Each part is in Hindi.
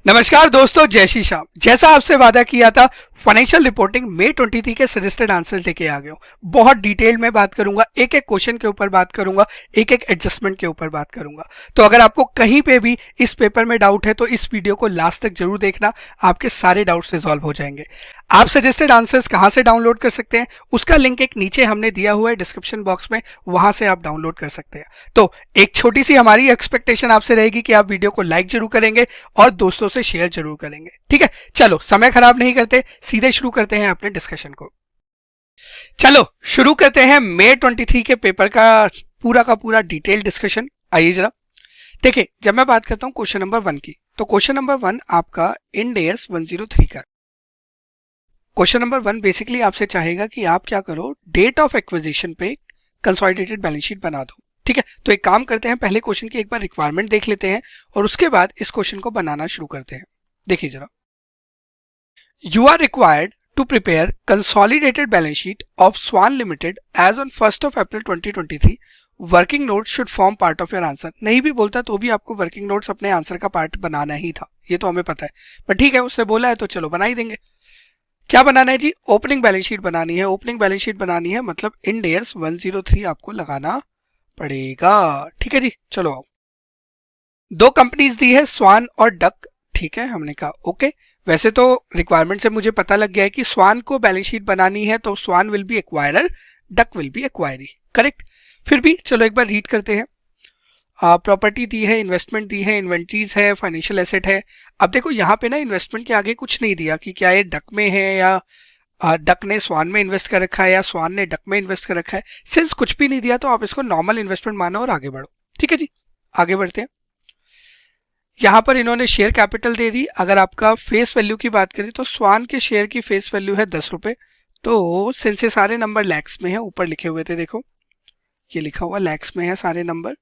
नमस्कार दोस्तों, जय श्री श्याम। जैसा आपसे वादा किया था, फाइनेंशियल रिपोर्टिंग मई 23 के सजेस्टेड आंसर लेके आ गया हूं। बहुत डिटेल में बात करूंगा, एक एक क्वेश्चन के ऊपर बात करूंगा, एक एक एडजस्टमेंट के ऊपर बात करूंगा। तो अगर आपको कहीं पे भी इस पेपर में डाउट है तो इस वीडियो को लास्ट तक जरूर देखना, आपके सारे डाउट्स रिजॉल्व हो जाएंगे। आप सजेस्टेड आंसर्स कहां से डाउनलोड कर सकते हैं, उसका लिंक एक नीचे हमने दिया हुआ है डिस्क्रिप्शन बॉक्स में, वहां से आप डाउनलोड कर सकते हैं। तो एक छोटी सी हमारी एक्सपेक्टेशन आपसे रहेगी कि आप वीडियो को लाइक जरूर करेंगे और दोस्तों से शेयर जरूर करेंगे। ठीक है, चलो समय खराब नहीं करते, सीधे शुरू करते हैं अपने डिस्कशन को। चलो शुरू करते हैं मई 23 के पेपर का पूरा डिटेल डिस्कशन। आइए जरा देखिए, जब मैं बात करता हूं क्वेश्चन नंबर 1 की, तो क्वेश्चन नंबर 1 आपका इंड AS 103 का। क्वेश्चन नंबर 1 बेसिकली आपसे चाहेगा कि आप क्या करो, डेट ऑफ एक्विजिशन पे कंसोलिडेटेड बैलेंस शीट बना दो। ठीक है, तो एक काम करते हैं, पहले क्वेश्चन की एक बार रिक्वायरमेंट देख लेते हैं और उसके बाद इस क्वेश्चन को बनाना शुरू करते हैं। देखिए जरा, you are required to prepare consolidated balance sheet of Swan Limited as on 1st of April 2023. Working note should form part of your answer. नहीं भी बोलता तो भी आपको वर्किंग नोट्स अपने आंसर का पार्ट बनाना ही था, ये तो हमें पता है, पर ठीक है, उसने बोला है तो चलो बना ही देंगे। क्या बनाना है जी? ओपनिंग बैलेंस शीट बनानी है। ओपनिंग बैलेंस शीट बनानी है मतलब इंड AS 103 आपको लगाना पड़ेगा। ठीक है जी, चलो आओ। दो कंपनीज दी है, स्वान और डक। ठीक है, हमने कहा ओके। वैसे तो रिक्वायरमेंट से मुझे पता लग गया है कि स्वान को बैलेंस शीट बनानी है तो swan will be acquirer, duck will be acquiree. Correct. फिर भी चलो एक बार रीड करते हैं। प्रॉपर्टी दी है, इन्वेस्टमेंट दी है, इन्वेंट्रीज है, फाइनेंशियल एसेट है। अब देखो यहाँ पे ना इन्वेस्टमेंट के आगे कुछ नहीं दिया कि क्या ये डक में है या डक ने स्वान में इन्वेस्ट कर रखा है या स्वान ने डक में इन्वेस्ट कर रखा है। सिंस कुछ भी नहीं दिया तो आप इसको नॉर्मल इन्वेस्टमेंट मानो और आगे बढ़ो। ठीक है जी, आगे बढ़ते हैं। यहां पर इन्होंने शेयर कैपिटल दे दी। अगर आपका फेस वैल्यू की बात करें तो स्वान के शेयर की फेस वैल्यू है 10 रुपए। तो सिंस ये सारे नंबर लैक्स में है, ऊपर लिखे हुए थे, देखो ये लिखा हुआ लैक्स में है सारे नंबर,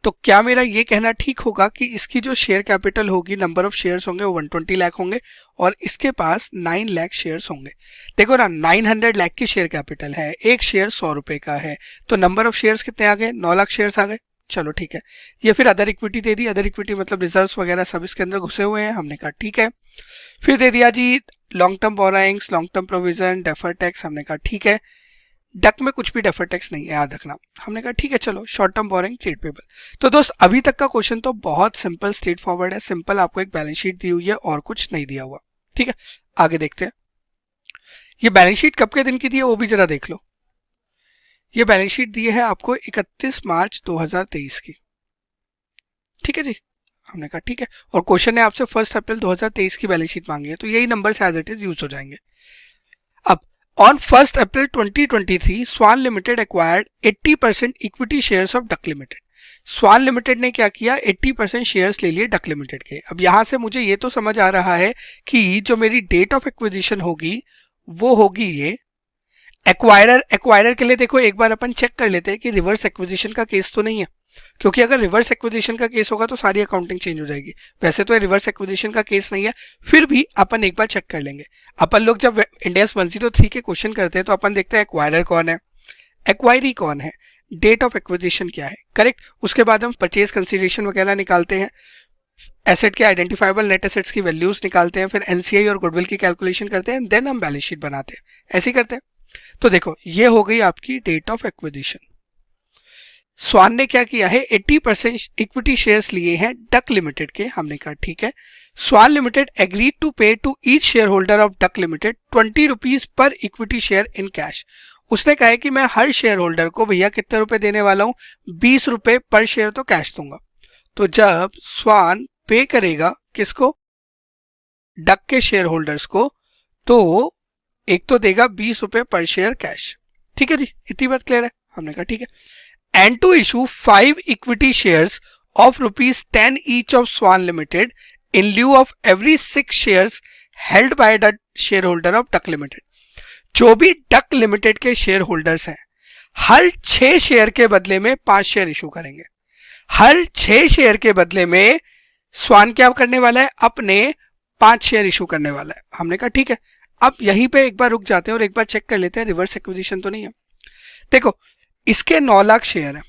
तो क्या मेरा ये कहना ठीक होगा कि इसकी जो शेयर कैपिटल होगी, नंबर ऑफ शेयर्स होंगे वो 120 लाख होंगे और इसके पास 9 लाख शेयर्स होंगे। देखो ना, 900 लाख की शेयर कैपिटल है, एक शेयर 100 रुपए का है, तो नंबर ऑफ शेयर्स कितने आ गए? 9 लाख शेयर्स आ गए। चलो ठीक है। ये फिर अदर इक्विटी दे दी। अदर इक्विटी मतलब रिजर्व्स वगैरह सब इसके अंदर घुसे हुए हैं, हमने कहा ठीक है। फिर दे दिया जी long term borrowings, long term provision, deferred tax, हमने कहा ठीक है। डक में कुछ भी डेफर टैक्स नहीं है, याद रखना। हमने कहा ठीक है, चलो short term borrowing, trade payable. तो दोस्त अभी तक का क्वेश्चन तो बहुत सिंपल, स्ट्रेट फॉरवर्ड है। सिंपल आपको एक बैलेंस शीट दी हुई है और कुछ नहीं दिया हुआ। ठीक है, आगे देखते हैं। ये बैलेंस शीट कब के दिन की दी है वो भी जरा देख लो। ये बैलेंस शीट दी है आपको 31 मार्च 2023 की। ठीक है जी, हमने कहा ठीक है। और क्वेश्चन ने आपसे 1 अप्रैल 2023 की बैलेंस शीट मांगी है, तो यही number as it is use हो जाएंगे। अब on 1 April 2023 Swan limited acquired 80% equity shares of Duck limited. Swan limited ने क्या किया? 80% शेयर्स ले लिए डक लिमिटेड के। अब यहां से मुझे ये तो समझ आ रहा है कि जो मेरी डेट ऑफ एक्विजिशन होगी वो होगी ये एक्वायरर के लिए। देखो एक बार अपन चेक कर लेते हैं कि रिवर्स एक्विजिशन का केस तो नहीं है, क्योंकि अगर रिवर्स एक्विजिशन का केस होगा तो सारी अकाउंटिंग चेंज हो जाएगी। वैसे तो रिवर्स एक्विजिशन का केस नहीं है, फिर भी अपन एक बार चेक कर लेंगे। अपन लोग जब इंड AS 103 के क्वेश्चन करते हैं तो अपन देखते हैं एक्वायरर कौन है, एक्वायरी कौन है, डेट ऑफ एक्विजिशन क्या है। करेक्ट। उसके बाद हम परचेज कंसिडरेशन वगैरह निकालते हैं, एसेट के आइडेंटिफाइबल नेट एसेट्स की वैल्यूज निकालते हैं, फिर NCI और गुडविल की कैलकुलेशन करते हैं, देन हम बैलेंस शीट बनाते हैं। ऐसे ही करते हैं। तो देखो ये हो गई आपकी डेट ऑफ एक्विजिशन। स्वान ने क्या किया है? 80% इक्विटी शेयर्स लिए हैं डक लिमिटेड के। हमने कहा ठीक है। Swan limited agreed to pay to each share holder of Duck limited 20 rupees per equity share in cash. उसने कहा है कि मैं हर शेयर होल्डर को भैया कितने रुपए देने वाला हूं? 20 रुपए पर शेयर तो कैश दूंगा। तो जब स्वान पे करेगा किसको? डक के शेयर होल्डर्स को, तो एक तो देगा 20 रुपए पर शेयर कैश। ठीक है जी, इतनी बात क्लियर है। हमने कहा ठीक है। And to issue 5 equity shares of ₹10 each of swan limited in lieu of every 6 shares held by the share holder of Duck limited. जो भी डक लिमिटेड के शेयर होल्डर्स हैं, हर 6 शेयर के बदले में 5 शेयर इशू करेंगे। हर 6 शेयर के बदले में स्वान क्या करने वाला है? अपने 5 शेयर इशू करने वाला है। हमने कहा ठीक है। अब यहीं पे एक बार रुक जाते हैं और एक बार चेक कर लेते हैं रिवर्स एक्विजिशन तो नहीं है। देखो इसके 9 लाख शेयर है,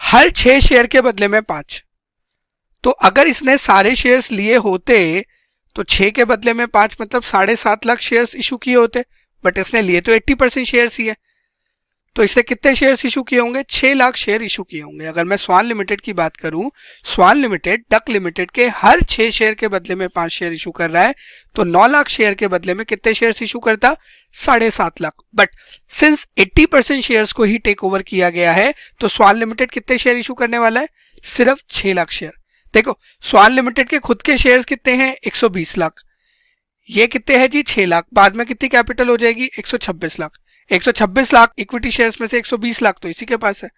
हर 6 शेयर के बदले में 5, तो अगर इसने सारे शेयर्स लिए होते तो 6 के बदले में 5 मतलब 7.5 लाख शेयर्स इशू किए होते, बट इसने लिए तो 80% शेयर्स ही है, तो इससे कितने शेयर्स इशू किए होंगे? 6 लाख शेयर इशू किए होंगे। अगर मैं स्वान लिमिटेड की बात करूं, स्वान लिमिटेड डक लिमिटेड के हर 6 शेयर के बदले में 5 शेयर इशू कर रहा है, तो 9 लाख शेयर के बदले में कितने शेयर्स इशू करता? 7.5 लाख। बट सिंस 80% शेयर्स को ही टेक ओवर किया गया है, तो स्वान लिमिटेड कितने शेयर इशू करने वाला है? सिर्फ 6 लाख शेयर। देखो स्वान लिमिटेड के खुद के शेयर्स कितने हैं? 120 लाख। ये कितने हैं जी? 6 लाख। बाद में कितनी कैपिटल हो जाएगी? 126 लाख। 126 लाख इक्विटी शेयर्स में से 120 लाख तो इसी के पास है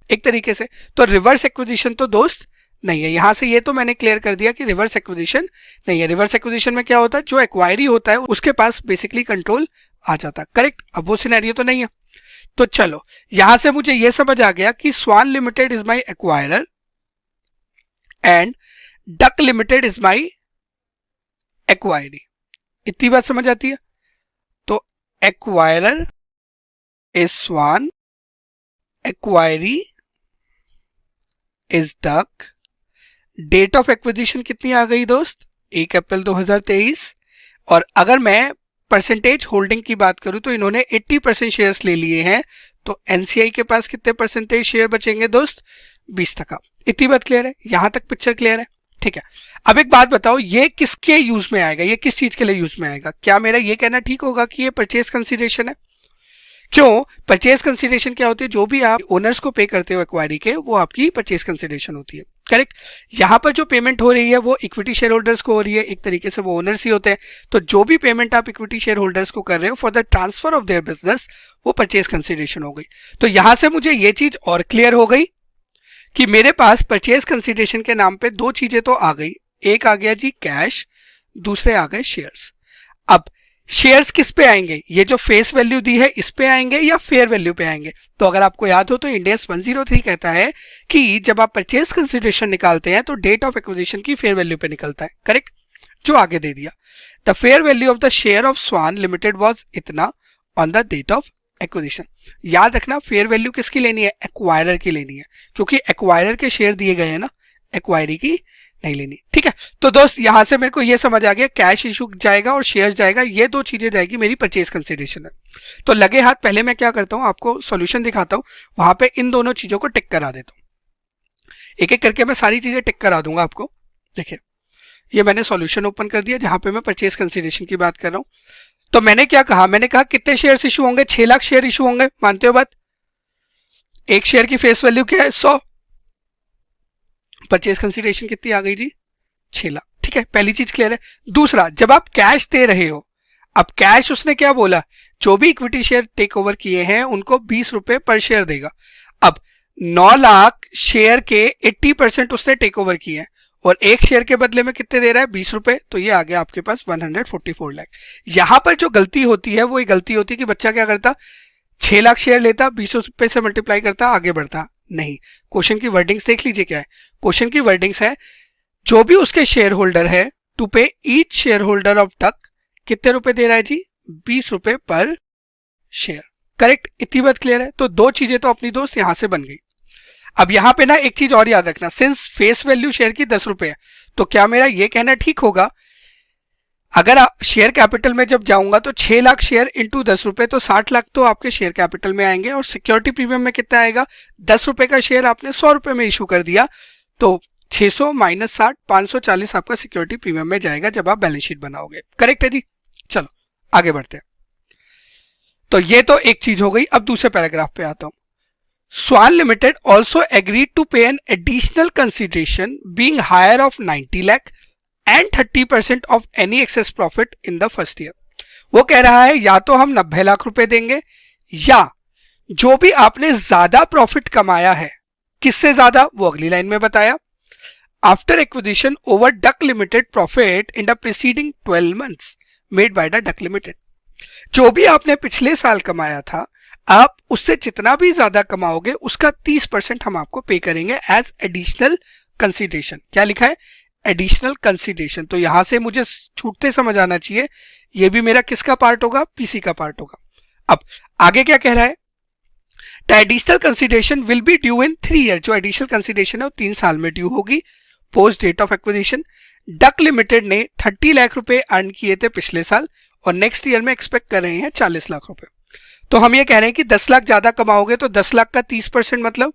एक तरीके से। तो रिवर्स एक्विजिशन तो दोस्त नहीं है। यहां से ये तो मैंने क्लियर कर दिया कि रिवर्स एक्विजिशन नहीं है। रिवर्स एक्विजिशन में क्या होता है? जो एक्वायरी होता है उसके पास बेसिकली कंट्रोल आ जाता है, करेक्ट। अब वो सिनेरियो तो नहीं है। तो चलो यहां से मुझे ये समझ आ गया कि swan limited is my acquirer and duck limited is my acquiree. इतनी बात समझ आती है? तो acquirer is swan, acquiree is duck. Date of acquisition कितनी आ गई दोस्त? 1 अप्रैल 2023। और अगर मैं परसेंटेज होल्डिंग की बात करूं तो इन्होंने 80% शेयर्स ले लिए हैं, तो एनसीआई के पास कितने परसेंटेज शेयर बचेंगे दोस्त? 20%। इतनी बात क्लियर है? यहां तक पिक्चर क्लियर है? ठीक है। अब एक बात बताओ, ये किसके यूज में आएगा? ये किस चीज के लिए यूज में आएगा? क्या मेरा ये कहना ठीक होगा कि ये परचेज कंसीडरेशन है? क्यों? परचेज कंसीडरेशन क्या होती है? जो भी आप ओनर्स को पे करते हो एक्वायरी के, वो आपकी परचेज कंसीडरेशन होती है, करेक्ट। यहां पर जो पेमेंट हो रही है वो इक्विटी शेयर होल्डर्स को हो रही है, एक तरीके से वो ओनर्स ही होते हैं। तो जो भी पेमेंट आप इक्विटी शेयर होल्डर्स को कर रहे हो for the transfer of their business, वो परचेज कंसीडरेशन हो गई। तो यहां से मुझे ये चीज और क्लियर हो गई कि मेरे पास परचेज कंसीडरेशन के नाम पे दो चीजें तो आ गई। एक आ गया जी कैश, दूसरे आ गए शेयर्स। अब शेयर्स किस पे आएंगे? ये जो फेस वैल्यू दी है इस पे आएंगे या फेयर वैल्यू पे आएंगे? तो अगर आपको याद हो तो इंड AS 103 कहता है कि जब आप परचेज कंसीडरेशन निकालते हैं तो डेट ऑफ एक्विजिशन की फेयर वैल्यू पे निकलता है, करेक्ट। जो आगे दे दिया, the fair value of the share of swan limited was इतना on the date of acquisition. याद रखना फेयर वैल्यू किसकी लेनी है? एक्वायरर की लेनी है, क्योंकि एक्वायरर के शेयर दिए गए हैं ना, एक्वायरी की नहीं लेनी, ठीक है। तो दोस्त यहां से मेरे को ये समझ आ गया, कैश इशू जाएगा और शेयर्स जाएगा, ये दो चीजें जाएगी मेरी परचेज कंसीडरेशन में। तो लगे हाथ पहले मैं क्या करता हूं, आपको सॉल्यूशन दिखाता हूं, वहां पे इन दोनों चीजों को टिक करा देता हूं। एक एक करके मैं सारी चीजें टिक करा दूंगा आपको। देखिए ये मैंने सॉल्यूशन ओपन कर दिया जहां पे मैं परचेज कंसीडरेशन की बात कर रहा हूं। तो मैंने क्या कहा? मैंने कहा कितने शेयर्स इशू होंगे? 6 लाख शेयर इशू होंगे, मानते हो बात? एक शेयर की फेस वैल्यू क्या है? 100। परचेज कंसीडरेशन कितनी आ गई जी? 6 लाख, ठीक है। पहली चीज क्लियर है। दूसरा, जब आप कैश दे रहे हो, अब कैश उसने क्या बोला? जो भी इक्विटी शेयर टेक ओवर किए हैं उनको 20 रुपए पर शेयर देगा। अब 9 लाख शेयर के 80% उसने टेक ओवर किए हैं और एक शेयर के बदले में कितने दे रहा है? 20 रुपए। तो ये आ गया आपके पास 144 लाख। यहां पर जो गलती होती है वो ये गलती होती है कि बच्चा क्या करता? 6 लाख शेयर लेता, 20 रुपए से मल्टीप्लाई करता, आगे बढ़ता नहीं। क्वेश्चन की वर्डिंग्स देख लीजिए क्या है। क्वेश्चन की वर्डिंग्स है, जो भी उसके शेयर होल्डर है टू पे each share holder of duck कितने रुपए दे रहा है जी? 20 रुपए पर शेयर, करेक्ट। इतनी बात क्लियर है? तो दो चीजें तो अपनी दोस्त यहां से बन गई। अब यहां पे ना एक चीज और याद रखना, सिंस फेस वैल्यू शेयर की 10 रुपए है, तो क्या मेरा ये कहना ठीक होगा? अगर शेयर कैपिटल में जब जाऊंगा तो 6 लाख शेयर इंटू 10 रुपए, तो 60 लाख तो आपके शेयर कैपिटल में आएंगे। और सिक्योरिटी प्रीमियम में कितना आएगा? 10 रुपए का शेयर आपने 100 रुपए में इशू कर दिया, तो 600 माइनस 60, 540 आपका सिक्योरिटी प्रीमियम में जाएगा जब आप बैलेंस शीट बनाओगे, करेक्ट है जी। चलो आगे बढ़ते हैं। तो ये तो एक चीज हो गई। अब दूसरे पैराग्राफ पे आता हूं। Swan limited also agreed to pay an additional consideration being higher of 90 lakh and 30% of any excess profit in the first year. वो कह रहा है या तो हम 90 लाख रुपए देंगे, या जो भी आपने ज्यादा प्रॉफिट कमाया है, किससे ज्यादा वो अगली लाइन में बताया, after acquisition over duck limited profit in the preceding 12 months made by the duck limited. जो भी आपने पिछले साल कमाया था, आप उससे जितना भी ज्यादा कमाओगे उसका 30% हम आपको पे करेंगे एज एडिशनल कंसीडरेशन। क्या लिखा है? Additional consideration. तो यहां से मुझे छूटते समझ आना चाहिए, ये भी मेरा किसका पार्ट होगा? पीसी का पार्ट होगा। अब आगे क्या कह रहा है? The additional consideration will be due in 3 year. जो एडिशनल कंसीडरेशन है वो 3 साल में ड्यू होगी। Post date of acquisition Duck limited ने 30 लाख रुपए अर्न किए थे पिछले साल और नेक्स्ट ईयर में एक्सपेक्ट कर रहे हैं 40 लाख रुपए। तो हम ये कह रहे हैं कि 10 लाख ज्यादा कमाओगे तो 10 लाख का 30% मतलब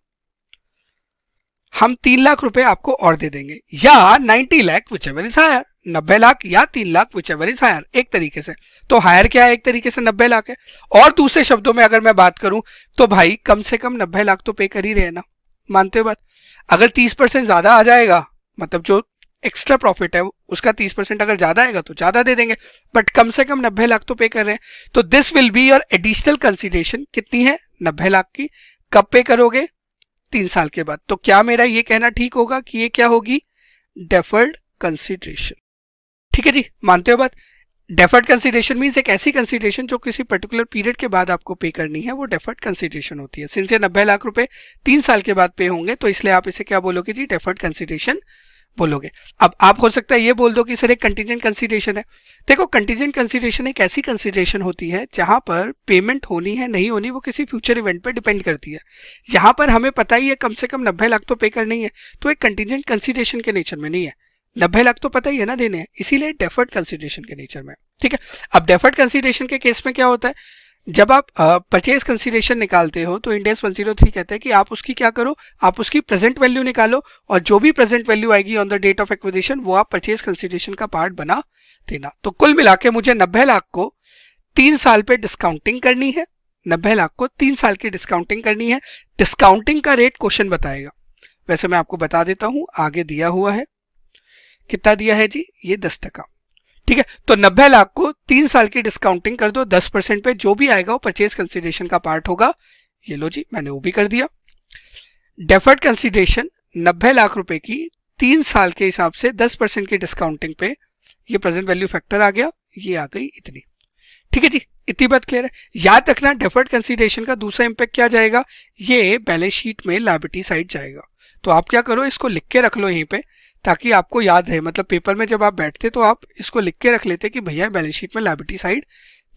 हम 3 लाख रुपए आपको और दे देंगे, या 90 lakh whichever is higher, 90 lakh या 3 lakh whichever is higher, एक तरीके से। तो हायर क्या है, एक तरीके से 90 लाख है। और दूसरे शब्दों में अगर मैं बात करूं तो भाई कम से कम 90 लाख तो पे कर ही रहे ना, मानते हो बात। अगर 30% ज्यादा आ जाएगा, मतलब जो एक्स्ट्रा प्रॉफिट है उसका 30% अगर ज्यादा आएगा तो ज्यादा दे देंगे, बट कम से कम 90 लाख तो पे कर रहे हैं। तो this will be your additional consideration. कितनी है, 90 लाख की। कब पे करोगे, 3 साल के बाद। तो क्या मेरा ये कहना ठीक होगा कि ये क्या होगी, डेफर्ड कंसिडरेशन। ठीक है जी, मानते हो बात। डेफर्ड कंसिडरेशन मींस एक ऐसी कंसिडरेशन जो किसी पर्टिकुलर पीरियड के बाद आपको पे करनी है, वो डेफर्ड कंसिडरेशन होती है। सिंस ये 90 लाख रुपए 3 साल के बाद पे होंगे तो इसलिए आप इसे क्या बोलोगे जी, डेफर्ड कंसिडरेशन बोलोगे। अब आप हो सकता है ये बोल दो कि सर एक कंटीजेंट कंसिडरेशन है। देखो, कंटीजेंट कंसिडरेशन एक ऐसी कंसिडरेशन होती है जहां पर पेमेंट होनी है नहीं होनी वो किसी फ्यूचर इवेंट पर डिपेंड करती है। यहां पर हमें पता ही है कम से कम 90 लाख तो पे करनी है, तो एक कंटीजेंट कंसिडरेशन के नेचर में नहीं है। 90 लाख तो पता ही है ना देने हैं, इसीलिए डेफर्ड कंसिडरेशन के नेचर में। ठीक है, अब डेफर्ड कंसिडरेशन के केस में क्या होता है, जब आप परचेज कंसिडरेशन निकालते हो तो इंड एस 103 कहते हैं कि आप उसकी क्या करो, आप उसकी प्रेजेंट वैल्यू निकालो और जो भी प्रेजेंट वैल्यू आएगी on the date of acquisition वो आप परचेज कंसिडरेशन का पार्ट बना देना। तो कुल मिला के मुझे 90 लाख को 3 साल पे डिस्काउंटिंग करनी है, 90 लाख को 3 साल की डिस्काउंटिंग करनी है। डिस्काउंटिंग का रेट क्वेश्चन बताएगा, वैसे मैं आपको बता देता हूं, आगे दिया हुआ है। कितना दिया है जी, ये 10%। ठीक है, तो 90 लाख को 3 साल की डिस्काउंटिंग कर दो 10% पे, जो भी आएगा वो परचेज कंसिडरेशन का पार्ट होगा। ये लो जी, मैंने वो भी कर दिया। डेफर्ड कंसिडरेशन 90 लाख रुपए की 3 साल के हिसाब से 10% की डिस्काउंटिंग पे, ये प्रेजेंट वैल्यू फैक्टर आ गया, ये आ गई इतनी। ठीक है जी, इतनी बात क्लियर है। याद रखना डेफर्ड कंसिडरेशन का दूसरा इंपैक्ट क्या जाएगा, ये बैलेंस शीट में लायबिलिटी साइड जाएगा। तो आप क्या करो, इसको लिख के रख लो यहीं पे, ताकि आपको याद है, मतलब पेपर में जब आप बैठते तो आप इसको लिख के रख लेते कि भैया बैलेंस शीट में लायबिलिटी साइड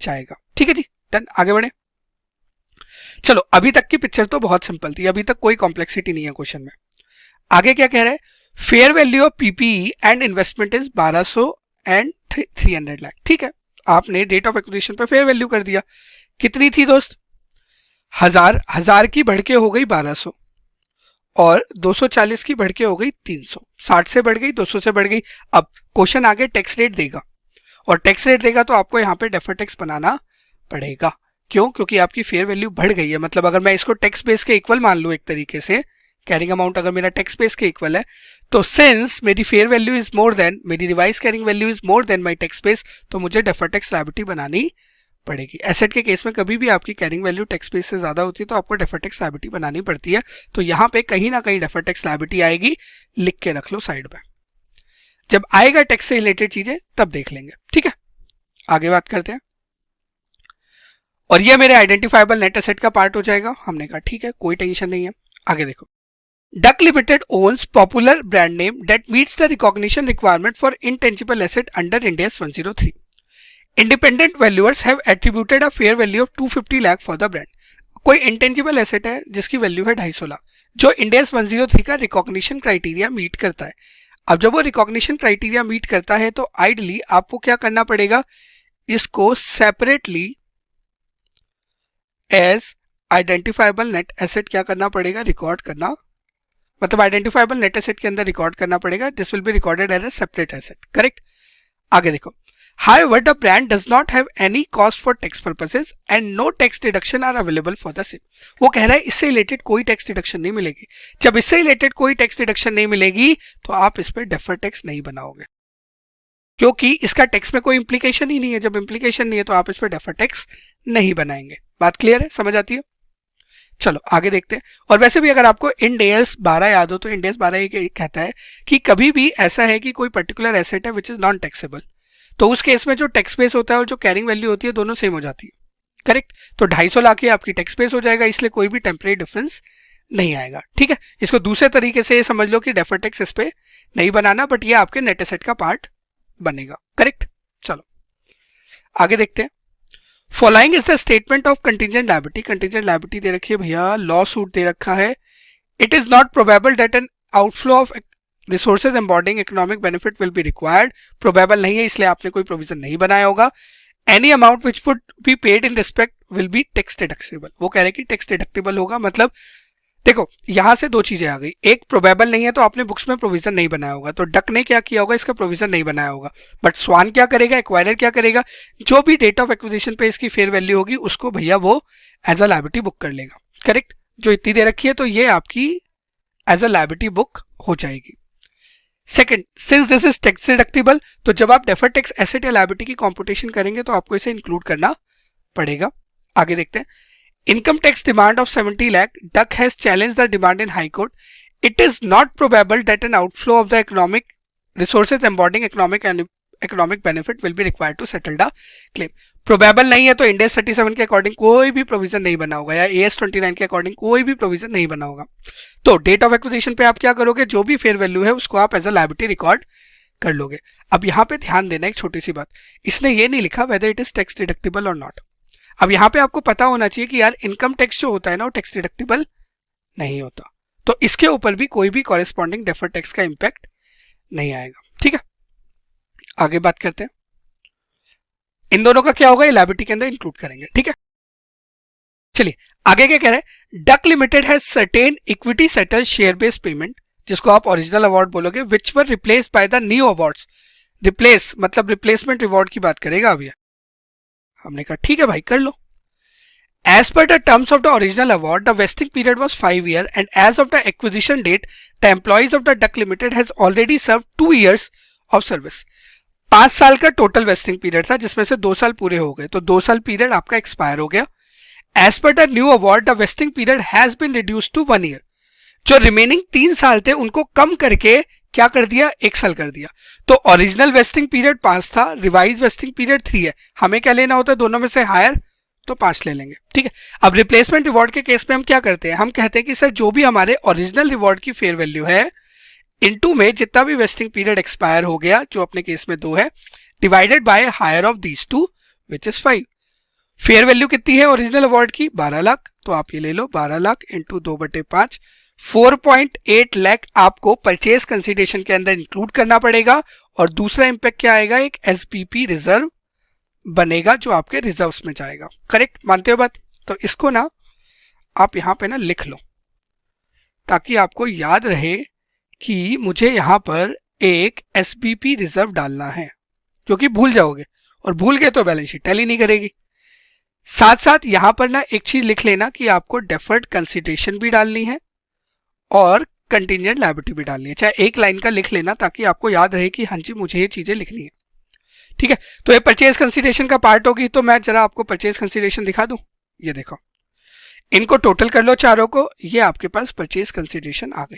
जाएगा। ठीक है जी, डन, आगे बढ़े। चलो, अभी तक की पिक्चर तो बहुत सिंपल थी, अभी तक कोई कॉम्प्लेक्सिटी नहीं है क्वेश्चन में। आगे क्या कह रहा है, fair value of PPE and investment is 1200 and 300 lakh. ठीक है, आपने डेट ऑफ एक्विजिशन पे फेयर वैल्यू कर दिया। कितनी थी दोस्त, 1000 की बढ़ के हो गई 1200 और 240 की बढ़ के हो गई 300, 60 से बढ़ गई, 200 से बढ़ गई। अब क्वेश्चन आगे टैक्स रेट देगा, और टैक्स रेट देगा तो आपको यहाँ पे डेफर्ड टैक्स बनाना पड़ेगा। क्यों, क्योंकि आपकी फेयर वैल्यू बढ़ गई है। मतलब अगर मैं इसको टैक्स बेस के इक्वल मान लूं एक तरीके से, कैरिंग अमाउंट अगर मेरा टैक्स बेस के इक्वल है, तो सिंस मेरी fair value is more than, मेरी revised carrying value is more than my tax base, तो मुझे डेफर्ड टैक्स लायबिलिटी बनानी पड़ेगी। एसेट के केस में कभी भी आपकी कैरिंग वैल्यू टैक्स बेस से ज्यादा होती है तो आपको डेफर्ड टैक्स लायबिलिटी बनानी पड़ती है। तो यहाँ पे कहीं ना कहीं डेफर्ड टैक्स लायबिलिटी आएगी, लिख के रख लो साइड में। जब आएगा टैक्स से रिलेटेड चीजें तब देख लेंगे। ठीक है, आगे बात करते हैं। और ये मेरे आइडेंटिफाइबल नेट एसेट का पार्ट हो जाएगा। हमने कहा ठीक है, कोई टेंशन नहीं है। आगे देखो, duck limited owns popular brand name that meets the recognition requirement for intangible asset under Ind AS 103. Independent valuers have attributed a fair value of 250 lakh for the brand. कोई इंटेंजिबल एसेट है जिसकी वैल्यू है 250 लाख, जो इंड AS 103 का रिकॉग्निशन क्राइटेरिया मीट करता है। अब जब वो रिकॉग्निशन क्राइटेरिया मीट करता है तो आइडली आपको क्या करना पड़ेगा, इसको separately as identifiable net asset क्या करना पड़ेगा, रिकॉर्ड करना, मतलब आइडेंटिफाइबल नेट एसेट के अंदर रिकॉर्ड करना पड़ेगा। This will be recorded as a separate asset, correct. आगे देखो, however the brand does not have any cost for tax purposes and no tax deduction are available for the same. वो कह रहा है इससे रिलेटेड कोई टैक्स डिडक्शन नहीं मिलेगी। जब इससे रिलेटेड कोई टैक्स डिडक्शन नहीं मिलेगी तो आप इस पर डेफर्ड टैक्स नहीं बनाओगे, क्योंकि इसका टैक्स में कोई इंप्लीकेशन ही नहीं है। जब इंप्लीकेशन नहीं है तो आप इस पर डेफर्ड टैक्स नहीं बनाएंगे। बात क्लियर है, समझ आती है। चलो आगे देखते हैं। और वैसे भी अगर आपको इंड AS 12 याद हो तो इंड AS 12 ये कहता है कि कभी भी ऐसा है कि कोई पर्टिकुलर एसेट है विच इज नॉन टैक्सेबल, तो उस केस में जो टैक्स बेस होता है और जो कैरिंग वैल्यू होती है दोनों सेम हो जाती है, करेक्ट। तो 250 लाख ही आपकी टैक्स बेस हो जाएगा, इसलिए कोई भी टेम्परेरी डिफरेंस नहीं आएगा। ठीक है, इसको दूसरे तरीके से समझ लो कि डेफर्ड टैक्स इस पे नहीं बनाना, बट ये आपके नेट एसेट का पार्ट बनेगा, करेक्ट। चलो आगे देखते हैं। Following is the statement of contingent liability. Contingent liability दे रखी है भैया, लॉ सूट दे रखा है। It is not probable that an outflow of resources embodying economic benefit will be required, probable नहीं है इसलिए आपने कोई प्रोविजन नहीं बनाया होगा। Any amount which would be paid in respect will be tax deductible, वो कह रहे हैं कि टैक्स डिडक्टेबल होगा। मतलब देखो यहां से दो चीजें आ गई, एक प्रोबेबल नहीं है तो आपने बुक्स में प्रोविजन नहीं बनाया होगा, तो डक ने क्या किया होगा, इसका प्रोविजन नहीं बनाया होगा। बट स्वान क्या करेगा, एक्वायरर क्या करेगा, जो भी डेट ऑफ एक्विजिशन पे इसकी फेयर वैल्यू होगी उसको भैया वो एज अ लायबिलिटी बुक कर लेगा। करेक्ट, जो इतनी दे रखी है तो ये आपकी एज अ लायबिलिटी बुक हो जाएगी। Second, since this is tax deductible, तो जब आप डेफर्ड टैक्स एसेट या लायबिलिटी की कंप्यूटेशन करेंगे तो आपको इसे इंक्लूड करना पड़ेगा। आगे देखते हैं। Income tax demand of 70 lakh, Duck has challenged the demand in High Court. It is not probable that an outflow of the economic resources embodying economic benefit will be required to settle the claim. Probable नहीं है तो इंडेस 37 के अकॉर्डिंग कोई भी प्रोविजन नहीं बना होगा या AS 29 के अकॉर्डिंग कोई भी प्रोविजन नहीं बना होगा। तो डेट ऑफ एक्विजिशन पे आप क्या करोगे, जो भी फेयर वैल्यू है उसको आप एज अ लायबिलिटी रिकॉर्ड कर लोगे। अब यहाँ पे ध्यान देना एक छोटी सी बात, इसने ये नहीं लिखा whether it is tax deductible और नॉट। अब यहां पे आपको पता होना चाहिए कि यार इनकम टैक्स जो होता है ना वो टैक्स डिडक्टेबल नहीं होता, तो इसके ऊपर भी कोई भी कॉरेस्पॉन्डिंग डेफर्ड टैक्स का इंपैक्ट नहीं आएगा। ठीक है, आगे बात करते हैं। इन दोनों का क्या होगा, ये लायबिलिटी के अंदर इंक्लूड करेंगे। ठीक है, चलिए आगे क्या कह रहे हैं। Duck limited has certain equity settle share based payment, जिसको आप ओरिजिनल अवार्ड बोलोगे, which were replaced by the new awards. Replace मतलब रिप्लेसमेंट रिवॉर्ड की बात करेगा अब ये। हमने कहा ठीक है भाई कर लो। As per the terms of the original award, the vesting period was 5 years, and as of the acquisition date, the employees of the Duck Limited has already served 2 years of service. 5 साल का टोटल वेस्टिंग पीरियड था, जिसमें से 2 साल पूरे हो गए, तो 2 साल पीरियड आपका एक्सपायर हो गया। As per the new award, the vesting period has been reduced to 1 year. जो रिमेनिंग 3 साल थे उनको कम करके क्या कर दिया, 1 साल कर दिया। तो ओरिजिनल वेस्टिंग पीरियड 5 था, रिवाइज वेस्टिंग पीरियड 3 है। हमें क्या लेना होता है, दोनों में से हायर, तो 5 ले लेंगे। ठीक है, अब रिप्लेसमेंट रिवॉर्ड के केस में हम क्या करते हैं, हम कहते हैं कि सर जो भी हमारे ओरिजिनल रिवॉर्ड की फेयर वैल्यू है इनटू में जितना भी वेस्टिंग पीरियड एक्सपायर हो गया, जो अपने केस में 2 है, divided by higher of these 2 which is 5। Fair value कितनी है ओरिजिनल अवार्ड की, 12 लाख, तो आप ये ले लो 12 लाख इंटू 2/5, 4.8 लाख आपको परचेज कंसिडरेशन के अंदर इंक्लूड करना पड़ेगा। और दूसरा इंपैक्ट क्या आएगा, एक एसपीपी रिजर्व बनेगा जो आपके रिजर्व्स में जाएगा। करेक्ट, मानते हो बात? तो इसको ना आप यहां पे ना लिख लो ताकि आपको याद रहे कि मुझे यहां पर एक एसपीपी रिजर्व डालना है, क्योंकि भूल जाओगे और भूल गए तो बैलेंस शीट टैली नहीं करेगी। साथ साथ यहां पर ना एक चीज लिख लेना कि आपको डेफर्ड कंसिडरेशन भी डालनी है और कंटिजेंट लायबिलिटी भी डालनी है, चाहे एक लाइन का लिख लेना ताकि आपको याद रहे कि हाँ जी मुझे ये चीजें लिखनी है। ठीक है, तो ये परचेज कंसिडरेशन का पार्ट होगी, तो मैं जरा आपको परचेज कंसिडरेशन दिखा दूं। ये देखो, इनको टोटल कर लो चारों को, ये आपके पास परचेज कंसिडरेशन आ गई।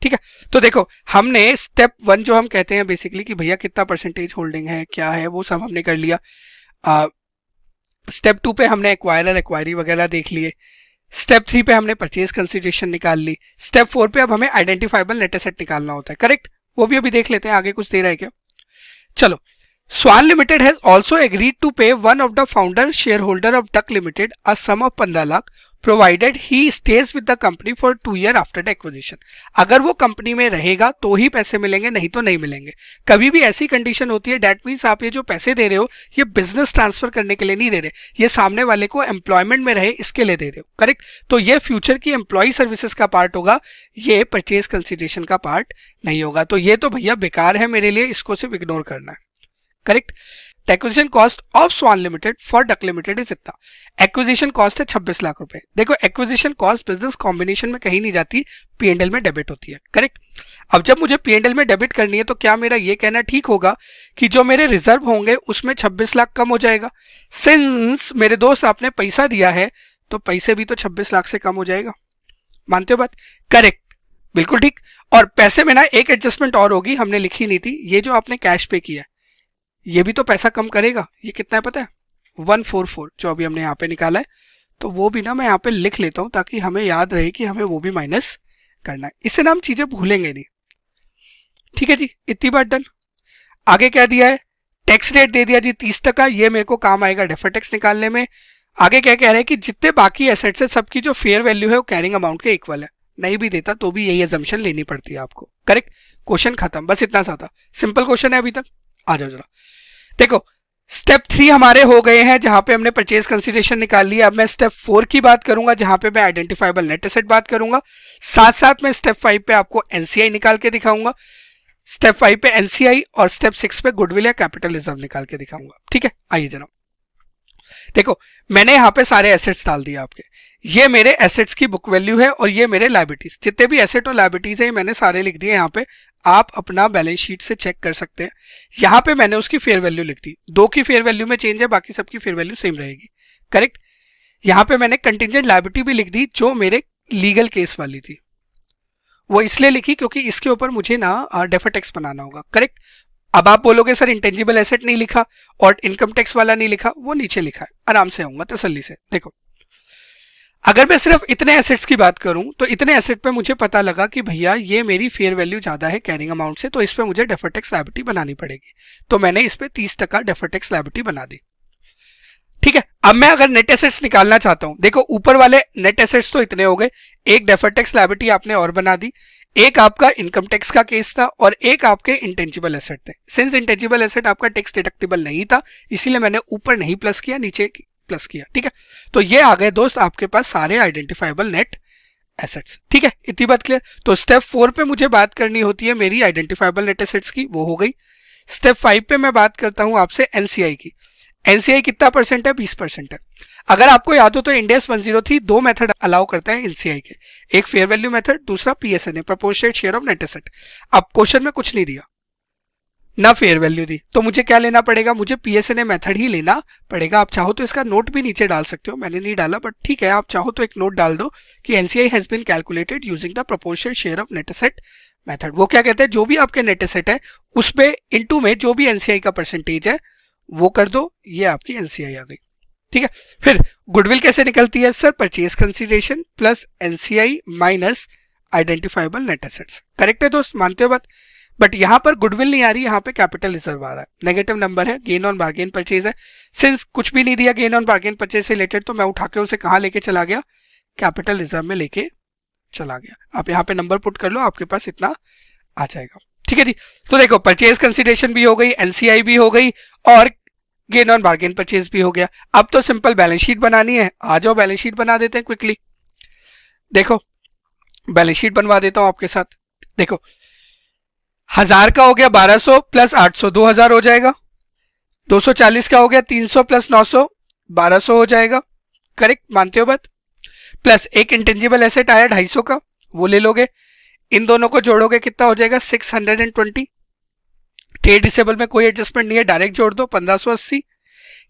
ठीक है, तो देखो हमने स्टेप 1 जो हम कहते हैं बेसिकली कि भैया कितना परसेंटेज होल्डिंग है, क्या है, वो सब हमने कर लिया। स्टेप 2 पे हमने एक्वायरर एक्वायरी वगैरह देख लिए। स्टेप 3 पे हमने परचेज कंसिडरेशन निकाल ली। स्टेप 4 पे अब हमें आइडेंटिफाइबल नेट एसेट निकालना होता है। करेक्ट, वो भी अभी देख लेते हैं, आगे कुछ दे रहा है क्या। चलो, Swan Limited has also agreed to pay one of the founder shareholder of Duck Limited a sum of 15 lakh provided he stays with the company for 2 years after the acquisition. अगर वो कंपनी में रहेगा तो ही पैसे मिलेंगे, नहीं तो नहीं मिलेंगे। कभी भी ऐसी कंडीशन होती है, डेट मीन्स आप ये जो पैसे दे रहे हो ये बिजनेस ट्रांसफर करने के लिए नहीं दे रहे, ये सामने वाले को एम्प्लॉयमेंट में रहे इसके लिए दे रहे हो। करेक्ट, तो ये फ्यूचर की एम्प्लॉय सर्विसेज का पार्ट होगा, ये परचेज कंसिडरेशन का पार्ट नहीं होगा। तो ये तो भैया बेकार है मेरे लिए, इसको सिर्फ इग्नोर करना है। Correct, acquisition cost of swan limited for Duck limited is इतना। एक्विजिशन कॉस्ट है 26 लाख रुपए। देखो एक्विजिशन कॉस्ट बिजनेस कॉम्बिनेशन में कहीं नहीं जाती, पीएनएल में डेबिट होती है। करेक्ट, अब जब मुझे पीएनएल में डेबिट करनी है तो क्या मेरा ये कहना ठीक होगा कि जो मेरे रिजर्व होंगे उसमें 26 लाख कम हो जाएगा। सिंस मेरे दोस्त आपने पैसा दिया है तो पैसे भी तो 26 लाख से कम हो जाएगा। मानते हो बात? करेक्ट, बिल्कुल ठीक। और पैसे में ना एक एडजस्टमेंट और होगी, हमने लिखी नहीं थी, ये जो आपने कैश पे किया ये भी तो पैसा कम करेगा। ये कितना है पता है, 144 जो अभी हमने यहाँ पे निकाला है, तो वो भी ना मैं यहाँ पे लिख लेता हूँ ताकि हमें याद रहे कि हमें वो भी माइनस करना है। इससे ना हम चीजें भूलेंगे नहीं। ठीक है जी, इतनी बात डन। आगे क्या दिया है, टैक्स रेट दे दिया जी 30%, ये मेरे को काम आएगा डेफर्ड टैक्स निकालने में। आगे क्या कह रहे हैं कि जितने बाकी एसेट्स है सबकी जो फेयर वैल्यू है वो कैरिंग अमाउंट के इक्वल है। नहीं भी देता तो भी यही अजम्पशन लेनी पड़ती है आपको। करेक्ट, क्वेश्चन खत्म, बस इतना सा था, सिंपल क्वेश्चन है अभी तक। आ जाओ जरा देखो, स्टेप 3 हमारे हो गए हैं जहां पे हमने परचेज कंसीडरेशन निकाल लिया। अब मैं स्टेप 4 की बात करूंगा जहां पे मैं आइडेंटिफाइबल नेट एसेट बात करूंगा, साथ साथ में स्टेप 5 पे आपको एनसीआई निकाल के दिखाऊंगा, स्टेप 5 पे एनसीआई और स्टेप 6 पे गुडविल या कैपिटल रिजर्व निकाल के दिखाऊंगा। ठीक है, आइए जरा देखो, मैंने यहाँ पे सारे एसेट्स डाल दिए आपके, ये मेरे एसेट्स की बुक वैल्यू है और ये मेरे लायबिलिटीज, जितने भी एसेट और लायबिलिटीज है मैंने सारे लिख दिए यहाँ पे, आप अपना बैलेंस शीट से चेक कर सकते हैं। यहाँ पे मैंने उसकी फेयर वैल्यू लिख दी, 2 की फेयर वैल्यू में चेंज है, बाकी सबकी फेयर वैल्यू सेम रहेगी, करेक्ट। यहाँ पे मैंने कंटिजेंट लायबिलिटी भी लिख दी जो मेरे लीगल केस वाली थी, वो इसलिए लिखी क्योंकि इसके ऊपर मुझे ना डेफर टैक्स बनाना होगा, करेक्ट। अब आप बोलोगे सर इंटेंजिबल एसेट नहीं लिखा और इनकम टैक्स वाला नहीं लिखा, वो नीचे लिखा है, आराम से आऊंगा तसल्ली से। देखो, अगर मैं सिर्फ इतने एसेट्स की बात करूं तो इतने एसेट पे मुझे पता लगा कि भैया ये मेरी फेयर वैल्यू ज्यादा है कैरिंग अमाउंट से, तो इस पे मुझे डेफर टैक्स लायबिलिटी बनानी पड़ेगी, तो मैंने इस पे 30% डेफर टैक्स लायबिलिटी बना दी। ठीक है, अब मैं अगर नेट एसेट्स निकालना चाहता हूं, देखो ऊपर वाले नेट एसेट्स तो इतने हो गए, एक डेफर टैक्स लायबिलिटी आपने और बना दी, एक आपका इनकम टैक्स का केस था और एक आपके इंटेंजिबल एसेट थे। सिंस इंटेंजिबल एसेट आपका टैक्स डिडक्टिबल नहीं था, इसीलिए मैंने ऊपर नहीं प्लस किया, नीचे प्लस किया। ठीक है, तो ये आ गए दोस्त आपके पास सारे आइडेंटिफाइबल नेट एसेट्स। ठीक है, इतनी बात क्लियर। तो स्टेप 4 पे मुझे बात करनी होती है मेरी आइडेंटिफाइबल नेट एसेट्स की, वो हो गई। स्टेप 5 पे मैं बात करता हूं आपसे एनसीआई की। एनसीआई कितना परसेंट है? 20% है। अगर आपको याद हो तो इंड एस 103 दो मेथड अलाउ करता है एनसीआई के, एक फेयर वैल्यू मेथड, दूसरा PSNA, proportionate share of net asset. अब क्वेश्चन में कुछ नहीं दिया, ना फेयर वैल्यू दी, तो मुझे क्या लेना पड़ेगा? मुझे पीएसएनए मेथड ही लेना पड़ेगा। आप चाहो तो इसका नोट भी नीचे डाल सकते हो, मैंने नहीं डाला, बट ठीक है, आप चाहो तो एक नोट डाल दो कि NCI has been calculated using the proportional share of net asset method. वो क्या कहते हैं, जो भी आपके नेट एसेट है उस पे इनटू में जो भी एनसीआई का परसेंटेज है वो कर दो, ये आपकी एनसीआई आ गई। ठीक है, फिर गुडविल कैसे निकलती है sir? Purchase consideration plus NCI minus identifiable net assets. Correct है दोस्त, मानते हो बात? बट यहां पर गुडविल नहीं आ रही, यहां पे कैपिटल रिजर्व आ रहा है, नेगेटिव नंबर है, गेन ऑन बार्गेन परचेज है। सिंस कुछ भी नहीं दिया गेन ऑन बार्गेन परचेज से रिलेटेड, तो मैं उठा के उसे कहां लेके चला गया? कैपिटल रिजर्व में लेके चला गया। आप यहाँ पे नंबर पुट कर लो, आपके पास इतना आ जाएगा। ठीक है जी, तो देखो परचेज कंसीडरेशन भी हो गई, एनसीआई भी हो गई और गेन ऑन बार्गेन परचेज भी हो गया। अब तो सिंपल बैलेंस शीट बनानी है, आ जाओ बैलेंस शीट बना देते हैं क्विकली। देखो बैलेंस शीट बनवा देता हूं आपके साथ। देखो 1000 का हो गया 1200 प्लस 800 2000 हो जाएगा, 240 का हो गया 300 प्लस 900 1200 हो जाएगा, करेक्ट, मानते हो बात? प्लस एक इंटेंजिबल एसेट आया 250 का, वो ले लोगे, इन दोनों को जोड़ोगे कितना हो जाएगा? 620। ट्रेड रिसेबल में कोई एडजस्टमेंट नहीं है, डायरेक्ट जोड़ दो 1580।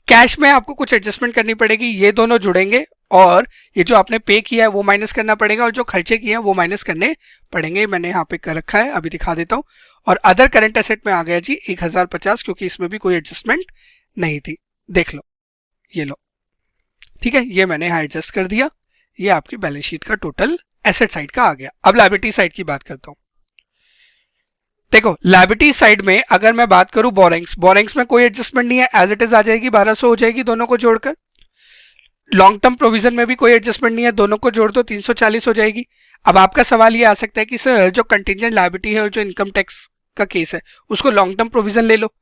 कैश में आपको कुछ एडजस्टमेंट करनी पड़ेगी, ये दोनों जुड़ेंगे और ये जो आपने पे किया है वो माइनस करना पड़ेगा और जो खर्चे किए हैं वो माइनस करने पड़ेंगे। मैंने यहाँ पे कर रखा है, अभी दिखा देता हूँ। और अदर करंट एसेट में आ गया जी 1050, क्योंकि इसमें भी कोई एडजस्टमेंट नहीं थी। देख लो, ये लो, ठीक है, ये मैंने यहाँ एडजस्ट कर दिया। ये आपकी बैलेंस शीट का टोटल एसेट साइड का आ गया। अब लायबिलिटी साइड की बात करता हूँ। देखो लायबिलिटी साइड में अगर मैं बात करूं बोरिंग्स में कोई एडजस्टमेंट नहीं है, एज इट इज आ जाएगी, 1200 हो जाएगी दोनों को जोड़कर। लॉन्ग टर्म प्रोविजन में भी कोई एडजस्टमेंट नहीं है, दोनों को जोड़ दो 340 हो जाएगी। अब आपका सवाल ये आ सकता है कि सर जो कंटिजेंट लायबिलिटी है और जो इनकम टैक्स का केस है उसको लॉन्ग टर्म प्रोविजन ले लो,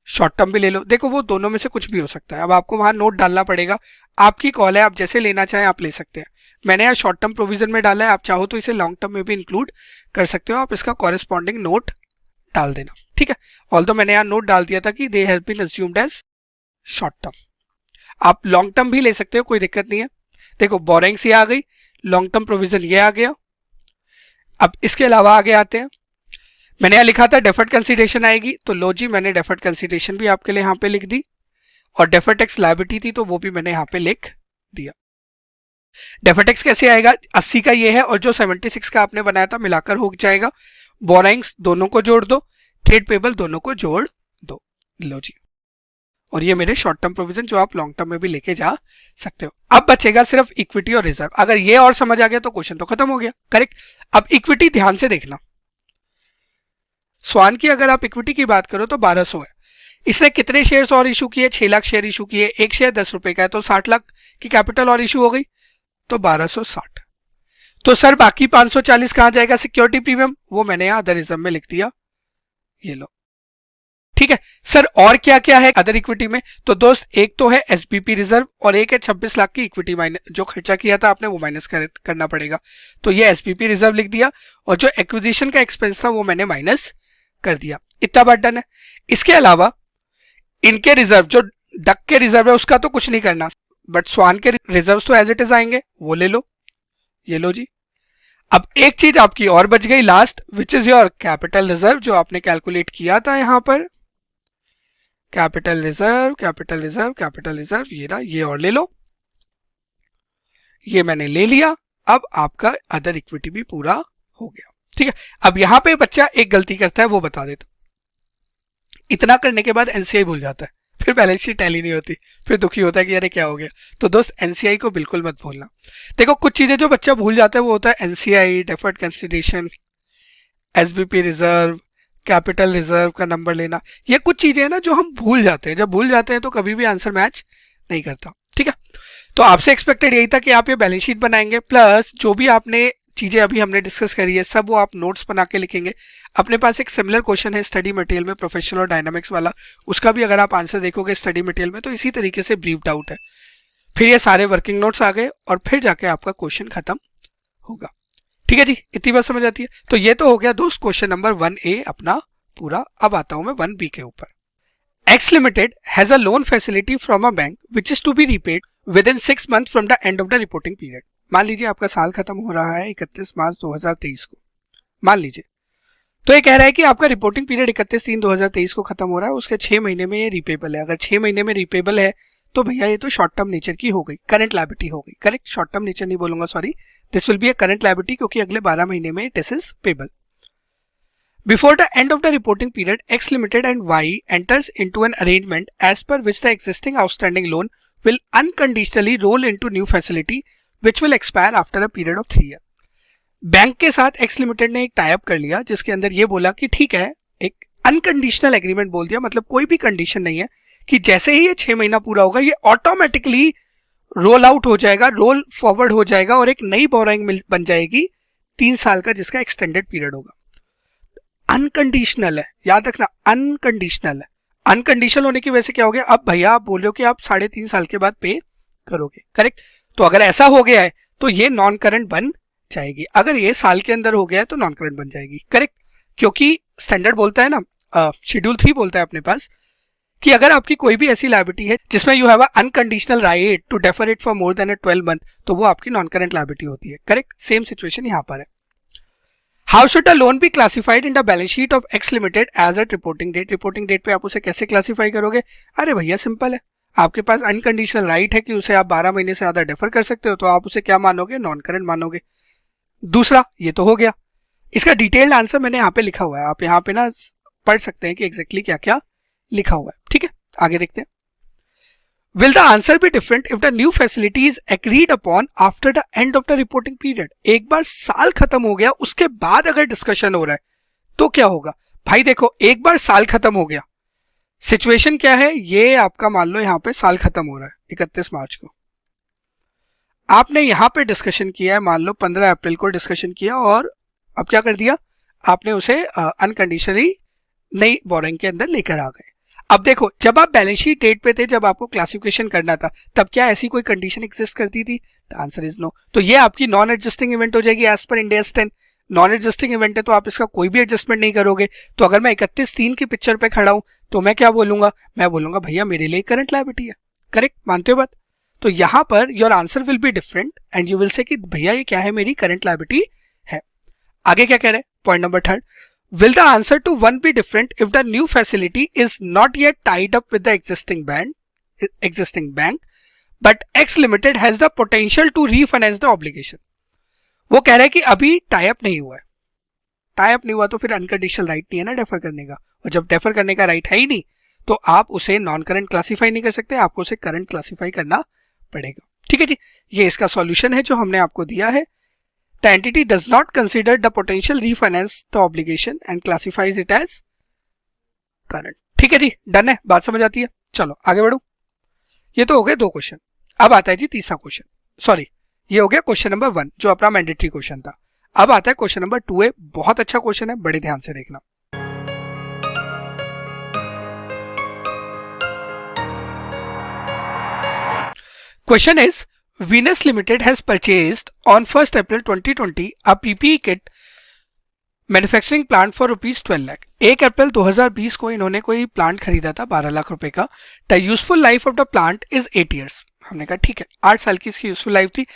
शॉर्ट टर्म भी ले लो। देखो वो दोनों में से कुछ भी हो सकता है, अब आपको वहां नोट डालना पड़ेगा, आपकी कॉल है, आप जैसे लेना चाहें आप ले सकते हैं। मैंने यहाँ शॉर्ट टर्म प्रोविजन में डाला है, आप चाहो तो इसे लॉन्ग टर्म में भी इंक्लूड कर सकते हो, आप इसका कॉरेस्पॉन्डिंग नोट डाल देना। ठीक है, ऑल्दो मैंने यहाँ नोट डाल दिया था कि they have been assumed as short term, आप लॉन्ग टर्म भी ले सकते हो, कोई दिक्कत नहीं है। देखो बोरिंग्स ये आ गई, लॉन्ग टर्म प्रोविजन ये आ गया। अब इसके अलावा आगे आते हैं, मैंने यहाँ लिखा था डेफर्ड कंसीडरेशन आएगी, तो लो जी मैंने डेफर्ड कंसीडरेशन भी आपके लिए यहाँ पे लिख दी, और डेफर्ड टैक्स लायबिलिटी थी तो वो भी मैंने यहाँ पे लिख दिया। डेफर्ड टैक्स कैसे आएगा? 80 का ये है और जो 76 का आपने बनाया था मिलाकर हो जाएगा। बोरिंग्स दोनों को जोड़ दो, ट्रेड पेबल दोनों को जोड़ दो, लो जी। और ये मेरे शॉर्ट टर्म प्रोविजन जो आप लॉन्ग टर्म में भी लेके जा सकते हो। अब बचेगा सिर्फ इक्विटी और रिजर्व। अगर ये और समझ आ गया तो क्वेश्चन तो खत्म हो गया, करेक्ट। अब इक्विटी ध्यान से देखना, स्वान की अगर आप इक्विटी की बात करो तो 1200 है। इसने कितने शेयर्स और इशू किए? 6 लाख शेयर इशू किए, एक शेयर 10 रुपए का है तो 60 लाख की कैपिटल और इशू हो गई, तो 1260। तो सर बाकी 540 कहां जाएगा सिक्योरिटी प्रीमियम, वो मैंने यहां अदर रिजर्व में लिख दिया, ये लो। ठीक है सर, और क्या क्या है अदर इक्विटी में, तो दोस्त एक तो है एसबीपी रिजर्व और एक है 26 लाख की इक्विटी माइनस, जो खर्चा किया था आपने वो माइनस करना पड़ेगा, तो ये एसबीपी रिजर्व लिख दिया, और जो एक्विजिशन का एक्सपेंस था वो मैंने माइनस कर दिया। इतना बात डन है। इसके अलावा इनके रिजर्व, जो डक के रिजर्व है उसका तो कुछ नहीं करना, बट स्वान के रिजर्व तो एज इट इज आएंगे, वो ले लो, ये लो जी। अब एक चीज आपकी और बच गई last, which is your capital reserve, जो आपने कैलकुलेट किया था यहां पर, capital reserve capital reserve capital reserve, ये रहा, ये और ले लो, ये मैंने ले लिया। अब आपका अदर इक्विटी भी पूरा हो गया। ठीक है, अब यहां पे बच्चा एक गलती करता है, वो बता देता। इतना करने के बाद एनसीआई भूल जाता है, फिर बैलेंस शीट टैली नहीं होती, फिर दुखी होता है कि अरे क्या हो गया। तो दोस्त एनसीआई को बिल्कुल मत भूलना। देखो कुछ चीजें जो बच्चा भूल जाता है वो होता है NCI, deferred consideration, SBP reserve, capital reserve का नंबर लेना, ये कुछ चीजें हैं ना जो हम भूल जाते हैं। जब भूल जाते हैं तो कभी भी आंसर मैच नहीं करता। ठीक है, तो आपसे एक्सपेक्टेड यही था कि आप ये बैलेंस शीट बनाएंगे, प्लस जो भी आपने चीजें अभी हमने डिस्कस करी है सब वो आप नोट्स बना के लिखेंगे। अपने पास एक सिमिलर क्वेश्चन है स्टडी मटेरियल में, प्रोफेशनल और डायनामिक्स वाला, उसका भी अगर आप आंसर देखोगे स्टडी मटेरियल में तो इसी तरीके से ब्रीफ्ड आउट है। फिर ये सारे वर्किंग नोट्स आ गए और फिर जाके आपका क्वेश्चन खत्म होगा। ठीक है जी, इतनी बात समझ आती है। तो ये तो हो गया दोस्त क्वेश्चन नंबर 1A अपना पूरा। अब आता हूं मैं 1B के ऊपर। X Limited has a loan facility from a bank which is to be repaid within 6 months from the end of the reporting period. मान लीजिए आपका साल खत्म हो रहा है 31 मार्च 2023 को, मान लीजिए। तो ये कह रहा है कि आपका रिपोर्टिंग पीरियड 31/3/2023 को खत्म हो रहा है, उसके 6 महीने में ये रिपेबल है। अगर 6 महीने में रिपेबल है तो भैया ये तो शॉर्ट टर्म नेचर की हो गई, करंट लायबिलिटी हो गई। करेक्ट, शॉर्ट टर्म नेचर नहीं बोलूंगा, sorry, this will be a current liability, क्योंकि अगले 12 महीने में this is payable. Before the end of the reporting period, X Limited and Y enters into an arrangement as per which the existing outstanding loan will unconditionally roll into new facility which will expire after a period of 3 years. Bank के साथ X Limited ने एक टाई अप कर लिया जिसके अंदर ये बोला कि ठीक है, एक अनकंडीशनल एग्रीमेंट बोल दिया, मतलब कोई भी कंडीशन नहीं है कि जैसे ही ये 6 महीना पूरा होगा ये ऑटोमेटिकली रोल आउट हो जाएगा, रोल फॉरवर्ड हो जाएगा और एक नई बोरोइंग बन जाएगी 3 साल का, जिसका एक्सटेंडेड पीरियड होगा। अनकंडीशनल है, याद रखना, अनकंडीशनल है। अनकंडीशनल होने की वजह से क्या हो गया, अब भैया आप बोल रहे हो कि आप 3.5 साल के बाद पे करोगे। करेक्ट, तो अगर ऐसा हो गया है तो ये नॉन करंट बन जाएगी। अगर ये साल के अंदर हो गया है तो नॉन करंट बन जाएगी। करेक्ट, क्योंकि स्टैंडर्ड बोलता है ना, शेड्यूल 3 बोलता है अपने पास कि अगर आपकी कोई भी ऐसी लायबिलिटी है जिसमें you have unconditional right to defer it for more than 12 month, तो वो आपकी नॉन करंट लायबिलिटी होती है। करेक्ट, सेम सिचुएशन यहाँ पर है। How should a loan be classified in the balance sheet of X Limited as at reporting date? Reporting date पे आप उसे कैसे क्लासीफाई करोगे? अरे भैया सिंपल है, आपके पास अनकंडीशनल राइट है कि उसे आप 12 महीने से ज्यादा डेफर कर सकते हो, तो आप उसे क्या मानोगे, नॉन करंट मानोगे। दूसरा, ये तो हो गया, इसका डिटेल्ड आंसर मैंने यहाँ पे लिखा हुआ है, आप यहाँ पे ना पढ़ सकते हैं कि एग्जैक्टली क्या क्या लिखा हुआ है। ठीक है, आगे देखते हैं। Will the answer be different if the new facility is agreed upon after the end of the reporting period? एक बार साल खत्म हो गया उसके बाद अगर डिस्कशन हो रहा है तो क्या होगा? भाई देखो, एक बार साल खत्म हो गया, सिचुएशन क्या है, ये आपका मान लो यहाँ पे साल खत्म हो रहा है 31 मार्च को, आपने यहाँ पे डिस्कशन किया है, मान लो 15 अप्रैल को डिस्कशन किया, और अब क्या कर दिया आपने उसे अनकंडीशनली नई बोरिंग के अंदर लेकर आ गए। अब देखो, जब आप बैलेंस शीट डेट पे थे, जब आपको क्लासिफिकेशन करना था, तब क्या ऐसी कोई कंडीशन एग्जिस्ट करती थी? The answer is no. तो ये आपकी नॉन एडजस्टिंग इवेंट हो जाएगी as per Ind AS 10। Non adjusting event है तो आप इसका कोई भी एडजस्टमेंट नहीं करोगे। तो अगर मैं 31/3 की पिक्चर पे खड़ा हूं तो मैं क्या बोलूंगा, मैं बोलूंगा भैया मेरे लिए करंट लायबिलिटी है। करेक्ट, मानते हो बात? तो यहां per your answer will be different and you will say कि भैया ये क्या है, मेरी करंट लायबिलिटी है। आगे क्या कह रहे हैं, point number 3, will the answer to 1 be different if the new facility is not yet tied up with the existing bank but X Limited has the potential to refinance the obligation? वो कह रहा है कि अभी टाई अप नहीं हुआ है, टाई अप नहीं हुआ तो फिर अनकंडीशनल राइट नहीं है ना डेफर करने का, और जब डेफर करने का राइट है ही नहीं तो आप उसे नॉन करंट क्लासीफाई नहीं कर सकते, आपको उसे करंट क्लासीफाई करना पड़ेगा। ठीक है जी, ये इसका सॉल्यूशन है जो हमने आपको दिया है। The entity does not consider the potential refinance the obligation and classifies it as current. ठीक है जी, डन है, बात समझ आती है। चलो आगे बढ़ो। ये तो हो गए 2 क्वेश्चन। अब आता है जी तीसरा क्वेश्चन, सॉरी ये हो गया क्वेश्चन नंबर 1 जो अपना मैंडेटरी क्वेश्चन था। अब आता है क्वेश्चन नंबर 2A, बहुत अच्छा क्वेश्चन है, बड़े ध्यान से देखना। Question is, Venus Limited has purchased on 1st April 2020 a PPE kit manufacturing plant for ₹12 lakh. 1 अप्रैल 2020 को इन्होंने कोई प्लांट खरीदा था 12 लाख रुपए का। The useful life of the plant is 8 years. हमने कहा ठीक है, 8 साल की इसकी यूजफुल लाइफ थी।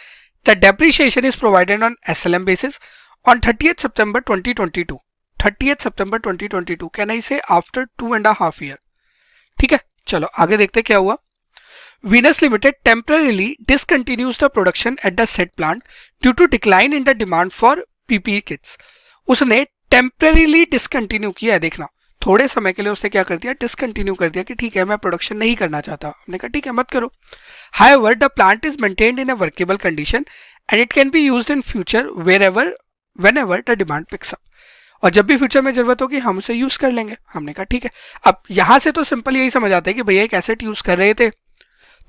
The depreciation is provided on SLM basis on 30th September 2022। 30th September 2022 can I से आफ्टर 2.5 ईयर। ठीक है, चलो आगे देखते क्या हुआ। Venus Limited temporarily discontinues the production at the said plant due to decline in the demand for PPE kits। उसने टेम्पररीली डिसकंटिन्यू किया है, देखना थोड़े समय के लिए उसने क्या कर दिया, डिसकंटिन्यू कर दिया कि ठीक है मैं प्रोडक्शन नहीं करना चाहता। हमने कहा ठीक है मत करो। However, the plant is maintained in a workable condition and it can be used in future whenever the demand picks up। और जब भी फ्यूचर में जरूरत होगी हम उसे यूज कर लेंगे। हमने कहा ठीक है। अब यहां से तो सिंपल यही समझ आता है कि भैया एक एसेट यूज कर रहे थे,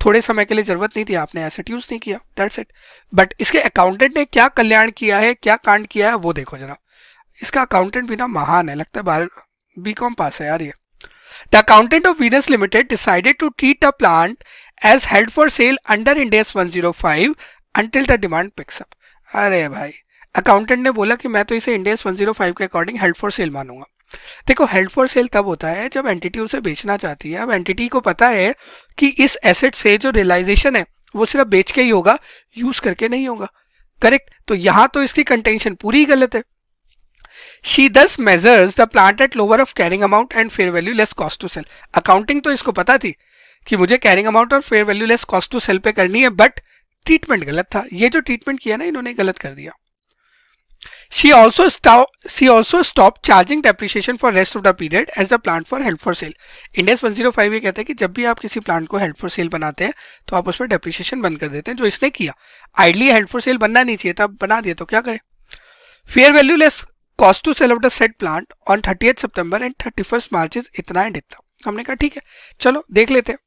थोड़े समय के लिए जरूरत नहीं थी, आपने एसेट यूज नहीं किया, दैट्स इट। बट इसके अकाउंटेंट ने क्या कल्याण किया है, क्या कांड किया है वो देखो जरा। इसका अकाउंटेंट भी ना महान है, लगता है BCom पास है यार ये। The accountant of Venus limited decided to treat the plant as held for sale under Ind AS 105 until the demand picks up. अरे भाई, अकाउंटेंट ने बोला कि मैं तो इसे इंड AS 105 के अकॉर्डिंग हेल्ड फॉर सेल मानूंगा। देखो हेल्ड फॉर सेल तब होता है जब एंटिटी उसे बेचना चाहती है। अब एंटिटी को पता है कि इस एसेट से जो रियलाइजेशन है वो सिर्फ बेच के ही होगा, यूज करके नहीं होगा। करेक्ट, तो यहां तो इसकी कंटेंशन पूरी गलत है। She thus measures the plant at lower of carrying amount and fair value less cost to sell। Accounting तो इसको पता थी कि मुझे कैरिंग अमाउंट और fair value less cost to sell पे करनी है, बट ट्रीटमेंट गलत था। ये जो ट्रीटमेंट किया ना इन्होंने गलत कर दिया। She also stopped charging depreciation for rest of the period as the plant for held for sale। Ind AS 105 ये कहते हैं कि जब भी आप किसी प्लांट को हेल्ड फॉर सेल बनाते हैं तो आप उसमें डेप्रिसिएशन बंद कर देते हैं, जो इसने किया। आइडली हेल्ड फॉर सेल बनना नहीं चाहिए था, बना दिया तो क्या करें। Fair value less cost to sell of the said plant on 30th September and 31st March is इतना एंड इतना। हमने कहा ठीक है चलो देख लेते हैं,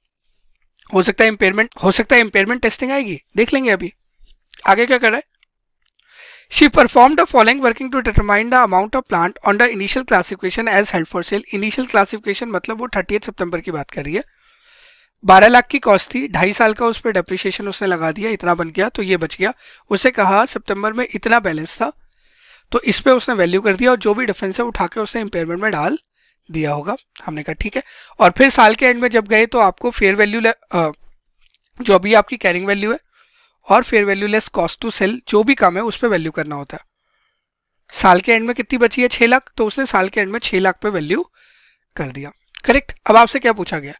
हो सकता है इम्पेयरमेंट टेस्टिंग आएगी, देख लेंगे। अभी आगे क्या कर रहा है। She performed the following working to determine the amount of plant on the initial classification as held for sale। Initial classification मतलब वो 30th September की बात कर रही है। 12 लाख की कॉस्ट थी, 2.5 साल का उस पर डेप्रिसिएशन उसने लगा दिया, इतना बन गया तो ये बच गया। उसे कहा सितंबर में इतना बैलेंस था तो इस पे उसने वैल्यू कर दिया और जो भी डिफरेंस है उठा के उसने इम्पेयरमेंट में डाल दिया होगा। हमने कहा ठीक है। और फिर साल के एंड में जब गए तो आपको फेयर वैल्यू जो अभी आपकी कैरिंग वैल्यू है और fair value less cost to sell जो भी कम है उस पर वैल्यू करना होता है। साल के एंड में कितनी बची है, 6 लाख, तो उसने साल के एंड में 6 लाख पे वैल्यू कर दिया। करेक्ट। अब आपसे क्या पूछा गया,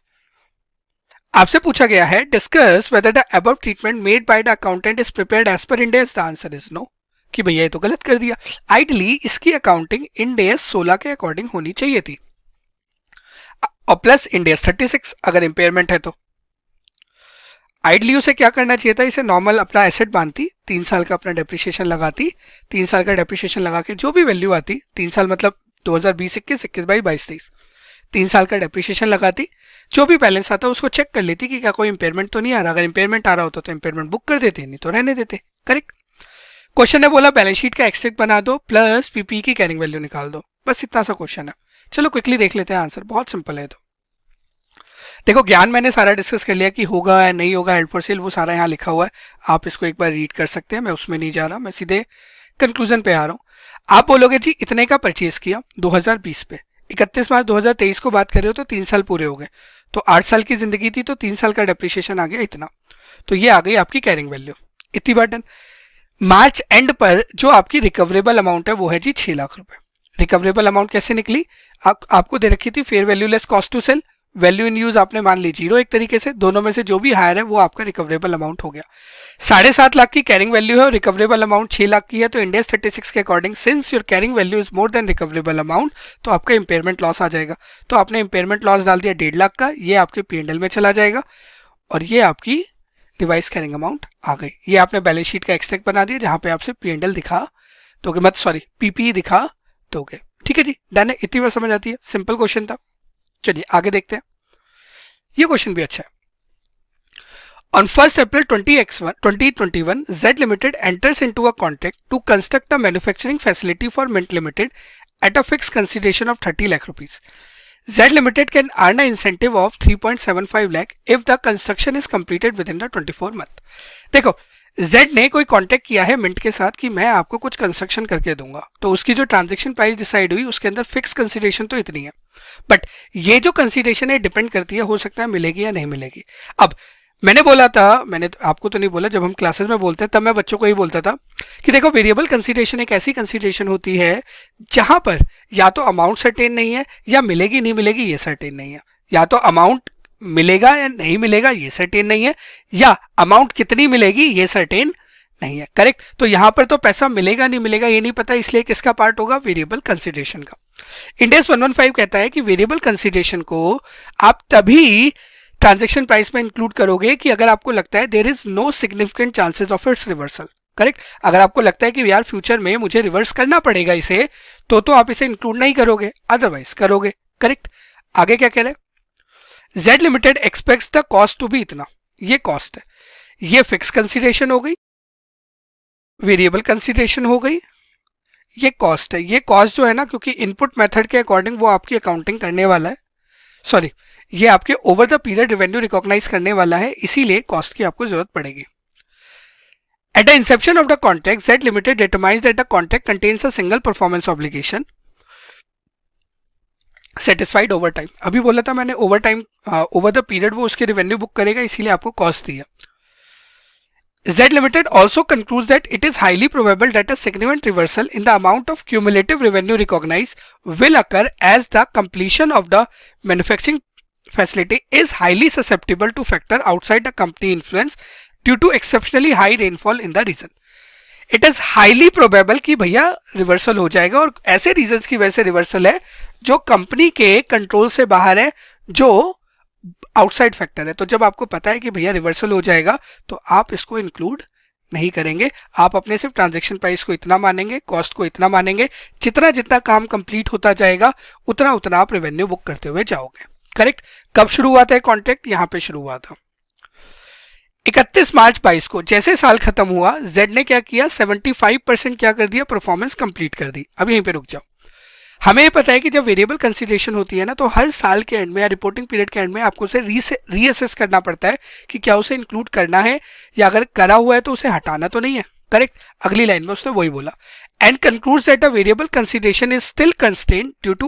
आपसे पूछा गया है discuss whether the above treatment made by the accountant is prepared as per Ind AS। The answer is no, कि भैया ये तो गलत कर दिया। आइडली इसकी अकाउंटिंग इंड AS 16 के अकॉर्डिंग होनी चाहिए थी और प्लस इंड AS 36 अगर इंपेयरमेंट है तो। आइडली उसे क्या करना चाहिए था, इसे नॉर्मल अपना एसेट बांधती, 3 साल का अपना डेप्रिसिएशन लगाती, 3 साल का डेप्रिसिएशन लगा के जो भी वैल्यू आती, 3 साल मतलब 2020-21, 21-22-23, 3 साल का डेप्रिसिएशन लगाती, जो भी बैलेंस आता उसको चेक कर लेती कि क्या कोई इंपेयरमेंट तो नहीं आ रहा। अगर इंपेयरमेंट आ रहा होता तो इंपेयरमेंट बुक कर देते, नहीं तो रहने देते। करेक्ट। क्वेश्चन ने बोला बैलेंस शीट का एक्सट्रैक्ट बना दो प्लस पीपी की कैरिंग वैल्यू निकाल दो, बस इतना सा क्वेश्चन है। चलो क्विकली देख लेते हैं आंसर, बहुत सिंपल है। तो देखो ज्ञान मैंने सारा डिस्कस कर लिया कि होगा या नहीं होगा हेल्ड फॉर सेल, वो सारा यहाँ लिखा हुआ है, आप इसको एक बार रीड कर सकते हैं। मैं उसमें नहीं जा रहा, मैं सीधे कंक्लूजन पे आ रहा हूँ। आप बोलोगे जी इतने का परचेज किया 2020 पे, 31 मार्च 2023 को बात कर रहे हो तो 3 साल पूरे हो गए, तो 8 साल की जिंदगी थी तो 3 साल का डेप्रिसिएशन आ गया इतना, तो ये आ गई आपकी कैरिंग वैल्यू, इतनी बार डन। मार्च एंड पर जो आपकी रिकवरेबल अमाउंट है वो है जी 6 लाख रुपए। रिकवरेबल अमाउंट कैसे निकली, आपको दे रखी थी fair value less cost to sell, value in use आपने मान ली 0 एक तरीके से, दोनों में से जो भी हायर है वो आपका रिकवरेबल अमाउंट हो गया। 7.5 लाख की कैरिंग वैल्यू है और रिकवरेबल अमाउंट 6 लाख की है, तो इंड AS 36 के according since your carrying value is more then recoverable amount तो आपका इंपेयरमेंट लॉस आ जाएगा। तो आपने इंपेयरमेंट लॉस डाल दिया 1.5 लाख का, ये आपके P&L में चला जाएगा और ये आपकी डिवाइस कैरिंग अमाउंट आ गई। ये आपने बैलेंस शीट का एक्सट्रैक्ट बना दिया जहां पे आपसे P&L दिखा दोगे, मत सॉरी PPE दिखा दोगे। ठीक है जी, डन है, इतनी बार समझ आती है, सिंपल क्वेश्चन था। चलिए आगे देखते हैं, ये क्वेश्चन भी अच्छा है। On 1st April 2021, Z Limited enters into a contract to construct a manufacturing facility for Mint Limited at a fixed consideration of 30 lakh rupees. Z Limited can earn an incentive of 3.75 lakh if the construction is completed within the 24 month. देखो Z ने कोई कॉन्टेक्ट किया है मिंट के साथ कि मैं आपको कुछ कंस्ट्रक्शन करके दूंगा, तो उसकी जो ट्रांजैक्शन प्राइस डिसाइड हुई उसके अंदर फिक्स कंसीडरेशन तो इतनी है, बट ये जो कंसीडरेशन है डिपेंड करती है, हो सकता है मिलेगी या नहीं मिलेगी। अब मैंने बोला था, मैंने आपको तो नहीं बोला, जब हम क्लासेस में बोलते हैं तब मैं बच्चों को ही बोलता था कि देखो वेरिएबल कंसीडरेशन एक ऐसी कंसीडरेशन होती है जहां पर या तो अमाउंट सर्टेन नहीं है या मिलेगी नहीं मिलेगी ये सर्टेन नहीं है, या तो अमाउंट मिलेगा या नहीं मिलेगा ये सर्टेन नहीं है, या अमाउंट कितनी मिलेगी ये सर्टेन नहीं है। करेक्ट। तो यहां पर तो पैसा मिलेगा नहीं मिलेगा ये नहीं पता, इसलिए किसका पार्ट होगा, वेरिएबल कंसीडरेशन का। इंडेक्स 115 कहता है कि वेरिएबल कंसीडरेशन को आप तभी ट्रांजैक्शन प्राइस में इंक्लूड करोगे कि अगर आपको लगता है there is no significant chances of its reversal. Correct. अगर आपको लगता है कि यार फ्यूचर में मुझे रिवर्स करना पड़ेगा इसे, तो आप इसे इंक्लूड नहीं करोगे, अदरवाइज करोगे। करेक्ट। आगे क्या कह रहे हैं, Z limited expects the cost to be इतना, ये कॉस्ट है, ये फिक्स कंसीडरेशन हो गई, वेरिएबल कंसीडरेशन हो गई, ये कॉस्ट है। ये कॉस्ट जो है ना, क्योंकि इनपुट मेथड के अकॉर्डिंग वो आपकी अकाउंटिंग करने वाला है, सॉरी ये आपके over the period revenue recognise करने वाला है, इसीलिए कॉस्ट की आपको जरूरत पड़ेगी। At the inception of the contract, Z Limited determines that the contract contains a single performance obligation satisfied over time. अभी बोला था मैंने over time, over the period वो उसके रेवेन्यू बुक करेगा, इसीलिए आपको कॉस्ट दी है। Z Limited also concludes that it is highly probable that a significant reversal in the amount of cumulative revenue recognized will occur as the completion of the manufacturing facility is highly susceptible to factor outside the company influence due to exceptionally high rainfall in the region. It is highly probable कि भैया रिवर्सल हो जाएगा, और ऐसे रीजंस की वजह से रिवर्सल है जो कंपनी के कंट्रोल से बाहर है, जो आउटसाइड फैक्टर है। तो जब आपको पता है कि भैया रिवर्सल हो जाएगा तो आप इसको इंक्लूड नहीं करेंगे, आप अपने सिर्फ ट्रांजैक्शन प्राइस को इतना मानेंगे, कॉस्ट को इतना मानेंगे, जितना जितना काम कंप्लीट होता जाएगा उतना उतना आप रेवेन्यू बुक करते हुए जाओगे। करेक्ट। कब शुरू हुआ था कॉन्ट्रैक्ट, यहां पे शुरू हुआ था 31 मार्च 22 को। जैसे साल खत्म हुआ जेड ने क्या किया, 75% क्या कर दिया, परफॉर्मेंस कंप्लीट कर दी। अब यहीं पे रुक जाओ। हमें ये पता है कि जब वेरिएबल कंसीडरेशन होती है ना, तो हर साल के एंड में या रिपोर्टिंग पीरियड के एंड में आपको उसे रीअसेस करना पड़ता है कि क्या उसे इंक्लूड करना है, या अगर करा हुआ है तो उसे हटाना तो नहीं है। करेक्ट। अगली लाइन में उसने वही बोला, and concludes that a variable consideration is still constrained due to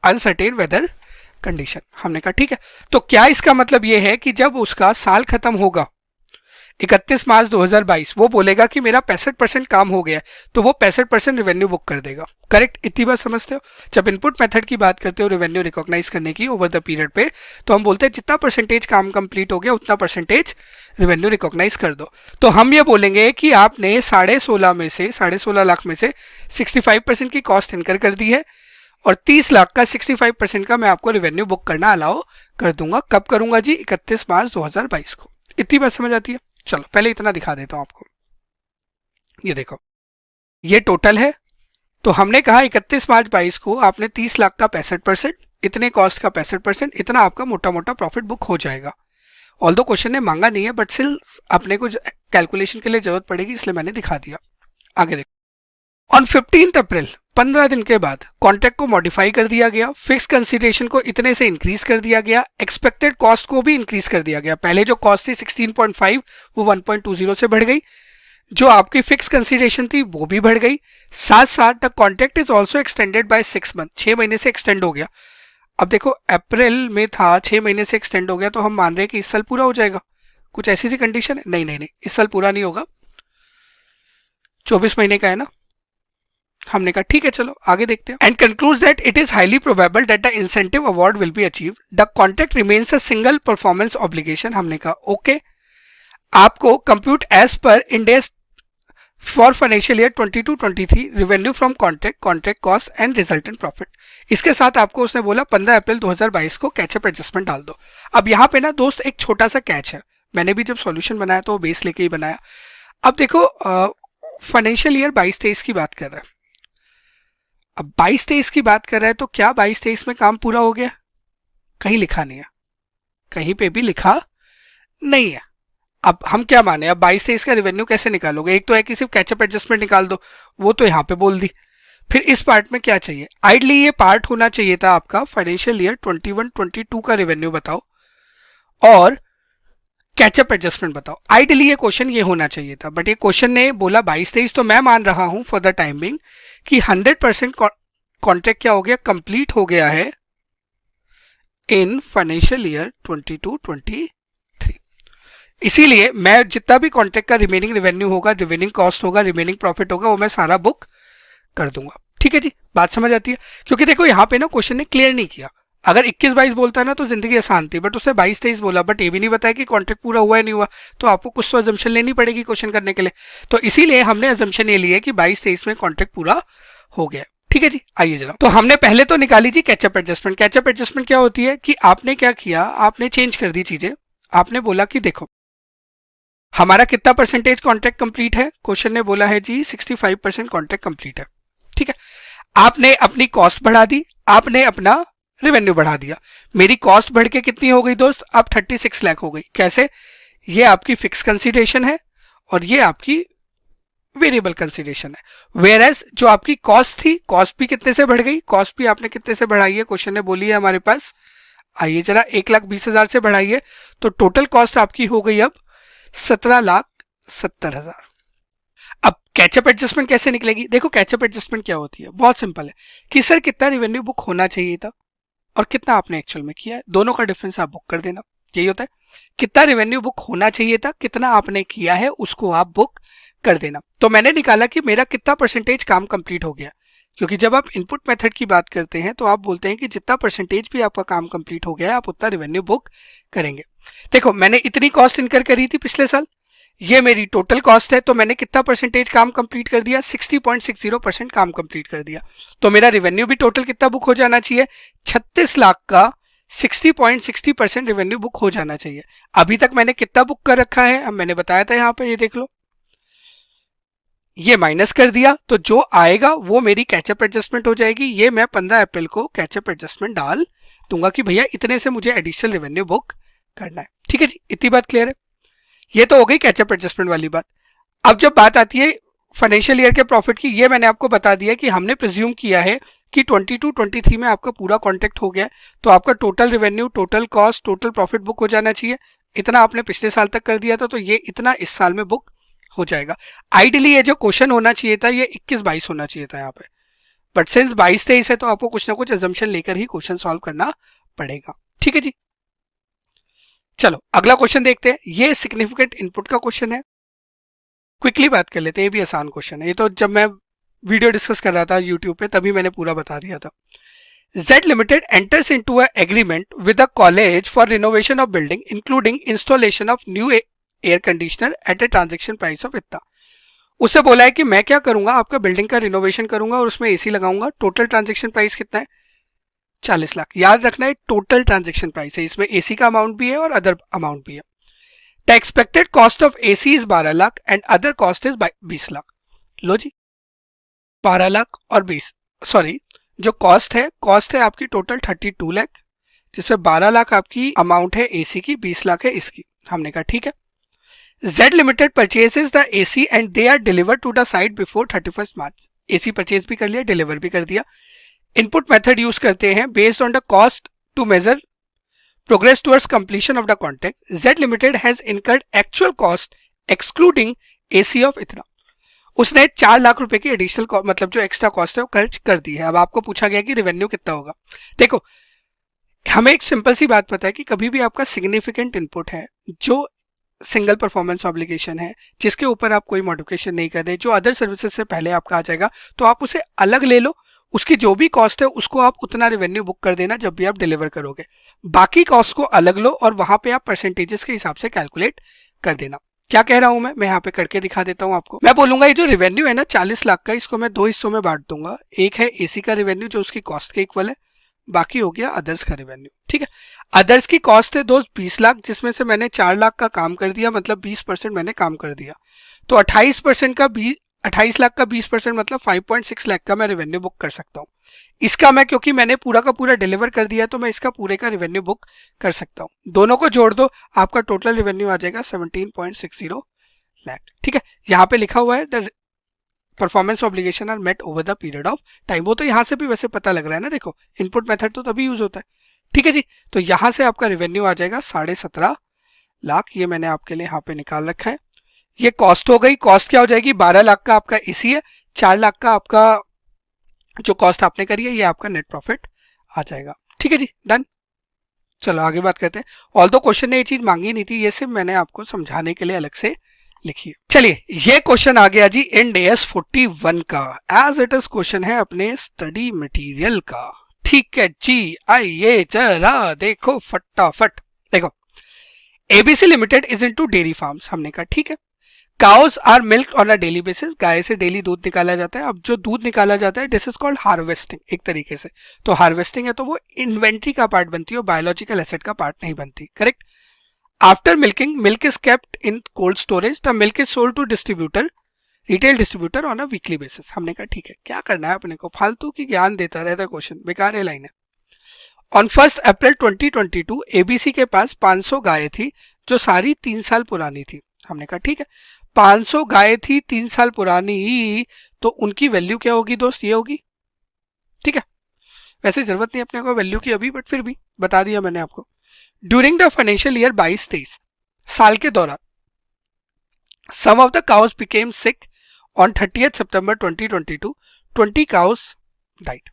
uncertain weather condition. हमने कहा ठीक है। तो क्या इसका मतलब यह है कि जब उसका साल खत्म होगा 31 मार्च 2022, वो बोलेगा कि मेरा 65% काम हो गया, तो वो 65% रेवेन्यू बुक कर देगा। करेक्ट। इतनी बात समझते हो। जब इनपुट मेथड की बात करते हो रेवेन्यू रिकॉग्नाइज करने की ओवर द पीरियड पे, तो हम बोलते हैं जितना परसेंटेज काम कंप्लीट हो गया उतना परसेंटेज रेवेन्यू रिकॉग्नाइज कर दो। तो हम ये बोलेंगे कि आपने 16.5 लाख में से 65% की कॉस्ट इनकर कर दी है, और 30 लाख का 65% का मैं आपको रेवेन्यू बुक करना अलाउ कर दूंगा। कब करूंगा जी, 31 मार्च 2022 को। इतनी बात समझ आती है। चलो पहले इतना दिखा देता हूं आपको। ये देखो, ये टोटल है। तो हमने कहा 31 मार्च 22 को आपने 30 लाख का 65%, इतने कॉस्ट का 65%, इतना आपका मोटा मोटा प्रॉफिट बुक हो जाएगा। ऑल्दो क्वेश्चन ने मांगा नहीं है, बट स्टिल अपने को कैलकुलेशन के लिए जरूरत पड़ेगी, इसलिए मैंने दिखा दिया। आगे देखो, ऑन 15 अप्रैल 15 दिन के बाद कॉन्ट्रैक्ट को मॉडिफाई कर दिया गया, फिक्स कंसीडरेशन को इतने से इंक्रीज कर दिया गया, एक्सपेक्टेड कॉस्ट को भी इंक्रीज कर दिया गया। पहले जो कॉस्ट थी 16.5 वो 1.20 से बढ़ गई, जो आपकी फिक्स कंसीडरेशन थी वो भी बढ़ गई। साथ साथ the contract is also extended by 6 month, 6 महीने से एक्सटेंड हो गया। अब देखो अप्रैल में था, 6 महीने से एक्सटेंड हो गया, तो हम मान रहे हैं कि इस साल पूरा हो जाएगा। कुछ ऐसी सी कंडीशन है? नहीं, इस साल पूरा नहीं होगा, 24 महीने का है ना। हमने कहा ठीक है, चलो आगे देखते हैं। And concludes that it is highly probable that the incentive award will be achieved, the contract remains a single performance obligation. हमने कहा ओके, आपको compute as per Ind AS for financial year 22-23 revenue from contract cost and resultant profit. इसके साथ आपको उसने बोला 15 अप्रैल 2022 को कैचअप एडजस्टमेंट डाल दो। अब यहाँ पे ना दोस्त एक छोटा सा कैच है, मैंने भी जब सॉल्यूशन बनाया तो बेस लेके ही बनाया। अब देखो फाइनेंशियल ईयर 22-23 की बात कर रहा है। अब 22-23 की बात कर रहा है, तो क्या 22-23 में काम पूरा हो गया? कहीं लिखा नहीं है, कहीं पे भी लिखा नहीं है। अब हम क्या माने, अब 22-23 का रेवेन्यू कैसे निकालोगे? एक तो है कि सिर्फ कैचअप एडजस्टमेंट निकाल दो, वो तो यहाँ पे बोल दी। फिर इस पार्ट में क्या चाहिए? आइडली ये पार्ट होना चाहिए था आपका फाइनेंशियल ईयर 21-22 का रेवेन्यू बताओ और कैचअप एडजस्टमेंट बताओ। आइडली ये क्वेश्चन ये होना चाहिए था, बट ये क्वेश्चन ने बोला 22-23, तो मैं मान रहा हूं फॉर द टाइमिंग कि 100% कॉन्ट्रैक्ट क्या हो गया, कंप्लीट हो गया है इन फाइनेंशियल ईयर 22-23। इसीलिए मैं जितना भी कॉन्ट्रैक्ट का रिमेनिंग रेवेन्यू होगा, रिमेनिंग कॉस्ट होगा, रिमेनिंग प्रॉफिट होगा, वो मैं सारा बुक कर दूंगा। ठीक है जी, बात समझ आती है? क्योंकि देखो यहाँ पे ना क्वेश्चन ने क्लियर नहीं किया। अगर 21-22 बोलता ना तो जिंदगी आसान थी, बट उसने 22-23 बोला, बट ये भी नहीं बताया कि कॉन्ट्रैक्ट पूरा हुआ है नहीं हुआ, तो आपको कुछ तो अजम्पशन लेनी पड़ेगी क्वेश्चन करने के लिए। तो इसीलिए हमने अजम्पशन ये लिया कि 22-23 में कॉन्ट्रैक्ट पूरा हो गया। ठीक है जी, आइए जरा, तो हमने पहले तो निकाली जी कैचअप एडजस्टमेंट। कैचअप एडजस्टमेंट क्या होती है कि आपने क्या किया, आपने चेंज कर दी चीजें। आपने बोला कि देखो हमारा कितना परसेंटेज कॉन्ट्रैक्ट कंप्लीट है, क्वेश्चन ने बोला है जी 65% कॉन्ट्रैक्ट कंप्लीट है। ठीक है, आपने अपनी कॉस्ट बढ़ा दी, आपने अपना रेवेन्यू बढ़ा दिया। मेरी कॉस्ट बढ़ के कितनी हो गई दोस्त, अब 36 लाख हो गई। कैसे? ये आपकी फिक्स कंसीडरेशन है और ये आपकी वेरिएबल कंसीडरेशन है। वेयर एज जो आपकी कॉस्ट थी, कॉस्ट भी कितने से बढ़ गई, कॉस्ट भी आपने कितने से बढ़ाई है, क्वेश्चन ने बोली है हमारे पास। आइए जरा 1,20,000 से बढ़ाइए, तो टोटल कॉस्ट आपकी हो गई अब 17,70,000। अब कैचअप एडजस्टमेंट कैसे निकलेगी? देखो कैचअप एडजस्टमेंट क्या होती है, बहुत सिंपल है कि सर कितना रेवेन्यू बुक होना चाहिए था और कितना आपने एक्चुअल में किया है, दोनों का डिफरेंस आप बुक कर देना। यही होता है, कितना रेवेन्यू बुक होना चाहिए था, कितना आपने किया है, उसको आप बुक कर देना। तो मैंने निकाला कि मेरा कितना परसेंटेज काम कंप्लीट हो गया, क्योंकि जब आप इनपुट मेथड की बात करते हैं तो आप बोलते हैं कि जितना परसेंटेज भी आपका काम कंप्लीट हो गया है आप उतना रेवेन्यू बुक करेंगे। देखो मैंने इतनी कॉस्ट इनकर करी थी पिछले साल, ये मेरी टोटल कॉस्ट है, तो मैंने कितना परसेंटेज काम कंप्लीट कर दिया, 60.60% काम कंप्लीट कर दिया। तो मेरा रेवेन्यू भी टोटल कितना बुक हो जाना चाहिए, 36 लाख का 60.60% रेवेन्यू बुक हो जाना चाहिए। अभी तक मैंने कितना बुक कर रखा है, अब मैंने बताया था यहाँ पे, ये देख लो, ये माइनस कर दिया, तो जो आएगा वो मेरी कैचअप एडजस्टमेंट हो जाएगी। ये मैं 15 अप्रैल को कैचअप एडजस्टमेंट डाल दूंगा कि भैया इतने से मुझे एडिशनल रेवेन्यू बुक करना है। ठीक है जी, इतनी बात क्लियर है? ये तो हो गई कैचअप एडजस्टमेंट वाली बात। अब जब बात आती है फाइनेंशियल ईयर के प्रॉफिट की, ये मैंने आपको बता दिया कि हमने प्रिज्यूम किया है कि 22-23 में आपका पूरा कॉन्ट्रैक्ट हो गया, तो आपका total revenue, total cost, total profit book हो जाना चाहिए। इतना आपने पिछले साल तक कर दिया था, तो ये इतना इस साल में बुक हो जाएगा। आइडियली ये जो क्वेश्चन होना चाहिए था ये 21-22 होना चाहिए था यहाँ पे, बट सिंस 22-23 है तो आपको कुछ ना कुछ अजम्पशन लेकर ही क्वेश्चन सॉल्व करना पड़ेगा। ठीक है जी, चलो अगला क्वेश्चन देखते हैं। ये सिग्निफिकेंट इनपुट का क्वेश्चन है, क्विकली बात कर लेते हैं, ये भी आसान क्वेश्चन है। ये तो जब मैं वीडियो डिस्कस कर रहा था यूट्यूब पे तभी मैंने पूरा बता दिया था। Z Limited enters into an agreement with a college for renovation of building including installation of new air conditioner at a transaction price of इतना। उससे बोला है कि मैं क्या करूंगा, आपका बिल्डिंग का रिनोवेशन करूंगा और उसमें एसी लगाऊंगा। टोटल ट्रांजेक्शन प्राइस कितना है, 40 लाख। याद रखना है टोटल ट्रांजेक्शन प्राइस है, इसमें एसी का अमाउंट भी है और अदर अमाउंट भी है। The expected cost of AC is 12 lakh and other cost is 20 lakh. लो जी, 12 लाख और 20, सॉरी जो कॉस्ट है आपकी टोटल 32 लाख, जिसमें 12 लाख आपकी अमाउंट है एसी की, 20 लाख है इसकी। हमने कहा ठीक है। Z Limited purchases the AC and they are delivered to the site before 31st March। AC purchase भी कर लिया, डिलीवर भी कर दिया। इनपुट मेथड यूज करते हैं based on the cost to measure progress towards completion of the contract. Z Limited has incurred actual cost excluding AC of इतना। उसने 4 लाख रुपए की एडिशनल मतलब जो एक्स्ट्रा कॉस्ट है वो खर्च कर दी है। अब आपको पूछा गया कि रेवेन्यू कितना होगा। देखो हमें एक सिंपल सी बात पता है कि कभी भी आपका सिग्निफिकेंट इनपुट है जो सिंगल परफॉर्मेंस ऑब्लिगेशन है, जिसके ऊपर आप कोई मॉडिफिकेशन नहीं कर रहे, जो अदर सर्विसेज से पहले आपका आ जाएगा, तो आप उसे अलग ले लो, उसकी जो भी कॉस्ट है उसको आप उतना रेवेन्यू बुक कर देना जब भी आप डिलीवर करोगे। बाकी कॉस्ट को अलग लो और वहां पे आप परसेंटेजेस के हिसाब से कैलकुलेट कर देना। क्या कह रहा हूं मैं यहाँ पे करके दिखा देता हूं आपको। मैं बोलूंगा ये जो रेवेन्यू है ना 40 लाख का, इसको मैं 2 हिस्सों में बांट दूंगा। एक है एसी का रेवेन्यू जो उसकी कॉस्ट के इक्वल है, बाकी हो गया अदर्स का रेवेन्यू। ठीक है, अदर्स की कॉस्ट है दोस्त 20 लाख, जिसमें से मैंने 4 लाख का काम कर दिया, मतलब 20% मैंने काम कर दिया, तो 28% का 28 लाख का 20% मतलब 5.6 लाख का मैं रेवेन्यू बुक कर सकता हूँ। इसका मैं, क्योंकि मैंने पूरा का पूरा डिलीवर कर दिया तो मैं इसका पूरे का रेवेन्यू बुक कर सकता हूँ। दोनों को जोड़ दो, आपका टोटल रेवेन्यू आ जाएगा 17.60 लाख। ठीक है, यहाँ पे लिखा हुआ है the performance obligation are met over the period of time. वो तो यहाँ से भी वैसे पता लग रहा है ना, देखो इनपुट मेथड तो तभी यूज होता है। ठीक है जी, तो यहाँ से आपका रेवेन्यू आ जाएगा 17.5 लाख। ये मैंने आपके लिए यहाँ पे निकाल रखा है। ये कॉस्ट हो गई। कॉस्ट क्या हो जाएगी, 12 लाख का आपका इसी है, 4 लाख का आपका जो कॉस्ट आपने करी है ये आपका नेट प्रॉफिट आ जाएगा। ठीक है जी, डन। चलो आगे बात करते हैं। ऑल्दो क्वेश्चन ने ये चीज मांगी नहीं थी, ये सिर्फ मैंने आपको समझाने के लिए अलग से लिखी है। चलिए ये क्वेश्चन आ गया जी इंड AS 41 का, एज इट इज क्वेश्चन है अपने स्टडी मटेरियल का। ठीक है जी, आइए जरा देखो फटाफट। देखो, ABC Limited is into dairy farms, हमने कहा ठीक है। Cows are milk on a daily basis, गाय से डेली दूध निकाला जाता है। अब जो दूध निकाला जाता है दिस इज कॉल्ड हार्वेस्टिंग एक तरीके से। तो हार्वेस्टिंग है तो वो इन्वेंट्री का पार्ट बनती है और बायोलॉजिकल एसेट का पार्ट नहीं बनती, correct. After milking, milk is kept in cold storage, the milk is sold to distributor, retail distributor on a weekly basis. हमने कहा ठीक है, क्या करना है अपने को, फालतू की ज्ञान देता रहता है क्वेश्चन, बेकार है लाइन है। ऑन 1 अप्रैल 2022 ABC के पास 500 गाय थी जो सारी 3 साल पुरानी थी। हमने कहा ठीक है, 500 गाय थी 3 साल पुरानी, तो उनकी वैल्यू क्या होगी दोस्त, ये होगी। ठीक है, वैसे जरूरत नहीं अपने को वैल्यू की अभी, बट फिर भी बता दिया मैंने आपको। ड्यूरिंग द फाइनेंशियल ईयर 22-23 साल के दौरान some of the cows became sick on 30 September 2022, 20 cows died.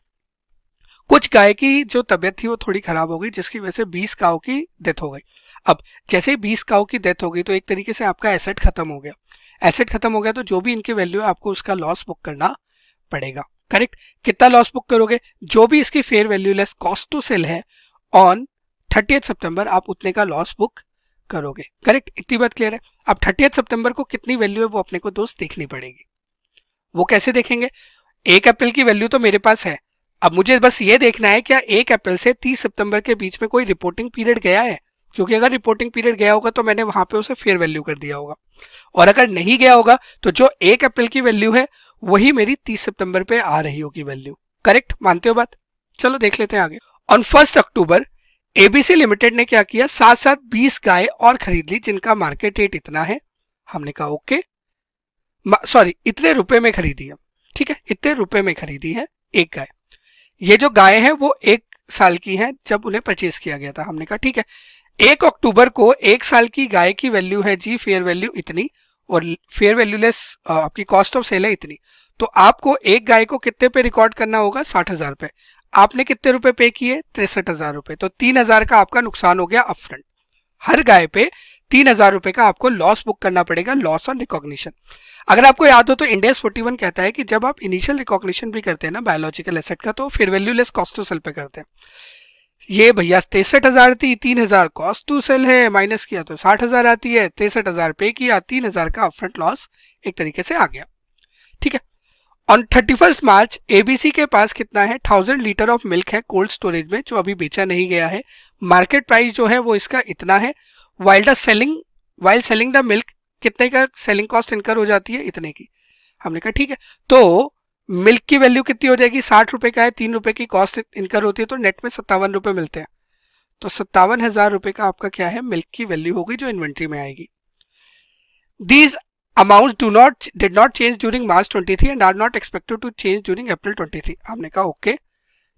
कुछ गाय की जो तबियत थी वो थोड़ी खराब हो गई, जिसकी वजह से 20 काऊ की डेथ हो गई। अब जैसे 20 काऊ की डेथ हो गई तो एक तरीके से आपका एसेट खत्म हो गया। एसेट खत्म हो गया तो जो भी इनकी वैल्यू है आपको उसका लॉस बुक करना पड़ेगा, करेक्ट। कितना लॉस बुक करोगे, जो भी इसकी fair value less cost to sell है ऑन 30 सितंबर आप उतने का लॉस बुक करोगे, करेक्ट। इतनी बात क्लियर है। अब 30 सितंबर को कितनी वैल्यू है वो अपने को दोस्त देखनी पड़ेगी। वो कैसे देखेंगे, 1 अप्रैल की वैल्यू तो मेरे पास है, अब मुझे बस ये देखना है क्या 1 अप्रैल से 30 सितंबर के बीच में कोई रिपोर्टिंग पीरियड गया है, क्योंकि अगर रिपोर्टिंग पीरियड गया होगा तो मैंने वहां पे उसे फेयर वैल्यू कर दिया होगा, और अगर नहीं गया होगा तो जो 1 अप्रैल की वैल्यू है वही मेरी 30 सितंबर पे आ रही होगी वैल्यू, करेक्ट। मानते हो बात, चलो देख लेते हैं आगे। ऑन 1 अक्टूबर ABC लिमिटेड ने क्या किया, साथ साथ 20 गाय और खरीद ली जिनका मार्केट रेट इतना है। हमने कहा ओके, सॉरी इतने रुपए में खरीदी है, ठीक है, इतने रुपए में खरीदी है एक गाय। ये जो गाय है वो 1 साल की है जब उन्हें परचेज किया गया था। हमने कहा ठीक है, 1 अक्टूबर को 1 साल की गाय की वैल्यू है जी फेयर वैल्यू इतनी, और फेयर वैल्यू लेस आपकी कॉस्ट ऑफ सेल है इतनी। तो आपको एक गाय को कितने पे रिकॉर्ड करना होगा, 60,000 पे। आपने कितने रुपए पे किए, 63,000 रुपए। तो 3,000 का आपका नुकसान हो गया अपफ्रंट। हर गाय पे 3,000 रुपए का आपको लॉस बुक करना पड़ेगा, लॉस ऑन रिकॉग्निशन। अगर आपको याद हो तो इंड AS 41 कहता है कि जब आप इनिशियल रिकॉग्निशन भी करते हैं ना बायोलॉजिकल एसेट का, तो fair value less cost to sell पे करते हैं। ये भैया 63,000 थी, 3,000 कॉस्ट टू सेल है, माइनस किया तो 60,000 आती है, 63,000 पे किया, 3,000 का अपफ्रंट लॉस एक तरीके से आ गया। ठीक है। ऑन 31 मार्च ABC के पास कितना है, 1000 लीटर ऑफ मिल्क है कोल्ड स्टोरेज में जो अभी बेचा नहीं गया है। मार्केट प्राइस जो है वो इसका इतना है। वाइल सेलिंग द मिल्क कितने का सेलिंग कॉस्ट इनकर हो जाती है, इतने की। हमने कहा ठीक है, तो मिल्क की वैल्यू कितनी हो जाएगी, 60 रुपए का है, 3 रुपए की कॉस्ट इनकर होती है, तो नेट में 57 रुपए मिलते हैं। तो 57,000 रुपए का आपका क्या है, मिल्क की वैल्यू होगी जो इन्वेंट्री में आएगी। These amount did not change during March 23 and are not expected to change during April 23। हमने कहा ओके,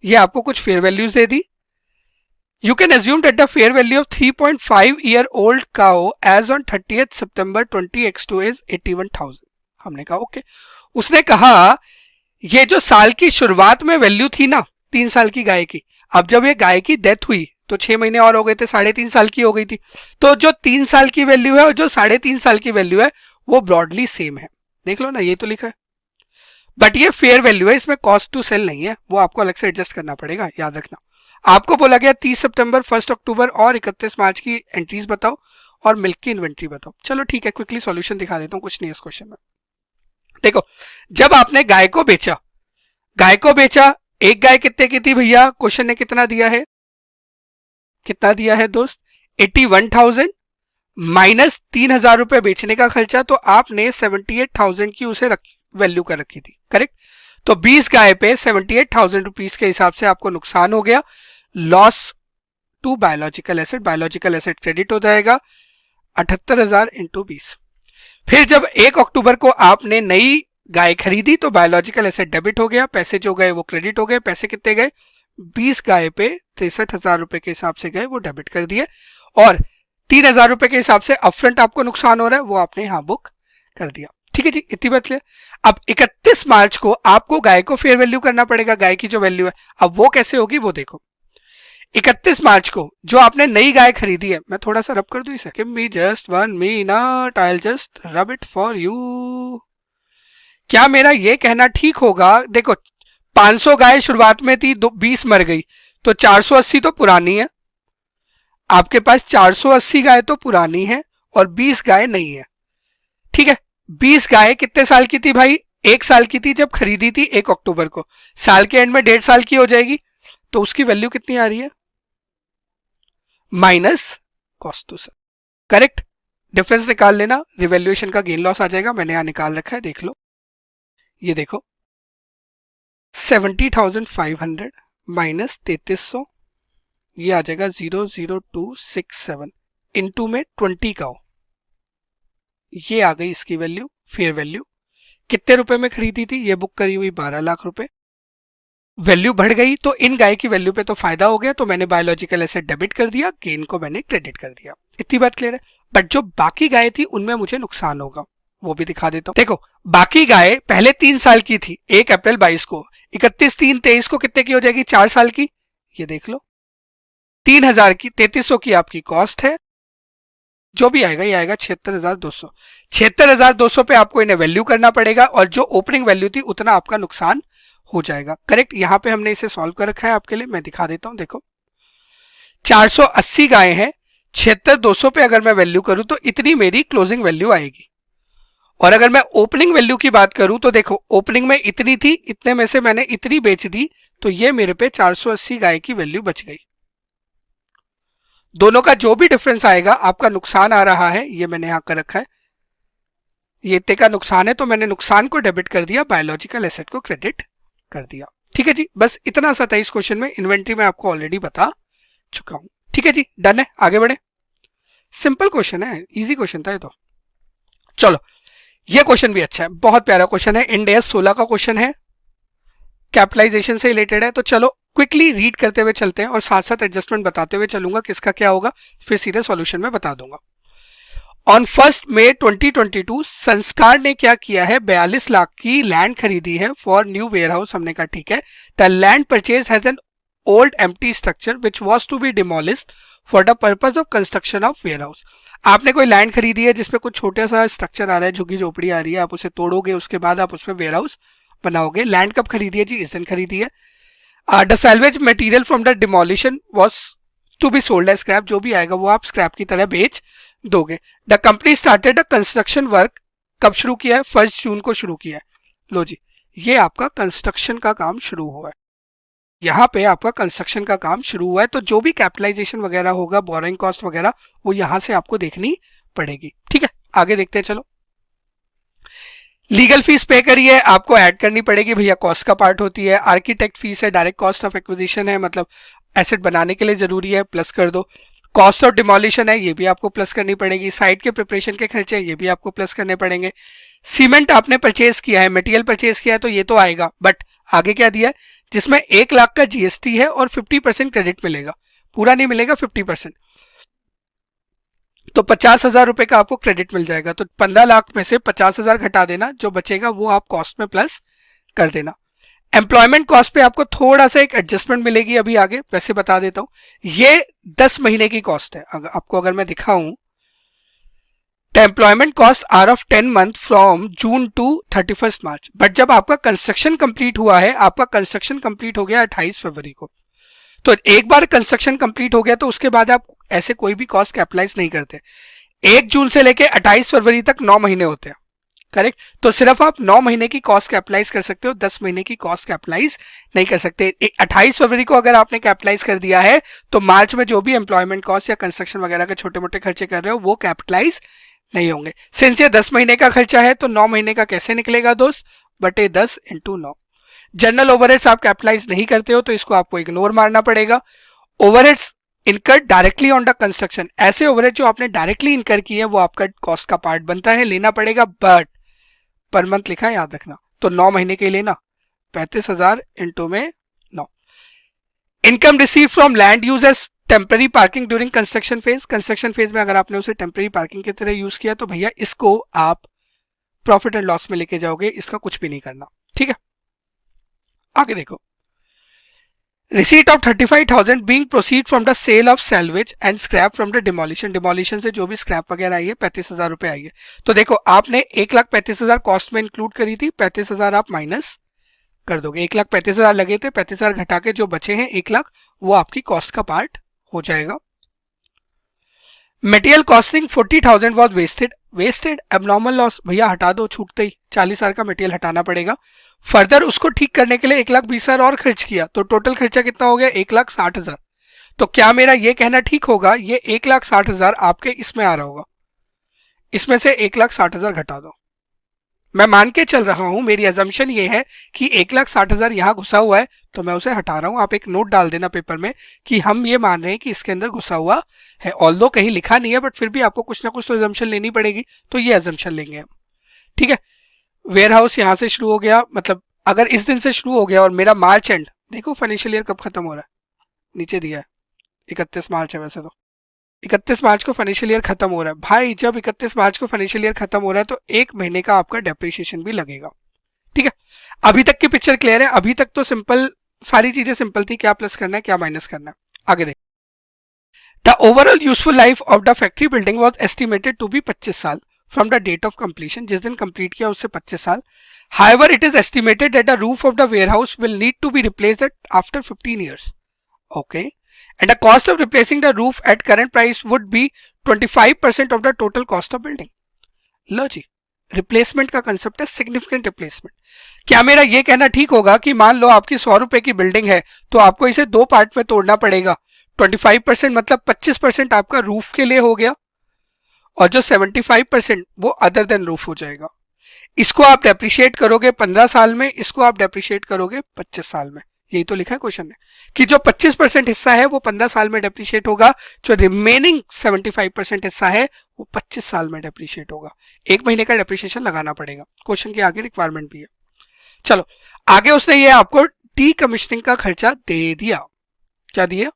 ये आपको कुछ fair values they the. You can assume that the fair value of 3.5-year-old cow as on 30th September 20X2 is 81,000। हमने कहा ओके। उसने कहा ये जो साल की शुरुआत में वैल्यू थी ना 3 साल की गाय की, अब जब ये गाय की डेथ हुई तो 6 महीने और हो गए थे, 3.5 साल की हो गई थी। तो जो 3 साल की वैल्यू है और जो 3.5 साल की वैल्यू है वो ब्रॉडली सेम है। देख लो ना, ये तो लिखा है, बट ये फेयर वैल्यू है, इसमें कॉस्ट टू सेल नहीं है, वो आपको अलग से एडजस्ट करना पड़ेगा, याद रखना। आपको बोला गया 30 सितंबर, 1 अक्टूबर और 31 मार्च की एंट्रीज बताओ और मिल्क की इन्वेंट्री बताओ। चलो ठीक है, क्विकली सॉल्यूशन दिखा देता हूं, कुछ नहीं है इस क्वेश्चन में। देखो, जब आपने गाय को बेचा, एक गाय कितने की थी भैया, क्वेश्चन ने कितना दिया है, दोस्त, 81,000 माइनस 3,000 रुपए बेचने का खर्चा, तो आपने 78,000 की उसे वैल्यू कर रखी थी, करेक्ट। तो 20 गाय पे 78,000 रुपीज के हिसाब से आपको नुकसान हो गया, loss to biological asset, biological asset credit हो जाएगा 78,000 इंटू 20। फिर जब 1 अक्टूबर को आपने नई गाय खरीदी तो बायोलॉजिकल एसेट डेबिट हो गया, पैसे जो गए वो क्रेडिट हो गए। पैसे कितने गए? 20 गाय पे 63,000 रुपए के हिसाब से गए, वो डेबिट कर दिए। और 3,000 रुपए के हिसाब से अपफ्रंट आपको नुकसान हो रहा है, वो आपने यहां बुक कर दिया। ठीक है जी, इतनी बात क्लियर। अब 31 मार्च को आपको गाय को फेयर वैल्यू करना पड़ेगा, गाय की जो वैल्यू है। अब वो कैसे होगी वो देखो। 31 मार्च को जो आपने नई गाय खरीदी है, मैं थोड़ा सा रब कर दूं इसे, give me just 1 minute, I will just rub it for you. क्या मेरा ये कहना ठीक होगा? देखो 500 गाय शुरुआत में थी, 20 मर गई, तो 480 तो पुरानी है। आपके पास 480 गाय तो पुरानी है और 20 गाय नहीं है। ठीक है, 20 गाय कितने साल की थी भाई? 1 साल की थी जब खरीदी थी 1 अक्टूबर को, साल के एंड में 1.5 साल की हो जाएगी, तो उसकी वैल्यू कितनी आ रही है? Minus cost to sell, correct. Difference निकाल लेना, रिवैल्यूएशन का गेन लॉस आ जाएगा, मैंने यहां निकाल रखा है, देख लो। ये देखो 70,500 माइनस 3300, ये आ जाएगा 00267 इंटू में 20 का हो, ये आ गई इसकी वैल्यू, फेयर वैल्यू। कितने रुपए में खरीदी थी? ये बुक करी हुई 12 लाख रुपए। वैल्यू बढ़ गई तो इन गाय की वैल्यू पे तो फायदा हो गया, तो मैंने बायोलॉजिकल एसेट डेबिट कर दिया, गेन को मैंने क्रेडिट कर दिया। इतनी बात क्लियर है। बट जो बाकी गाय थी उनमें मुझे नुकसान होगा, वो भी दिखा देता हूं। देखो बाकी गाय पहले 3 साल की थी, 1 अप्रैल 22 को, 31/3/23 को कितने की हो जाएगी? 4 साल की। ये देख लो 3,000 की, 3300 की आपकी कॉस्ट है, जो भी आएगा ये आएगा 76,200। 76,200 पे आपको इन्हें वैल्यू करना पड़ेगा, और जो ओपनिंग वैल्यू थी उतना आपका नुकसान हो जाएगा, करेक्ट। यहां पे हमने इसे सॉल्व कर रखा है आपके लिए, मैं दिखा देता हूं। देखो 480 गाय हैं, 76,200 पे अगर मैं वैल्यू करूं तो इतनी मेरी क्लोजिंग वैल्यू आएगी। और अगर मैं ओपनिंग वैल्यू की बात करूं तो देखो ओपनिंग में इतनी थी, इतने में से मैंने इतनी बेच दी, तो ये मेरे पे 480 गाय की वैल्यू बच गई। दोनों का जो भी डिफरेंस आएगा, आपका नुकसान आ रहा है, ये मैंने यहां कर रखा है, ये इतने का नुकसान है, तो मैंने नुकसान को डेबिट कर दिया, बायोलॉजिकल एसेट को क्रेडिट कर दिया। ठीक है जी, बस इतना सा था इस क्वेश्चन में। इन्वेंट्री में आपको ऑलरेडी बता चुका हूं। ठीक है जी, डन है, आगे बढ़े। सिंपल क्वेश्चन है, इजी क्वेश्चन था ये तो। चलो ये क्वेश्चन भी अच्छा है, बहुत प्यारा क्वेश्चन है, इंड एस 16 का क्वेश्चन है, कैपिटलाइजेशन से रिलेटेड है। तो चलो क्विकली रीड करते हुए चलते हैं और साथ साथ एडजस्टमेंट बताते हुए चलूंगा किसका क्या होगा, फिर सीधे सॉल्यूशन में बता दूंगा। ऑन 1 मई 2022 संस्कार ने क्या किया है? 42 लाख की लैंड खरीदी है फॉर न्यू वेयर हाउस। हमने कहा ठीक है, the land purchase has an old empty structure which was to be demolished for the purpose of construction of ware house. आपने कोई लैंड खरीदी है जिसपे कुछ छोटा सा स्ट्रक्चर आ रहा है, झुग्गी झोपड़ी आ रही है, आप उसे तोड़ोगे, उसके बाद आप उसमें वेयर हाउस बनाओगे। लैंड कब खरीदी है जी? इस दिन खरीदी है। The salvage material from the demolition was to be sold as scrap, जो भी आएगा वो आप स्क्रैप की तरह बेच दोगे। The company started a construction work, कब शुरू किया है? 1 जून को शुरू किया है। लो जी, ये आपका कंस्ट्रक्शन का काम शुरू हुआ है, यहाँ पे आपका कंस्ट्रक्शन का काम शुरू हुआ है। तो जो भी कैपिटलाइजेशन वगैरह होगा, बोरोइंग कॉस्ट वगैरह, वो यहां से आपको देखनी पड़ेगी। ठीक है, आगे देखते हैं। चलो लीगल फीस पे करिए, आपको ऐड करनी पड़ेगी भैया, कॉस्ट का पार्ट होती है। आर्किटेक्ट फीस है, डायरेक्ट कॉस्ट ऑफ एक्विजिशन है, मतलब एसेट बनाने के लिए जरूरी है, प्लस कर दो। कॉस्ट ऑफ डिमोलिशन है, ये भी आपको प्लस करनी पड़ेगी। साइट के प्रिपरेशन के खर्चे, ये भी आपको प्लस करने पड़ेंगे। सीमेंट आपने परचेज किया है, मटेरियल परचेज किया है, तो ये तो आएगा। बट आगे क्या दिया है? जिसमें 1 लाख का जीएसटी है और 50% क्रेडिट मिलेगा, पूरा नहीं मिलेगा, 50%, तो 50,000 रुपए का आपको क्रेडिट मिल जाएगा। तो 15 लाख में से 50,000 घटा देना, जो बचेगा वो आप कॉस्ट में प्लस कर देना। एम्प्लॉयमेंट कॉस्ट पे आपको थोड़ा सा एक एडजस्टमेंट मिलेगी अभी आगे, वैसे बता देता हूं। ये 10 महीने की कॉस्ट है। आपको अगर मैं दिखाऊं, the employment cost are of 10 month from June to 31 March. But जब आपका कंस्ट्रक्शन कंप्लीट हुआ है, आपका कंस्ट्रक्शन कंप्लीट हो गया 28 फरवरी को, तो एक बार कंस्ट्रक्शन कंप्लीट हो गया तो उसके बाद आप ऐसे कोई भी कॉस्ट कैपिटलाइज नहीं करते। 1 जून से लेके 28 फरवरी तक 9 महीने होते हैं, करेक्ट। तो सिर्फ आप 9 महीने की कॉस्ट कैपिटलाइज कर सकते हो, 10 महीने की कॉस्ट कैपिटलाइज नहीं कर सकते। 28 फरवरी को अगर आपने कैपिटलाइज कर दिया है तो मार्च में जो भी एम्प्लॉयमेंट कॉस्ट या कंस्ट्रक्शन वगैरह के छोटे मोटे खर्चे कर रहे हो वो कैपिटलाइज नहीं होंगे। सिंस ये 10 महीने का खर्चा है तो 9 महीने का कैसे निकलेगा दोस्त? बटे 10 इंटू 9। जनरल ओवरहेड्स आप कैपिटलाइज नहीं करते हो तो इसको आपको इग्नोर मारना पड़ेगा। ओवरहेड्स इनकर डायरेक्टली ऑन द कंस्ट्रक्शन, ऐसे ओवरहेड जो आपने डायरेक्टली इनकर किए हैं वो आपका कॉस्ट का पार्ट बनता है, लेना पड़ेगा, बट पर मंथ लिखा है याद रखना, तो 9 महीने के लिए लेना, 35,000 इंटू में 9। Income receive from land use as temporary parking during construction phase, construction phase में अगर आपने उसे टेम्पररी पार्किंग की तरह यूज किया तो भैया इसको आप प्रॉफिट एंड लॉस में लेके जाओगे, इसका कुछ भी नहीं करना, ठीक है। आगे देखो, receipt of 35,000 being proceed from the sale of salvage and scrap from the demolition, demolition से जो भी स्क्रैप वगैरह आई है 35,000 रुपए आई है। तो देखो आपने 1,35,000 कॉस्ट में इंक्लूड करी थी, 35,000 आप माइनस कर दोगे, 1,35,000 लगे थे, 35,000 घटा के जो बचे हैं 1 लाख वो आपकी कॉस्ट का पार्ट हो जाएगा। Material costing 40,000 was wasted, wasted abnormal loss, भैया हटा दो छूटते ही, 40,000 का मटेरियल हटाना पड़ेगा। फर्दर उसको ठीक करने के लिए 1,20,000 और खर्च किया, तो टोटल खर्चा कितना हो गया 1,60,000। तो क्या मेरा ये कहना ठीक होगा, ये 1,60,000 आपके इसमें आ रहा होगा, इसमें से 1,60,000 घटा दो। मैं मान के चल रहा हूं, मेरी अजम्पशन ये है कि 1,60,000 यहां घुसा हुआ है तो मैं उसे हटा रहा हूं। आप एक नोट डाल देना पेपर में कि हम ये मान रहे हैं कि इसके अंदर घुसा हुआ है, ऑल्दो कहीं लिखा नहीं है बट फिर भी आपको कुछ ना कुछ तो अजम्पशन लेनी पड़ेगी, तो ये अजम्पशन लेंगे हम, ठीक है। वेयर हाउस यहां से शुरू हो गया, मतलब अगर इस दिन से शुरू हो गया और मेरा मार्च एंड, देखो फाइनेंशियल ईयर कब खत्म हो रहा है, नीचे दिया है 31 मार्च है, वैसे तो 31 मार्च को फाइनेंशियल ईयर खत्म हो रहा है भाई। जब 31 मार्च को फाइनेंशियल ईयर खत्म हो रहा है तो 1 महीने का आपका डेप्रिसिएशन भी लगेगा, ठीक है। अभी तक की पिक्चर क्लियर है, अभी तक तो सिंपल, सारी चीजें सिंपल थी, क्या प्लस करना है क्या माइनस करना है। आगे देख, the overall useful life of the factory building was estimated to be 25 साल from the date of completion, जिस दिन कंप्लीट किया उससे 25 साल। However it is estimated that the roof of the warehouse will need to be replaced after 15 years, okay, and the cost of replacing the roof at current price would be 25% of the total cost of building। लो जी, रिप्लेसमेंट का कंसेप्ट है सिग्निफिकेंट रिप्लेसमेंट। क्या मेरा ये कहना ठीक होगा कि मान लो आपकी 100 रुपए की बिल्डिंग है तो आपको इसे 2 पार्ट में तोड़ना पड़ेगा, 25% मतलब 25% आपका रूफ के लिए हो गया और जो 75% वो अदर देन रूफ हो जाएगा। इसको आप डेप्रिशिएट करोगे 15 साल में, इसको आप डेप्रिशिएट करोगे 25 साल में, यही तो लिखा है क्वेश्चन में कि जो 25% हिस्सा है वो 15 साल में डेप्रिशिएट होगा, जो रिमेनिंग 75% हिस्सा है वो 25 साल में डेप्रिशिएट होगा। 1 महीने का डेप्रिशिएशन लगाना पड़ेगा, क्वेश्चन के आगे रिक्वायरमेंट भी है। चलो आगे उसने ये आपको डी कमीशनिंग का खर्चा दे दिया, क्या दिया,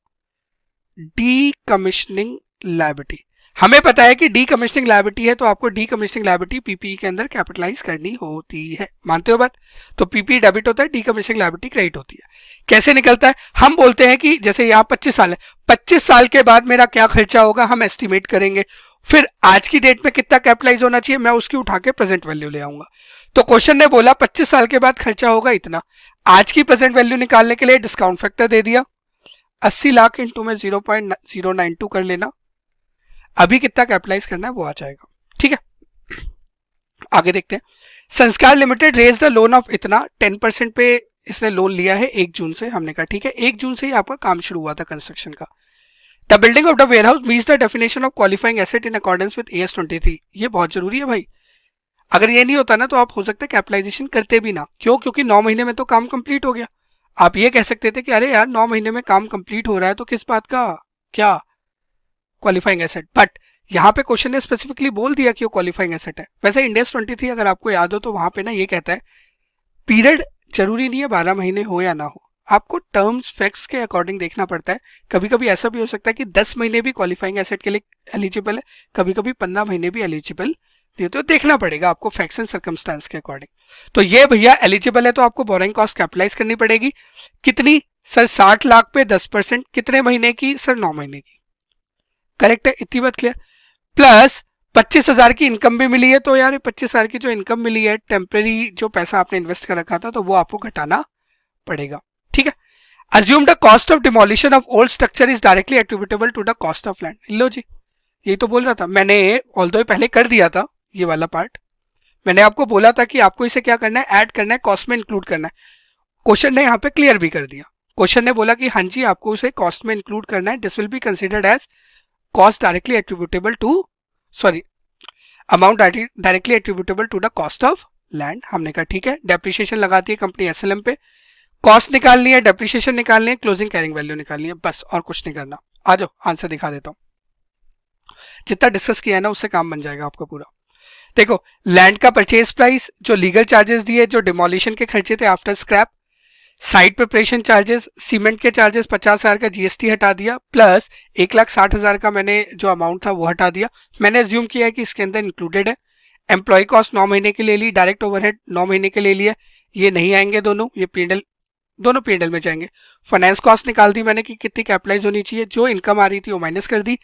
डी कमीशनिंग लायबिलिटी। हमें पता है कि डी कमीशनिंग लायबिलिटी है तो आपको डी कमीशनिंग लायबिलिटी पीपीई के अंदर कैपिटलाइज करनी होती है, मानते हो बात। तो पीपीई डेबिट होता है, डी कमीशनिंग लायबिलिटी क्रेडिट होती है। कैसे निकलता है, हम बोलते हैं कि जैसे यहाँ 25 साल है, 25 साल के बाद मेरा क्या खर्चा होगा हम एस्टिमेट करेंगे, फिर आज की डेट में कितना कैपिटलाइज होना चाहिए मैं उसकी उठा के प्रेजेंट वैल्यू ले आऊंगा। तो क्वेश्चन ने बोला 25 साल के बाद खर्चा होगा इतना, आज की प्रेजेंट वैल्यू निकालने के लिए डिस्काउंट फैक्टर दे दिया, 80 लाख इंटू में 0.092 कर लेना, अभी कितना कैपिटलाइज करना है वो आ जाएगा, ठीक है। आगे देखते हैं, Sanskar limited raise the loan of इतना, 10% पे इसने लोन लिया है 1 जून से। हमने कहा ठीक है, 1 जून से ही आपका काम शुरू हुआ था कंस्ट्रक्शन का। The building of the warehouse meets the definition of qualifying asset in accordance with AS 23। ये बहुत जरूरी है भाई, अगर ये नहीं होता ना तो आप हो सकता है कैपिटलाइजेशन करते भी ना, क्यों, क्योंकि 9 महीने में तो काम कंप्लीट हो गया। आप ये कह सकते थे कि अरे यार 9 महीने में काम कंप्लीट हो रहा है तो किस बात का क्या क्वालिफाइंग एसेट, बट यहाँ पे क्वेश्चन ने स्पेसिफिकली बोल दिया कि वो क्वालिफाइंग एसेट है। वैसे इंडेक्स 23 अगर आपको याद हो तो वहां पे ना ये कहता है पीरियड जरूरी नहीं है 12 महीने हो या ना हो, आपको टर्म्स फैक्ट्स के अकॉर्डिंग देखना पड़ता है। कभी कभी ऐसा भी हो सकता है कि 10 महीने भी क्वालिफाइंग एसेट के लिए एलिजिबल है, कभी कभी 15 महीने भी एलिजिबल नहीं, तो देखना पड़ेगा आपको फैक्ट्स एंड सर्कमस्टांस के अकॉर्डिंग। तो ये भैया एलिजिबल है तो आपको बोरिंग कॉस्ट कैपिटलाइज करनी पड़ेगी, कितनी सर, 60 लाख पे 10%, कितने महीने की सर, 9 महीने की, करेक्ट है, इतनी बात क्लियर। प्लस 25,000 की इनकम भी मिली है, तो यार 25,000 की जो इनकम मिली है, टेम्परेरी जो पैसा आपने इन्वेस्ट कर रखा था तो वो आपको घटाना पड़ेगा, ठीक है। Assume the cost of demolition of old structure is directly attributable to the cost of land. लो जी, यही तो बोल रहा था मैंने, ऑल्दो पहले कर दिया था ये वाला पार्ट, मैंने आपको बोला था कि आपको इसे क्या करना है, ऐड करना है, कॉस्ट में इंक्लूड करना है। क्वेश्चन ने यहाँ पे क्लियर भी कर दिया, क्वेश्चन ने बोला कि हाँ जी आपको उसे कॉस्ट में इंक्लूड करना है, this will be considered as cost directly attributable to, sorry, amount directly attributable to the cost of land. हमने कहा ठीक है, डेप्रिसिएशन लगाती है कंपनी एसएलएम पे, कॉस्ट निकालनी है, डेप्रिसिएशन निकालनी है, क्लोजिंग कैरिंग वैल्यू निकालनी है, बस और कुछ नहीं करना। आ जाओ आंसर दिखा देता हूं, जितना डिस्कस किया है ना उससे काम बन जाएगा आपका पूरा। देखो, लैंड का परचेज प्राइस, जो लीगल चार्जेस दिए, जो डिमोलिशन के खर्चे थे after scrap, site preparation charges, cement के चार्जेस 50,000 का जीएसटी हटा दिया, प्लस 1,60,000 का मैंने जो अमाउंट था वो हटा दिया। मैंने अज्यूम किया है कि इसके अंदर इंक्लूडेड है। एम्प्लॉय कॉस्ट 9 महीने के लिए ली, डायरेक्ट ओवरहेड 9 महीने के लिए लिया, ये नहीं आएंगे दोनों, ये पीएनएल, दोनों पीएनएल में जाएंगे। फाइनेंस कॉस्ट निकाल दी मैंने कि कितनी कैपिटलाइज होनी चाहिए, जो इनकम आ रही थी वो माइनस कर दी,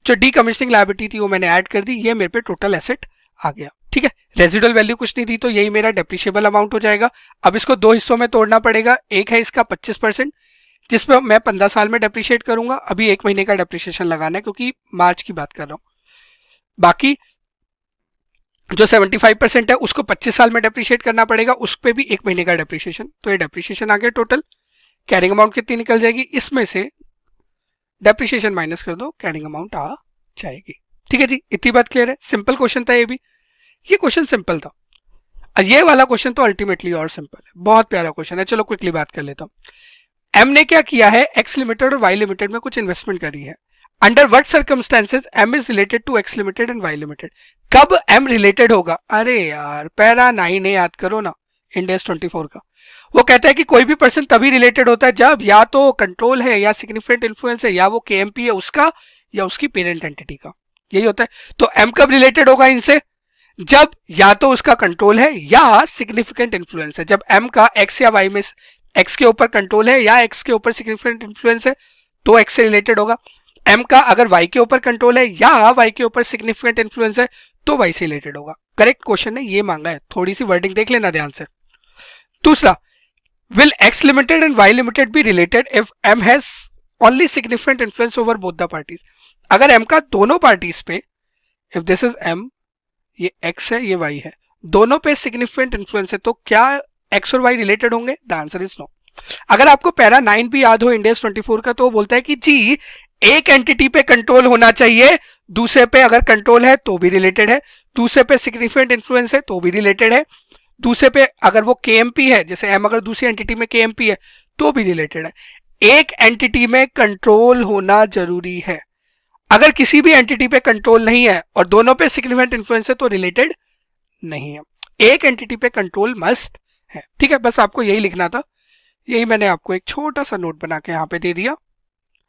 जो डीकमीशनिंग लायबिलिटी थी वो मैंने ऐड कर दी, ये मेरे पे टोटल एसेट आ गया। ठीक है, रेजिडुअल वैल्यू कुछ नहीं थी तो यही मेरा डेप्रिशिएबल अमाउंट हो जाएगा। अब इसको दो हिस्सों में तोड़ना पड़ेगा, एक है इसका 25% जिसपे मैं 15 साल में डेप्रिशिएट करूंगा, अभी 1 महीने का डेप्रिशिएशन लगाना है क्योंकि मार्च की बात कर रहा हूं। बाकी जो 75% है उसको 25 साल में डेप्रिशिएट करना पड़ेगा, उस पर भी 1 महीने का डेप्रिशिएशन। तो ये डेप्रिशिएशन आ गया टोटल। कैरिंग अमाउंट कितनी निकल जाएगी, इसमें से डेप्रिशिएशन माइनस कर दो, कैरिंग अमाउंट आ जाएगी। ठीक है जी, इतनी बात क्लियर है। सिंपल क्वेश्चन था ये भी, ये क्वेश्चन सिंपल था। ये वाला क्वेश्चन तो अल्टीमेटली और सिंपल है, बहुत प्यारा क्वेश्चन है। चलो क्विकली बात कर लेता हूं। एम ने क्या किया है, एक्स लिमिटेड और वाई लिमिटेड में कुछ इन्वेस्टमेंट करी है। Under what circumstances M is related to X limited and Y limited. कब एम रिलेटेड होगा, अरे यार पैरा 9 याद करो ना, इंडेक्स 24 का। वो कहता है कि कोई भी पर्सन तभी रिलेटेड होता है जब या तो कंट्रोल है या सिग्निफिकेंट इन्फ्लुएंस है या वो केएमपी है उसका या उसकी पेरेंट एंटिटी का, यही होता है। तो एम कब रिलेटेड होगा इनसे, जब या तो उसका कंट्रोल है या सिग्निफिकेंट इन्फ्लुएंस है। जब एम का एक्स या वाई में एक्स के ऊपर कंट्रोल है या एक्स के ऊपर सिग्निफिकेंट इन्फ्लुएंस है तो एक्स से रिलेटेड होगा। एम का अगर वाई के ऊपर कंट्रोल है या वाई के ऊपर सिग्निफिकेंट इन्फ्लुएंस है तो वाई से रिलेटेड होगा। करेक्ट क्वेश्चन ने ये मांगा है, थोड़ी सी वर्डिंग देख लेना ध्यान से। दूसरा, will X limited and Y limited be related if M has only significant influence over both the parties. अगर एम का दोनों पार्टीज पे, इफ दिस इज एम, ये x है ये y है, दोनों पे सिग्निफिकेंट इन्फ्लुएंस है तो क्या x और y रिलेटेड होंगे, द आंसर इज नो। अगर आपको पैरा 9 भी याद हो इंडेक्स 24 का, तो वो बोलता है कि जी एक एंटिटी पे कंट्रोल होना चाहिए, दूसरे पे अगर कंट्रोल है तो भी रिलेटेड है, दूसरे पे सिग्निफिकेंट इन्फ्लुएंस है तो भी रिलेटेड है, दूसरे पे अगर वो केएमपी है, जैसे एम अगर दूसरी एंटिटी में केएमपी है तो भी रिलेटेड है। एक एंटिटी में कंट्रोल होना जरूरी है। अगर किसी भी एंटिटी पे कंट्रोल नहीं है और दोनों पे सिग्निफिकेंट इन्फ्लुएंस है तो रिलेटेड नहीं है। एक एंटिटी पे कंट्रोल मस्ट है। ठीक है, बस आपको यही लिखना था, यही मैंने आपको एक छोटा सा नोट बना के यहाँ पे दे दिया,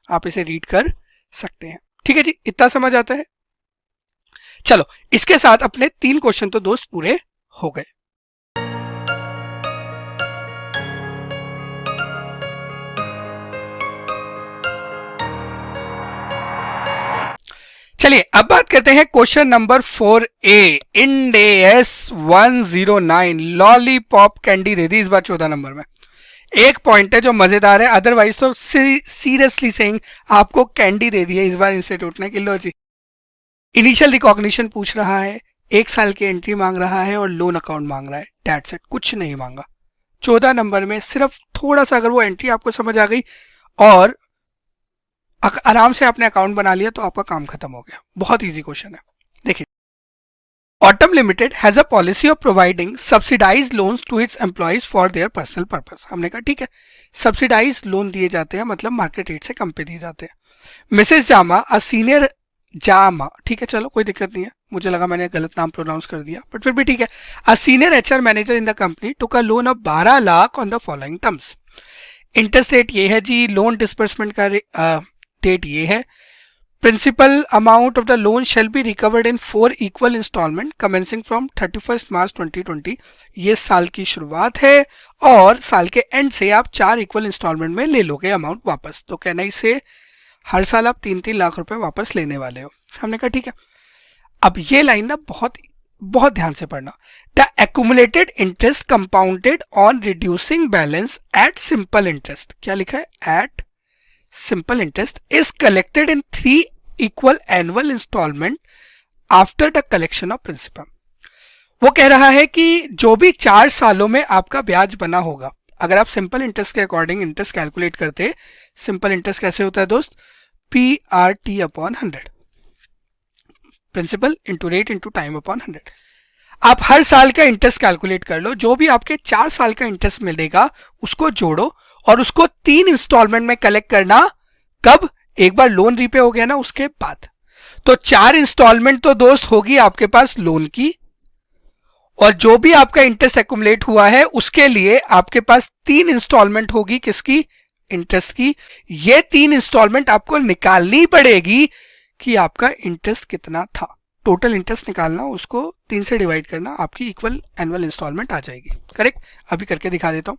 आप इसे रीड कर सकते हैं। ठीक है जी, इतना समझ आता है। चलो इसके साथ अपने 3 क्वेश्चन तो दोस्त पूरे हो गए। चलिए अब बात करते हैं क्वेश्चन नंबर 4A। इंडेस 109 लॉलीपॉप कैंडी दे दी इस बार 14 नंबर में। एक पॉइंट है जो मजेदार है, अदरवाइज तो सीरियसली सेइंग आपको कैंडी दे दी है इस बार इंस्टीट्यूट ने। किलो जी, इनिशियल रिकॉग्निशन पूछ रहा है, 1 साल की एंट्री मांग रहा है और लोन अकाउंट मांग रहा है, दैट्स इट, कुछ नहीं मांगा। 14 नंबर में सिर्फ थोड़ा सा अगर वो एंट्री आपको समझ आ गई और आराम से आपने अकाउंट बना लिया तो आपका काम खत्म हो गया। बहुत इजी क्वेश्चन है। देखिए, Autumn limited has a policy of providing subsidised loans to its employees for their personal purpose. हमने कहा ठीक है, सब्सिडाइज्ड लोन दिए जाते हैं, मतलब मार्केट रेट से कम पे दिए जाते हैं। Mrs Jama a senior Jama, ठीक है चलो कोई दिक्कत नहीं है, मुझे लगा मैंने गलत नाम प्रोनाउंस कर दिया बट फिर भी ठीक है। A senior HR manager in the company took a loan of 12 lakh on the following terms. Interest rate ये है जी, लोन डिसबर्समेंट का डेट ये है, principal amount of the loan shall be recovered in 4 equal instalment commencing from 31 March 2020। ये साल की शुरुआत है और साल के एंड से आप 4 इक्वल इंस्टॉलमेंट में ले लोगे अमाउंट वापस। तो कहना इसे हर साल आप 3-3 लाख रुपए वापस लेने वाले हो। हमने कहा ठीक है। अब ये लाइन ना बहुत ध्यान से पढ़ना। The accumulated interest compounded on reducing balance at simple interest, क्या लिखा है, at simple interest is collected in 3 equal annual installment after the collection of principal। वो कह रहा है कि जो भी 4 सालों में आपका ब्याज बना होगा, अगर आप सिंपल इंटरेस्ट के अकॉर्डिंग इंटरेस्ट कैलकुलेट करते, सिंपल इंटरेस्ट कैसे होता है दोस्त, PRT upon 100, principal into rate into time upon 100। आप हर साल का इंटरेस्ट कैलकुलेट कर लो, जो भी आपके 4 साल का इंटरेस्ट मिलेगा उसको जोड़ो और उसको 3 इंस्टॉलमेंट में कलेक्ट करना। कब? एक बार लोन रीपे हो गया ना उसके बाद। तो 4 इंस्टॉलमेंट तो दोस्त होगी आपके पास लोन की, और जो भी आपका इंटरेस्ट एक्युमुलेट हुआ है उसके लिए आपके पास 3 इंस्टॉलमेंट होगी। किसकी? इंटरेस्ट की। ये 3 इंस्टॉलमेंट आपको निकालनी पड़ेगी कि आपका इंटरेस्ट कितना था। टोटल इंटरेस्ट निकालना, उसको 3 से डिवाइड करना, आपकी इक्वल एनुअल इंस्टॉलमेंट आ जाएगी। करेक्ट? अभी करके दिखा देता हूं।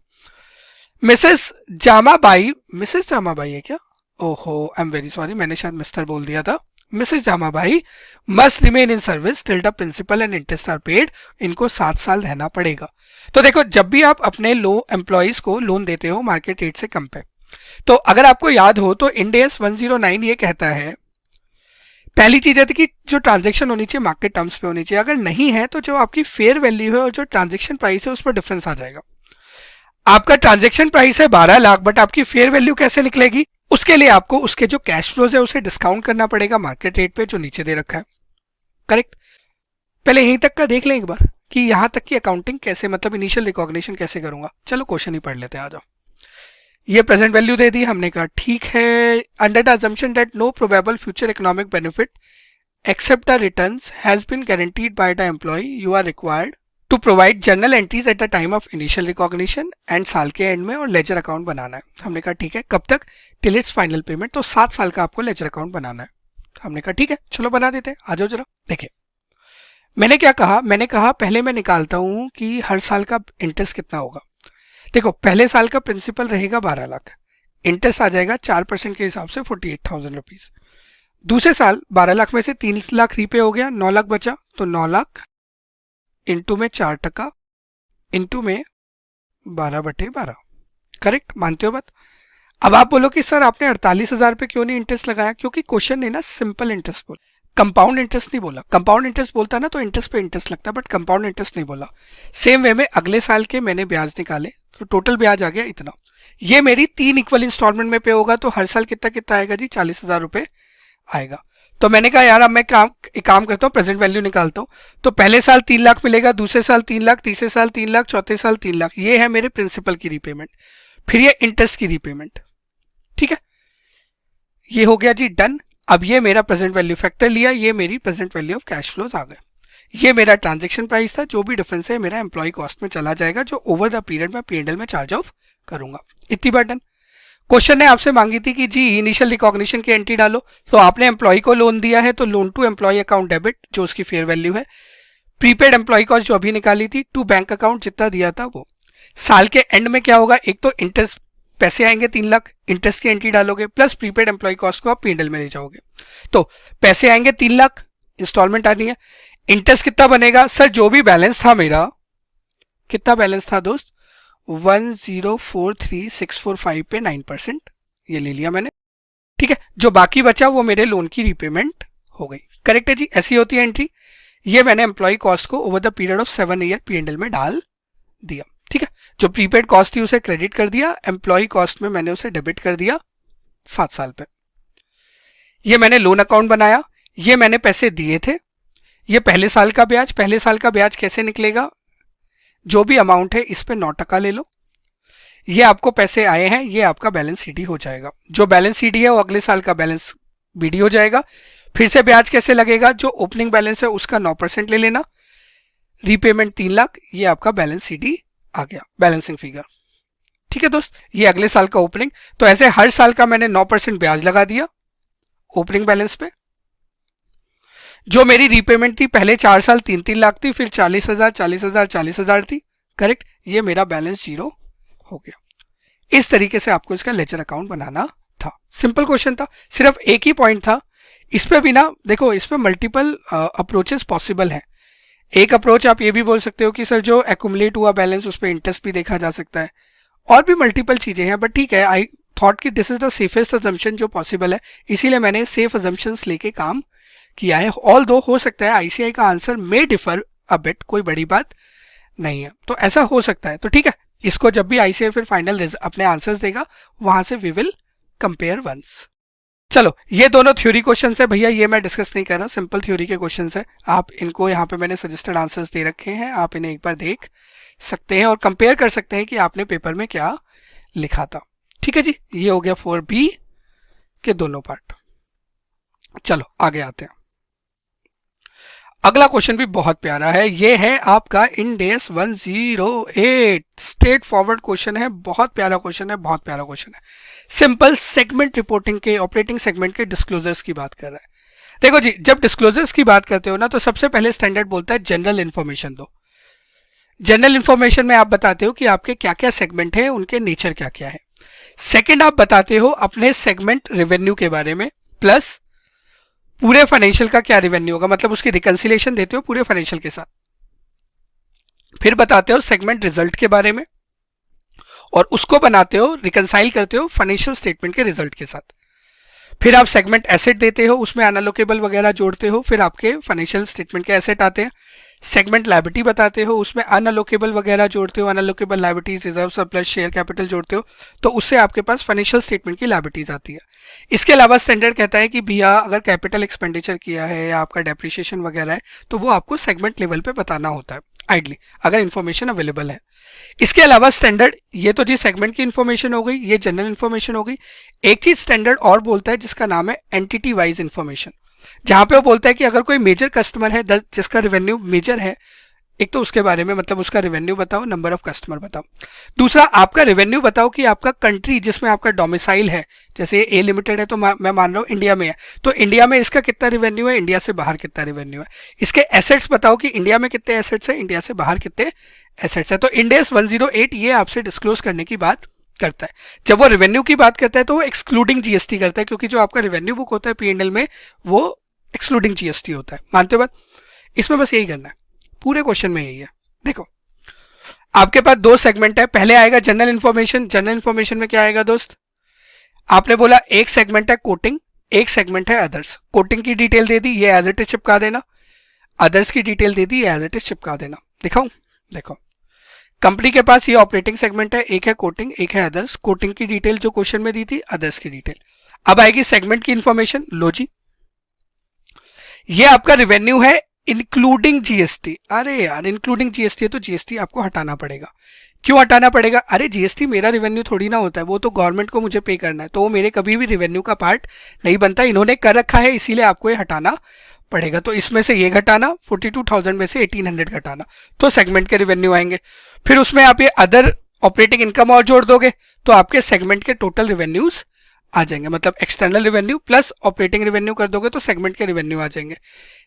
मिसेस जामाबाई, मिसेस जामाबाई है क्या? ओहो, आई एम वेरी सॉरी, मैंने शायद मिस्टर बोल दिया था। Mrs Jamabai must remain in service till the principal and interest are paid. इनको 7 साल रहना पड़ेगा। तो देखो, जब भी आप अपने लो एम्प्लॉइज को लोन देते हो मार्केट रेट से कम पे, तो अगर आपको याद हो तो इंड AS 109 ये कहता है, पहली चीज है कि जो ट्रांजेक्शन होनी चाहिए मार्केट टर्म्स पे होनी चाहिए। अगर नहीं है तो जो आपकी फेयर वैल्यू है और जो ट्रांजेक्शन प्राइस है उसमें डिफरेंस आ जाएगा। आपका ट्रांजेक्शन प्राइस है 12 लाख, बट आपकी फेयर वैल्यू कैसे निकलेगी? उसके लिए आपको उसके जो कैश फ्लोज है उसे डिस्काउंट करना पड़ेगा मार्केट रेट पे जो नीचे दे रखा है। करेक्ट? पहले यहीं तक का देख लें एक बार कि यहां तक की अकाउंटिंग कैसे, मतलब इनिशियल रिकॉग्निशन कैसे करूंगा। चलो क्वेश्चन ही पढ़ लेते हैं, आ जाओ। ये प्रेजेंट वैल्यू दे दी, हमने कहा ठीक है। Under the assumption that no probable future economic benefit except the returns has been guaranteed by the employ, you are required to provide journal entries at the time of initial recognition and साल के एंड में, और लेजर अकाउंट बनाना है। हमने कहा ठीक है। कब तक? Till it's final payment. तो 7 साल का आपको लेजर अकाउंट बनाना है। हमने कहा ठीक है, चलो बना देते हैं। आ जाओ जरा। देखिए मैंने क्या कहा, मैंने कहा पहले मैं निकालता हूं कि हर साल का इंटरेस्ट कितना होगा। देखो, पहले साल का प्रिंसिपल रहेगा 12 लाख, इंटरेस्ट आ जाएगा 4% के हिसाब से 48,000 रुपीज। दूसरे साल 12 लाख में से 3 लाख रीपे हो गया, 9 लाख बचा, तो 9 लाख इंटू में 4% इंटू में 12/12। करेक्ट? मानते हो बात? अब आप बोलो कि सर आपने 48,000 पे क्यों नहीं इंटरेस्ट लगाया? क्योंकि क्वेश्चन ने ना सिंपल इंटरेस्ट बोला, कंपाउंड इंटरेस्ट नहीं बोला। कंपाउंड इंटरेस्ट बोलता ना तो इंटरेस्ट पे इंटरेस्ट लगता, बट कंपाउंड इंटरेस्ट नहीं बोला। सेम वे में अगले साल के मैंने ब्याज निकाले, तो टोटल ब्याज आ गया इतना। ये मेरी 3 इक्वल इंस्टॉलमेंट में पे होगा, तो हर साल कितना कितना आएगा जी? 40,000 रुपए आएगा। तो मैंने कहा यार अब मैं एक काम करता हूँ, प्रेजेंट वैल्यू निकालता हूँ। तो पहले साल 3 लाख मिलेगा, दूसरे साल 3 लाख, तीसरे साल 3 लाख, चौथे साल 3 लाख। ये है मेरे प्रिंसिपल की रीपेमेंट। फिर ये इंटरेस्ट की रीपेमेंट। ठीक है, ये हो गया जी डन। अब ये मेरा प्रेजेंट वैल्यू फैक्टर लिया, ये मेरी present value of cash flows आ गए। ये मेरा ट्रांजेक्शन प्राइस था, जो भी डिफरेंस है मेरा एम्प्लॉय कॉस्ट में चला जाएगा, जो ओवर द पीरियड में P&L में चार्ज ऑफ करूंगा। इतनी बार डन। क्वेश्चन ने आपसे मांगी थी कि जी इनिशियल रिकॉग्निशन की एंट्री डालो, तो आपने एम्प्लॉय को लोन दिया है तो loan to employ account debit, जो उसकी फेयर वैल्यू है। प्रीपेड एम्प्लॉय कॉस्ट जो अभी निकाली थी, टू बैंक अकाउंट जितना दिया था वो। साल के एंड में क्या होगा? एक तो इंटरेस्ट पैसे आएंगे 3 लाख, इंटरेस्ट की एंट्री डालोगे, प्लस प्रीपेड एम्प्लॉय कॉस्ट को आप P&L में ले जाओगे। तो पैसे आएंगे 3 लाख, इंस्टॉलमेंट आनी है। इंटरेस्ट कितना बनेगा? सर जो भी बैलेंस था मेरा, कितना बैलेंस था दोस्त? 1043645 पे 9%, ये ले लिया मैंने। ठीक है, जो बाकी बचा वो मेरे लोन की रीपेमेंट हो गई। करेक्ट है जी? ऐसी होती है एंट्री। ये मैंने एम्प्लॉय कॉस्ट को over the period of 7 year P&L में डाल दिया। ठीक है, जो प्रीपेड कॉस्ट थी उसे क्रेडिट कर दिया, एम्प्लॉय कॉस्ट में मैंने उसे डेबिट कर दिया 7 साल पे। ये मैंने लोन अकाउंट बनाया, ये मैंने पैसे दिए थे। ये पहले साल का ब्याज, पहले साल का ब्याज कैसे निकलेगा? जो भी अमाउंट है इस पे 9% ले लो। ये आपको पैसे आए हैं, ये आपका बैलेंस CD हो जाएगा। जो बैलेंस CD है वो अगले साल का बैलेंस BD हो जाएगा। फिर से ब्याज कैसे लगेगा? जो ओपनिंग बैलेंस है उसका 9% ले लेना, रीपेमेंट 3 लाख, ये आपका बैलेंस CD आ गया, बैलेंसिंग फिगर। ठीक है दोस्त, ये अगले साल का ओपनिंग। तो ऐसे हर साल का मैंने 9% ब्याज लगा दिया ओपनिंग बैलेंस पे। जो मेरी रीपेमेंट थी पहले 4 साल 3-3 लाख थी, फिर 40,000 40,000 40,000 थी। करेक्ट? ये मेरा बैलेंस 0 हो गया। इस तरीके से आपको इसका लेजर अकाउंट बनाना था। सिंपल क्वेश्चन था, सिर्फ एक ही पॉइंट था। इस पे भी ना देखो, इस पे मल्टीपल अप्रोचेस पॉसिबल हैं। एक अप्रोच आप ये भी बोल सकते हो कि सर जो एक्युमुलेट हुआ बैलेंस उस पर इंटरेस्ट भी देखा जा सकता है, और भी मल्टीपल चीजें हैं। बट ठीक है, आई थॉट कि this is the safest assumption जो पॉसिबल है, इसीलिए मैंने सेफ अजम्पशंस लेके काम किया है। ऑल दो हो सकता है ICI का answer may differ a bit, कोई बड़ी बात नहीं है, तो ऐसा हो सकता है। तो ठीक है, इसको जब भी ICI फिर फाइनल अपने आंसर्स देगा वहां से वी विल कंपेयर वंस। चलो ये दोनों थ्योरी क्वेश्चंस है भैया, ये मैं डिस्कस नहीं कर रहा, सिंपल थ्योरी के क्वेश्चंस है। आप इनको यहाँ पे मैंने सजेस्टेड आंसर्स दे रखे हैं, आप इन्हें एक बार देख सकते हैं और कंपेयर कर सकते हैं कि आपने पेपर में क्या लिखा था। ठीक है जी, ये हो गया 4B के दोनों पार्ट। चलो आगे आते हैं। अगला क्वेश्चन भी बहुत प्यारा है, ये है आपका इंडेस 108, स्ट्रेट फॉरवर्ड क्वेश्चन है, बहुत प्यारा क्वेश्चन है, बहुत प्यारा क्वेश्चन है। सिंपल सेगमेंट रिपोर्टिंग के, ऑपरेटिंग सेगमेंट के डिस्क्लोजर्स की बात कर रहा है। देखो जी, जब डिस्क्लोजर्स की बात करते हो ना, तो सबसे पहले स्टैंडर्ड बोलता है जनरल इंफॉर्मेशन दो। जनरल इंफॉर्मेशन में आप बताते हो कि आपके क्या क्या सेगमेंट है, उनके नेचर क्या क्या है। सेकंड आप बताते हो अपने सेगमेंट रेवेन्यू के बारे में, प्लस पूरे फाइनेंशियल का क्या रेवेन्यू होगा, मतलब उसकी रिकंसिलेशन देते हो पूरे फाइनेंशियल के साथ। फिर बताते हो सेगमेंट रिजल्ट के बारे में, और उसको बनाते हो, रिकंसाइल करते हो फाइनेंशियल स्टेटमेंट के रिजल्ट के साथ। फिर आप सेगमेंट एसेट देते हो, उसमें अनअलोकेबल वगैरह जोड़ते हो, फिर आपके फाइनेंशियल स्टेटमेंट के एसेट आते हैं। सेगमेंट लायबिलिटी बताते हो, उसमें अनअलोकेबल वगैरह जोड़ते हो, unallocable liabilities, reserve, surplus, share capital जोड़ते हो, तो उससे आपके पास फाइनेंशियल स्टेटमेंट की लायबिलिटीज आती है। इसके अलावा स्टैंडर्ड कहता है कि भैया अगर कैपिटल एक्सपेंडिचर किया है या आपका डेप्रिसिएशन वगैरह है, तो वो आपको सेगमेंट लेवल पे बताना होता है आइडली, अगर इन्फॉर्मेशन अवेलेबल है। इसके अलावा स्टैंडर्ड, ये तो जी सेगमेंट की इन्फॉर्मेशन हो गई, ये जनरल इन्फॉर्मेशन हो गई। एक चीज स्टैंडर्ड और बोलता है जिसका नाम है एंटिटी वाइज इन्फॉर्मेशन, जहां पे वो बोलता है कि अगर कोई मेजर कस्टमर है जिसका रेवेन्यू मेजर है, एक तो उसके बारे में, मतलब उसका रेवेन्यू बताओ, नंबर ऑफ कस्टमर बताओ। दूसरा आपका रेवेन्यू बताओ कि आपका कंट्री जिसमें आपका डोमिसाइल है, जैसे ए लिमिटेड है तो मैं मान रहा हूँ इंडिया में है, तो इंडिया में इसका कितना रेवेन्यू है, इंडिया से बाहर कितना रेवेन्यू है। इसके एसेट्स बताओ कि इंडिया में कितने एसेट्स है, इंडिया से बाहर कितने एसेट्स है। तो इंडेस 108 ये आपसे डिस्क्लोज करने की बात करता है। जब वो रेवेन्यू की बात करता है तो वो एक्सक्लूडिंग जीएसटी करता है, क्योंकि जो आपका रेवेन्यू बुक होता है पीएनएल में, वो एक्सक्लूडिंग जीएसटी होता है। मानते हो बात? इसमें बस यही करना है, पूरे क्वेश्चन में यही है। देखो आपके पास दो सेगमेंट है, पहले आएगा जनरल इंफॉर्मेशन। जनरल इंफॉर्मेशन में क्या आएगा दोस्त, आपने बोला एक सेगमेंट है कोटिंग, एक सेगमेंट है अदर्स। कोटिंग की डिटेल दे दी, ये एज इट इज चिपका देना। अदर्स की डिटेल दे दी, ये एज इट इज चिपका देना। दिखाऊं? देखो कंपनी के पास ये ऑपरेटिंग सेगमेंट है, एक है कोटिंग, एक है अदर्स। कोटिंग की डिटेल जो क्वेश्चन में दी थी, अदर्स की डिटेल। अब आएगी सेगमेंट की इंफॉर्मेशन। लो जी, ये आपका रेवेन्यू है इंक्लूडिंग जीएसटी। अरे यार इंक्लूडिंग जीएसटी है तो जीएसटी आपको हटाना पड़ेगा। क्यों हटाना पड़ेगा? अरे जीएसटी मेरा रेवेन्यू थोड़ी ना होता है, वो तो गवर्नमेंट को मुझे पे करना है, तो वो मेरे कभी भी रेवेन्यू का पार्ट नहीं बनता। इन्होंने कर रखा है, इसीलिए आपको ये हटाना पड़ेगा। तो इसमें से ये घटाना, 42,000 में से 1800 घटाना, तो सेगमेंट के रेवेन्यू आएंगे। फिर उसमें आप ये अदर ऑपरेटिंग इनकम और जोड़ दोगे, तो आपके सेगमेंट के टोटल रेवेन्यूज आ जाएंगे। मतलब external revenue plus operating revenue कर दोगे तो सेगमेंट के रेवेन्यू आ जाएंगे।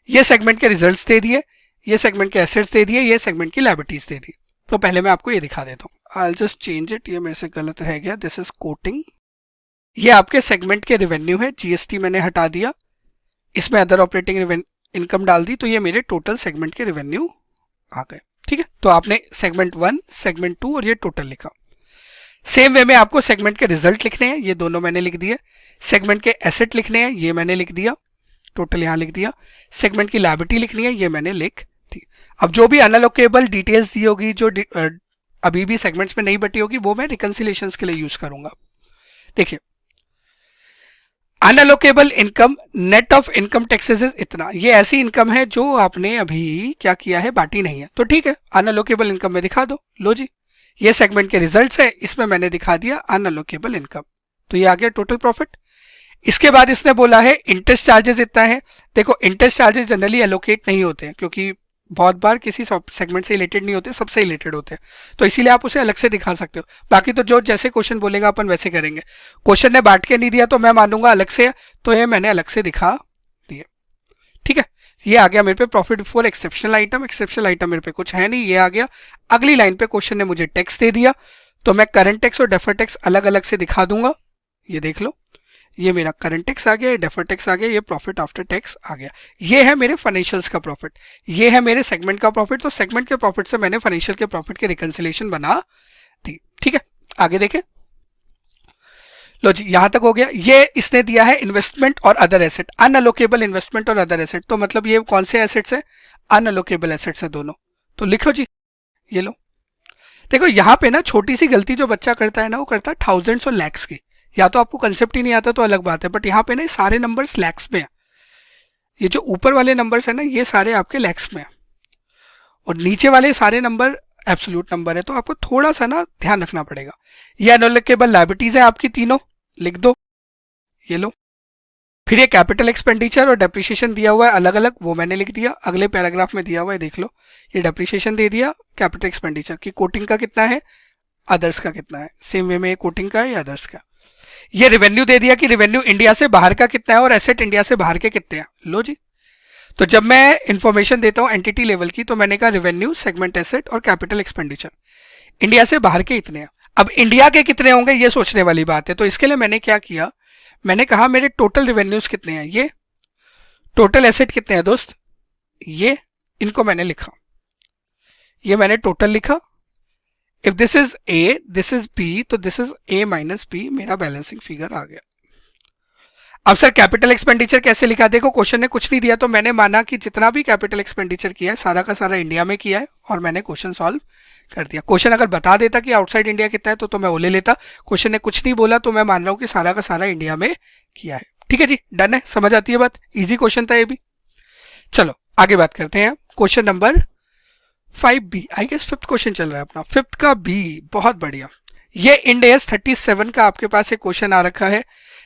ये सेगमेंट के रिजल्ट्स दे दिए, ये सेगमेंट के एसेट्स दे दिए, ये सेगमेंट की लायबिलिटीज दे दी। तो पहले मैं आपको ये दिखा देता हूँ। आई जस्ट चेंज इट, ये मेरे से गलत रह गया। दिस इज कोटिंग, ये आपके सेगमेंट के रेवेन्यू है, जीएसटी मैंने हटा दिया, इसमें अदर ऑपरेटिंग इनकम डाल दी, तो ये मेरे टोटल सेगमेंट के रेवेन्यू आ गए। ठीक है, तो आपने सेगमेंट 1, सेगमेंट 2 और ये टोटल लिखा। सेम वे में आपको सेगमेंट के रिजल्ट लिखने हैं, ये दोनों मैंने लिख दिए। सेगमेंट के एसेट लिखने हैं, ये मैंने लिख दिया, टोटल यहां लिख दिया। सेगमेंट की लायबिलिटी लिखनी है, ये मैंने लिख दी। अब जो भी अनअलोकेबल डिटेल्स दी होगी, जो अभी भी सेगमेंट्स में नहीं बटी होगी, वो मैं रिकंसिलेशंस के लिए यूज करूंगा। देखिए unallocable income net of income taxes इतना, ये ऐसी इनकम है जो आपने अभी क्या किया है, बांटी नहीं है, तो ठीक है अनअलोकेबल इनकम में दिखा दो। लो जी, ये सेगमेंट के रिजल्ट्स है, इसमें मैंने दिखा दिया अनअलोकेबल इनकम, तो ये आ गया टोटल प्रॉफिट। इसके बाद इसने बोला है इंटरेस्ट चार्जेस इतना है। देखो इंटरेस्ट चार्जेस जनरली एलोकेट नहीं होते हैं, क्योंकि बहुत बार किसी सेगमेंट से रिलेटेड नहीं होते, सबसे रिलेटेड होते हैं, तो इसीलिए आप उसे अलग से दिखा सकते हो। बाकी तो जो जैसे क्वेश्चन बोलेगा अपन वैसे करेंगे। क्वेश्चन ने बांट के नहीं दिया तो मैं मानूंगा अलग से, तो ये मैंने अलग से दिखा दिए। ठीक है, ये आ गया मेरे पे profit before exceptional item. Exceptional item मेरे पे कुछ है नहीं, ये आ गया। अगली लाइन पे क्वेश्चन ने मुझे टैक्स दे दिया, तो मैं करंट टैक्स और डेफर्ड टैक्स अलग अलग से दिखा दूंगा। ये देख लो, ये मेरा करंट टैक्स आ गया, डेफर्ड टैक्स आ गया, ये प्रॉफिट आफ्टर टैक्स आ गया। ये है मेरे फाइनेंशियल्स का प्रॉफिट, ये है मेरे सेगमेंट का प्रॉफिट। तो सेगमेंट के प्रॉफिट से मैंने फाइनेंशियल के प्रॉफिट की रिकंसिलेशन बना दी। ठीक है, आगे देखें। लो जी, यहां तक हो गया। ये इसने दिया है इन्वेस्टमेंट और अदर एसेट, अनअलोकेबल इन्वेस्टमेंट और अदर एसेट। तो मतलब ये कौन से एसेट्स है? अनअलोकेबल एसेट्स है दोनों। तो लिखो जी, ये लो। देखो यहाँ पे ना छोटी सी गलती जो बच्चा करता है ना, वो करता है थाउजेंड्स और लैक्स की। या तो आपको कंसेप्ट ही नहीं आता तो अलग बात है, बट यहाँ पे ना सारे नंबर्स लैक्स में है। ये जो ऊपर वाले नंबर्स है ना ये सारे आपके लैक्स में है, और नीचे वाले सारे नंबर एब्सोल्यूट नंबर है, तो आपको थोड़ा सा ना ध्यान रखना पड़ेगा। ये अनअलोकेबल लायबिलिटीज है आपकी तीनों, लिख दो, ये लो। फिर ये कैपिटल एक्सपेंडिचर और डेप्रिसिएशन दिया हुआ है अलग अलग, वो मैंने लिख दिया, अगले पैराग्राफ में दिया हुआ है देख लो। ये डेप्रिसिएशन दे दिया, कैपिटल एक्सपेंडिचर की कोटिंग का कितना है, अदर्स का कितना है, सेम वे में कोटिंग का है या अदर्स का। ये रेवेन्यू दे दिया कि रेवेन्यू इंडिया से बाहर का कितना है और एसेट इंडिया से बाहर के कितने हैं, लो जी। तो जब मैं इंफॉर्मेशन देता हूं एंटिटी लेवल की तो मैंने कहा रेवेन्यू, सेगमेंट एसेट और कैपिटल एक्सपेंडिचर, इंडिया से बाहर के इतने हैं। अब इंडिया के कितने होंगे ये सोचने वाली बात है, तो इसके लिए मैंने क्या किया, मैंने कहा मेरे टोटल रेवेन्यूज कितने हैं, ये टोटल एसेट कितने हैं दोस्त, ये इनको मैंने लिखा, ये मैंने टोटल लिखा। If this is A, this is B, तो this is A minus B, मेरा बैलेंसिंग फिगर आ गया। अब सर कैपिटल एक्सपेंडिचर कैसे लिखा, देखो क्वेश्चन ने कुछ नहीं दिया तो मैंने माना कि जितना भी कैपिटल एक्सपेंडिचर किया है सारा का सारा इंडिया में किया है और मैंने क्वेश्चन सॉल्व कर दिया। क्वेश्चन अगर बता देता कि आउटसाइड इंडिया कितना है तो मैं वो ले लेता, क्वेश्चन ने कुछ नहीं बोला तो मैं मान रहा हूं कि सारा का सारा इंडिया में किया है। ठीक है जी, डन है, समझ आती है बात, इजी क्वेश्चन था ये भी। चलो आगे बात करते हैं, question number 5B, I guess fifth question चल रहा है अपना, फिफ्थ का बी, बहुत बढ़िया। ये इंड AS 37 का आपके पास एक क्वेश्चन आ रखा है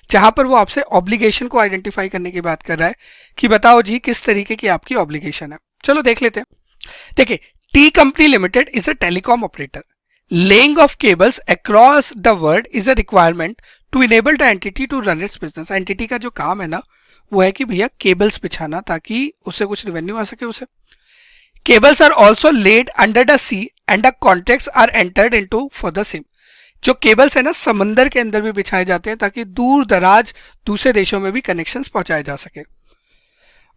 जहां पर वो आपसे ऑब्लिगेशन को आइडेंटिफाई करने की बात कर रहा है कि बताओ जी किस तरीके की आपकी ऑब्लिगेशन है। चलो देख लेते हैं। देखिए, T company limited is a telecom operator, laying off cables across the world is a requirement to enable the entity to run its business. Entity का जो काम है ना वो है कि भैया केबल्स बिछाना ताकि उससे कुछ रेवेन्यू आ सके उसे। Cables are also laid under the sea and the contracts are entered into for the same. जो केबल्स है ना समंदर के अंदर भी बिछाए जाते हैं ताकि दूर दराज दूसरे देशों में भी कनेक्शंस पहुंचाए जा सके।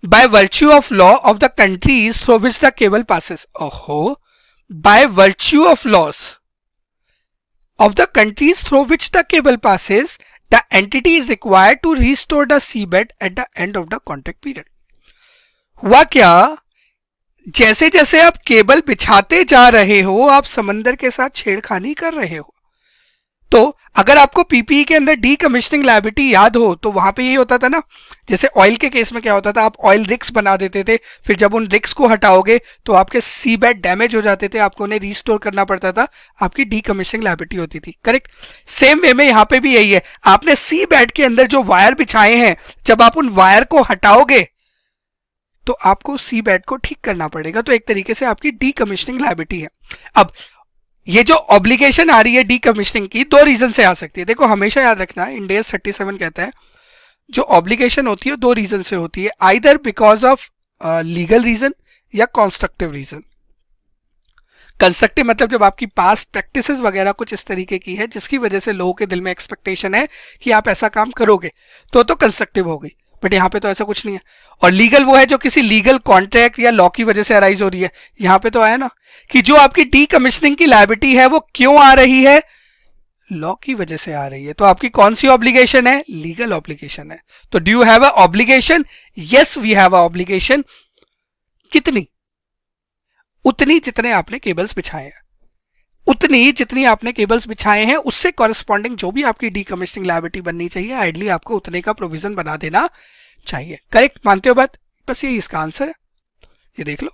By virtue of law of the countries through which the cable passes, ओहो, by virtue of laws of the countries through which the cable passes the entity is required to restore the seabed at the end of the contract period. हुआ क्या, जैसे जैसे आप केबल बिछाते जा रहे हो आप समंदर के साथ छेड़खानी कर रहे हो। तो अगर आपको पीपीई के अंदर डीकमिशनिंग लायबिलिटी याद हो तो वहां पे यही होता था ना, जैसे ऑयल के केस में क्या होता था, आप ऑयल रिग्स बना देते थे, फिर जब उन रिग्स को हटाओगे तो आपके सी बेड डैमेज हो जाते थे, आपको उन्हें रिस्टोर करना पड़ता था, आपकी डीकमिशनिंग लायबिलिटी होती थी, करेक्ट। सेम वे में यहाँ पे भी यही है, आपने सी बेड के अंदर जो वायर बिछाए हैं जब आप उन वायर को हटाओगे तो आपको सी बेड को ठीक करना पड़ेगा, तो एक तरीके से आपकी डीकमिशनिंग लायबिलिटी है। अब ये जो ऑब्लिगेशन आ रही है डीकमिशनिंग की, दो रीजन से आ सकती है। देखो हमेशा याद रखना है, इंड AS 37 कहता है जो ऑब्लिगेशन होती है दो रीजन से होती है, either because of legal reason या कॉन्स्ट्रक्टिव रीजन। कंस्ट्रक्टिव मतलब जब आपकी पास्ट प्रैक्टिसेस वगैरह कुछ इस तरीके की है जिसकी वजह से लोगों के दिल में एक्सपेक्टेशन है कि आप ऐसा काम करोगे, तो कंस्ट्रक्टिव हो गई, बट यहाँ पे तो ऐसा कुछ नहीं है। और लीगल वो है जो किसी लीगल कॉन्ट्रैक्ट या लॉ की वजह से अराइज हो रही है। यहाँ पे तो आया ना कि जो आपकी डीकमिशनिंग की लायबिलिटी है वो क्यों आ रही है, लॉ की वजह से आ रही है। तो आपकी कौन सी ऑब्लिगेशन है, लीगल ऑब्लिगेशन है। तो do you have a obligation, yes we have a obligation. कितनी, उतनी जितने आपने केबल्स बिछाए हैं, उतनी जितनी आपने केबल्स बिछाए हैं उससे कॉरेस्पॉन्डिंग जो भी आपकी डीकमिशनिंग लायबिलिटी बननी चाहिए, आइडली आपको उतने का प्रोविजन बना देना चाहिए। करेक्ट, मानते हो बात, बस ये इसका आंसर है, ये देख लो।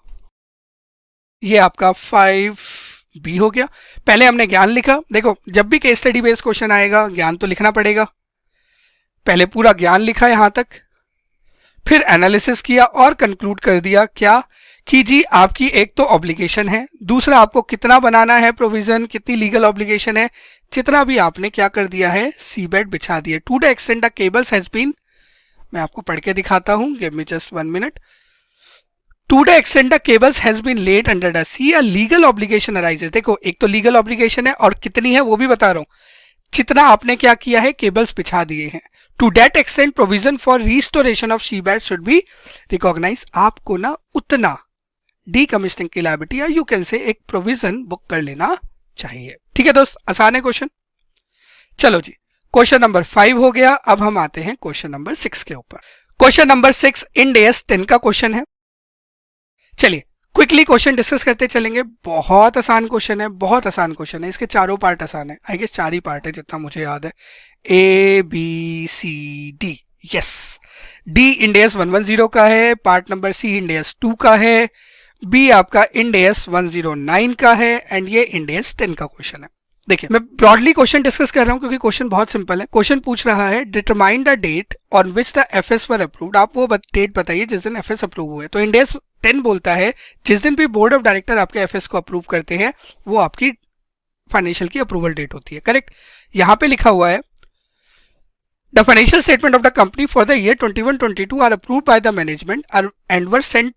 ये आपका 5B हो गया। पहले हमने ज्ञान लिखा, देखो जब भी केस स्टडी बेस्ड क्वेश्चन आएगा ज्ञान तो लिखना पड़ेगा, पहले पूरा ज्ञान लिखा यहां तक, फिर एनालिसिस किया और कंक्लूड कर दिया क्या कि जी आपकी एक तो ऑब्लिगेशन है, दूसरा आपको कितना बनाना है प्रोविजन, कितनी लीगल ऑब्लिगेशन है, जितना भी आपने क्या कर दिया है, सी बेड बिछा दिया। To the extent the cables has been, मैं आपको पढ़ के दिखाता हूं, give me just 1 minute. To the extent the cables has been laid under the sea a legal obligation arises. देखो एक तो लीगल ऑब्लिगेशन है और कितनी है वो भी बता रहा हूं, जितना आपने क्या किया है, केबल्स बिछा दिए हैं। To that extent provision for restoration of sea bed should be recognise. आपको ना उतना डीकमिशनिंग की लायबिलिटी या यू कैन से एक प्रोविजन बुक कर लेना चाहिए। ठीक है दोस्त, आसान है क्वेश्चन। चलो जी, क्वेश्चन नंबर 5 हो गया। अब हम आते हैं क्वेश्चन नंबर 6 के ऊपर। क्वेश्चन नंबर 6 इंड AS 10 का क्वेश्चन है। चलिए क्विकली क्वेश्चन डिस्कस करते चलेंगे। बहुत आसान क्वेश्चन है, बहुत आसान क्वेश्चन है। इसके चारों पार्ट आसान है, आई गेस 4 ही पार्ट है जितना मुझे याद है। A B C D, yes. D Ind AS 110 का है, part number C Ind AS 2 का है, बी आपका इंड एस 109 का है, एंड ये इंड एस 10 का क्वेश्चन है। देखिए मैं ब्रॉडली क्वेश्चन डिस्कस कर रहा हूं क्योंकि क्वेश्चन बहुत सिंपल है। क्वेश्चन पूछ रहा है determine the date on which the FS were approved. आप वो डेट बताइए जिस दिन एफएस अप्रूव हुए। तो इंड एस 10 बोलता है जिस दिन भी बोर्ड ऑफ डायरेक्टर आपके एफएस को अप्रूव करते हैं वो आपकी फाइनेंशियल की अप्रूवल डेट होती है। करेक्ट। यहां पे लिखा हुआ है the financial statement of the company for the year 21-22 are approved by the management and were sent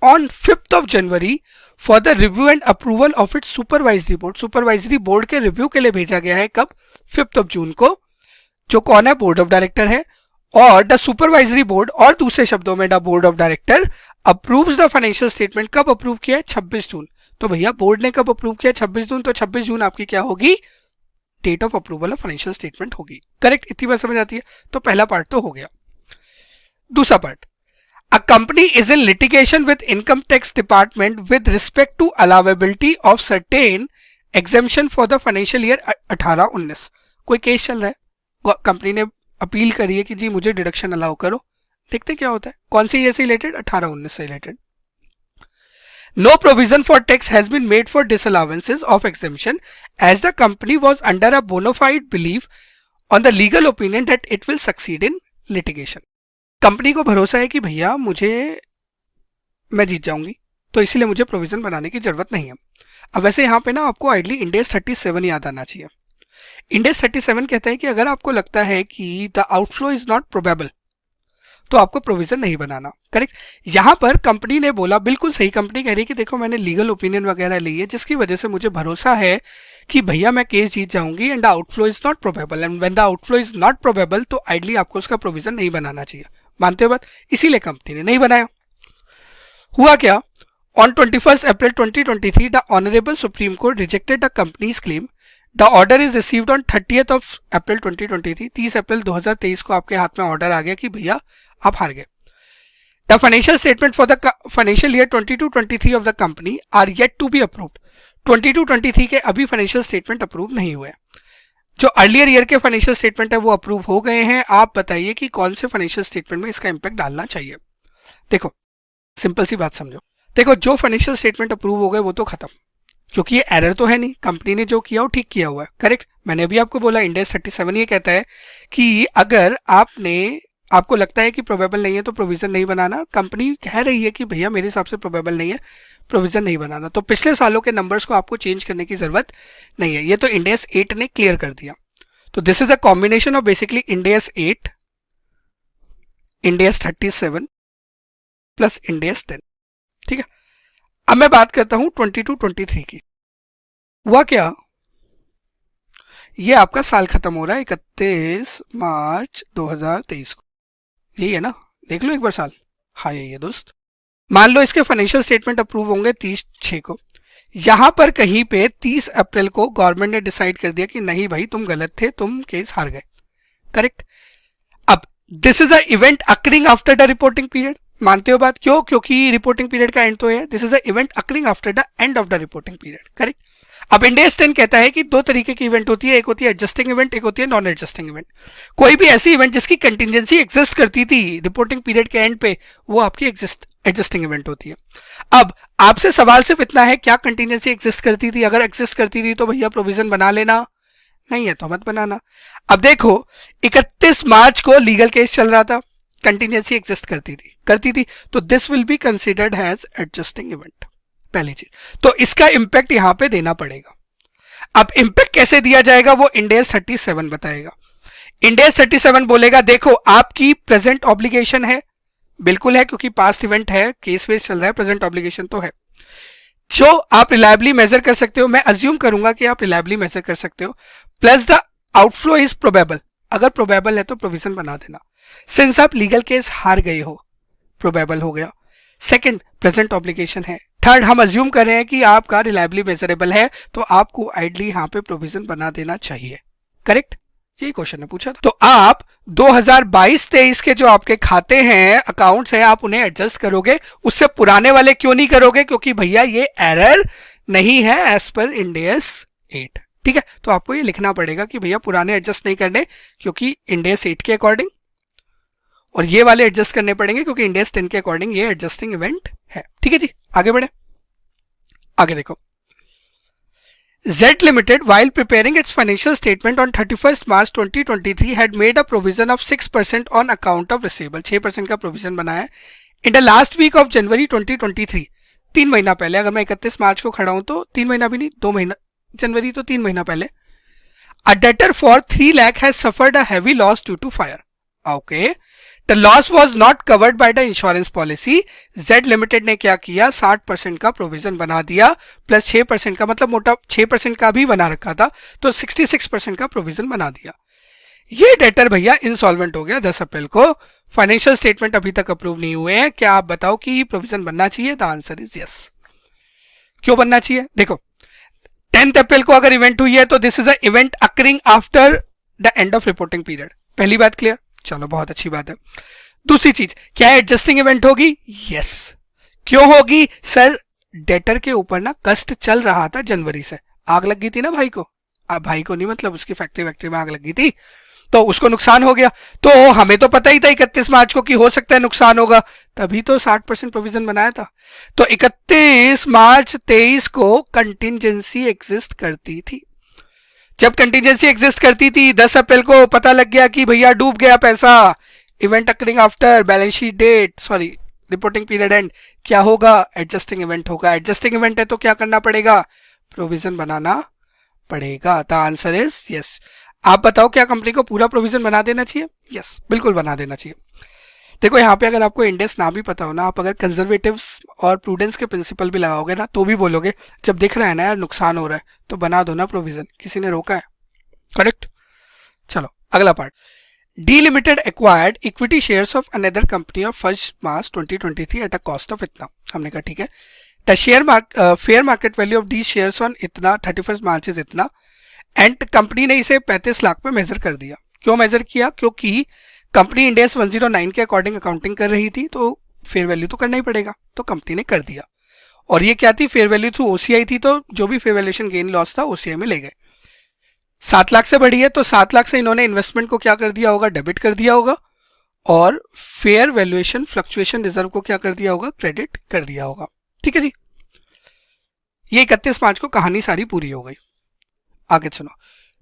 on 5th of January for the review and approval of its supervisory board. Supervisory board के रिव्यू के लिए भेजा गया है कब? 5th of June को। जो कौन है? बोर्ड ऑफ डायरेक्टर है। और द सुपरवाइजरी बोर्ड, और दूसरे शब्दों में the board of director approves the financial statement. कब अप्रूव किया है? 26 जून। तो भैया बोर्ड ने कब अप्रूव किया? 26 जून। तो 26 जून आपकी क्या होगी? Date of approval of financial statement होगी। करेक्ट। इतनी बात समझ आती है। तो पहला पार्ट तो हो गया। दूसरा part, a company is in litigation with income tax department with respect to allowability of certain exemption for the financial year 18-19। कोई केस चल रहा है, कंपनी ने अपील करी है कि जी मुझे डिडक्शन अलाउ करो। देखते क्या होता है। कौन सी ईयर से रिलेटेड? 18-19 से related. No provision for tax has been made for disallowances of exemption as the company was under a bona fide belief on the legal opinion that it will succeed in litigation। Company को भरोसा है कि भैया मैं जीत जाऊंगी, तो इसीलिए मुझे प्रोविजन बनाने की जरूरत नहीं है। अब वैसे यहाँ पे ना आपको आइडली इंड एस 37 याद आना चाहिए। इंड एस 37 कहता है कि अगर आपको लगता है कि the outflow is not probable तो आपको प्रोविजन नहीं बनाना। करेक्ट। यहां पर कंपनी ने बोला, बिल्कुल सही, कंपनी कह रही है कि देखो मैंने लीगल ओपिनियन वगैरह ली है जिसकी वजह से मुझे भरोसा है कि भैया मैं केस जीत जाऊंगी and the outflow is not probable. And when the outflow is not probable तो आइडली आपको उसका प्रोविजन नहीं बनाना चाहिए। मानते हो बात? इसीलिए कंपनी ने नहीं बनाया। हुआ क्या? On 21 April 2023 the honourable supreme court rejected the companies claim. The order is received on 30th of April 2023। 30 अप्रैल 2023 को आपके हाथ में ऑर्डर आ गया कि भैया आप हार गए। The financial statement for the financial year 22-23 of the company are yet to be approved. 22-23 के अभी फाइनेंशियल स्टेटमेंट अप्रूव नहीं हुए। जो अर्लियर ईयर के फाइनेंशियल स्टेटमेंट है वो अप्रूव हो गए हैं। आप बताइए कि कौन से फाइनेंशियल स्टेटमेंट में इसका इंपैक्ट डालना चाहिए। देखो सिंपल सी बात समझो। देखो जो फाइनेंशियल स्टेटमेंट अप्रूव हो गए वो तो खत्म, क्योंकि ये एरर तो है नहीं, कंपनी ने जो किया वो ठीक किया हुआ है। करेक्ट। मैंने अभी आपको बोला इंड एस 37 ये कहता है कि अगर आपको लगता है कि प्रोबेबल नहीं है तो प्रोविजन नहीं बनाना। कंपनी कह रही है कि भैया मेरे हिसाब से प्रोबेबल नहीं है, प्रोविजन नहीं बनाना। तो पिछले सालों के नंबर्स को आपको चेंज करने की जरूरत नहीं है। ये तो इंड एस 8 ने क्लियर कर दिया। तो this is a combination of basically end S 8, end S 37 plus end S 10। ठीक है। अब मैं बात करता हूं 22-23 की। हुआ क्या? ये आपका साल खत्म हो रहा है 31 मार्च 2023 को। यही है ना? देख लो एक बार साल। हाँ यही है दोस्त। मान लो इसके फाइनेंशियल स्टेटमेंट अप्रूव होंगे 30/6 को। यहां पर कहीं पे 30 अप्रैल को गवर्नमेंट ने डिसाइड कर दिया कि नहीं भाई तुम गलत थे, तुम केस हार गए। करेक्ट। अब this is a event occurring after the reporting period. मानते हो बात? क्यों? क्योंकि रिपोर्टिंग पीरियड का एंड तो है। This is a event occurring after the end of the reporting period. Correct. अब इंड एस 10 कहता है कि दो तरीके की इवेंट होती है, एक होती है एडजस्टिंग इवेंट, एक होती है नॉन एडजस्टिंग इवेंट। कोई भी ऐसी इवेंट जिसकी कंटिजेंसी एग्जिस्ट करती थी रिपोर्टिंग पीरियड के एंड पे, वो आपकी एडजस्टिंग इवेंट होती है। अब आपसे सवाल सिर्फ इतना है, क्या कंटिजेंसी एग्जिस्ट करती थी? अगर एग्जिस्ट करती थी तो भैया प्रोविजन बना लेना, नहीं है तो मत बनाना। अब देखो 31 मार्च को लीगल केस चल रहा था, कंटिजेंसी एग्जिस्ट करती थी, तो this will be considered as adjusting event. पहली चीज तो इसका इंपैक्ट यहां पे देना पड़ेगा। अब इंपैक्ट कैसे दिया जाएगा वो इंड एस 37 बताएगा। इंड एस 37 बोलेगा देखो आपकी प्रेजेंट ऑब्लिगेशन है, बिल्कुल है क्योंकि पास्ट इवेंट है, केस वेस चल रहा है, प्रेजेंट ऑब्लिगेशन तो है जो आप रिलायबली मेजर कर सकते हो। मैं अज्यूम करूंगा कि आप रिलायबली मेजर कर सकते हो। Plus the outflow is probable. अगर प्रोबेबल है तो प्रोविजन बना देना। सिंस आप लीगल केस हार गए हो, प्रोबेबल हो गया। सेकंड, प्रेजेंट ऑब्लिगेशन है। थर्ड, हम अज्यूम कर रहे हैं कि आपका रिलायबली मेजरेबल है, तो आपको आइडली यहां पे प्रोविजन बना देना चाहिए। करेक्ट। यही क्वेश्चन ने पूछा था। तो आप 2022-23 के जो आपके खाते हैं, अकाउंट्स हैं, आप उन्हें एडजस्ट करोगे, उससे पुराने वाले क्यों नहीं करोगे? क्योंकि भैया ये एरर नहीं है एज पर इंड AS 8। ठीक है, तो आपको ये लिखना पड़ेगा कि भैया पुराने एडजस्ट नहीं करने क्योंकि इंड AS 8 के अकॉर्डिंग, और ये वाले एडजस्ट करने पड़ेंगे क्योंकि इंड AS 10 के अकॉर्डिंग ये एडजस्टिंग इवेंट है। ठीक है जी, आगे बढ़े। आगे देखो, Z Limited, while preparing its financial statement on 31st March 2023, had made a provision of 6% on account of receivable। 6% का प्रोविजन बनाया है in the last week of January 2023। 3 महीना पहले, अगर मैं 31 मार्च को खड़ा हूं तो 3 महीना भी नहीं, 2 महीना, जनवरी तो 3 महीना पहले। A debtor for 3 lakh has suffered a heavy loss due to fire। Okay, the loss was not covered by the insurance policy। Z Limited ने क्या किया, 60% का प्रोविजन बना दिया, प्लस 6% का, मतलब मोटा 6% का भी बना रखा था, तो 66% का प्रोविजन बना दिया। ये डेटर भैया इंसॉल्वेंट हो गया 10 अप्रैल को। फाइनेंशियल स्टेटमेंट अभी तक अप्रूव नहीं हुए हैं। क्या आप बताओ कि प्रोविजन बनना चाहिए? The answer is yes. क्यों बनना चाहिए? देखो, 10 अप्रैल को अगर इवेंट हुई है तो this is a event occurring after the end of reporting period. पहली बात क्लियर? चलो, बहुत अच्छी बात है। दूसरी चीज, क्या एडजस्टिंग इवेंट होगी? यस। क्यों होगी? सर, डेटर के ऊपर ना कष्ट चल रहा था, जनवरी से आग लग गई थी ना भाई को। भाई को नहीं, मतलब उसकी फैक्ट्री में आग लग गई थी, तो उसको नुकसान हो गया। तो हमें तो पता ही था 31 मार्च को कि हो सकता है नुकसान होगा, तभी तो 60% प्रोविजन बनाया था। तो 31 मार्च 23 को कंटिजेंसी एग्जिस्ट करती थी। जब कंटिजेंसी एग्जिस्ट करती थी, 10 अप्रैल को पता लग गया कि भैया डूब गया पैसा, event occurring after balance sheet date, sorry reporting period end, क्या होगा? एडजस्टिंग इवेंट होगा। एडजस्टिंग इवेंट है तो क्या करना पड़ेगा? प्रोविजन बनाना पड़ेगा। The answer is yes. आप बताओ, क्या कंपनी को पूरा प्रोविजन बना देना चाहिए? यस, बिल्कुल बना देना चाहिए। देखो, यहाँ पे अगर आपको इंडेक्स ना भी पता हो ना, आप अगर कंजर्वेटिव और प्रूडेंस के प्रिंसिपल भी लगाओगे ना, तो भी बोलोगे जब दिख रहा है ना यार नुकसान हो रहा है, तो बना दो ना प्रोविजन, किसी ने रोका है? करेक्ट। चलो, अगला part. D limited acquired equity shares of another company of 1 March 2023 at a cost of इतना। हमने कहा ठीक है, the fair market value of the shares on इतना 31 मार्च इज इतना, एंड कंपनी ने इसे 35 लाख पे मेजर कर दिया। क्यों मेजर किया? क्योंकि कंपनी इंड AS 109 के अकॉर्डिंग अकाउंटिंग कर रही थी, तो फेयर वैल्यू तो करना ही पड़ेगा, तो कंपनी ने कर दिया। और ये क्या थी? फेयर वैल्यू थ्रू OCI थी, तो जो भी फेयर वैल्यूएशन गेन लॉस था OCI में ले गए। 7 लाख से बढ़ी है, तो 7 लाख से इन्होंने इन्वेस्टमेंट को क्या कर दिया होगा? डेबिट कर दिया होगा, और फेयर वैल्यूएशन फ्लक्चुएशन रिजर्व को क्या कर दिया होगा? क्रेडिट कर दिया होगा। ठीक है जी, ये 31 मार्च को कहानी सारी पूरी हो गई। आगे सुनो।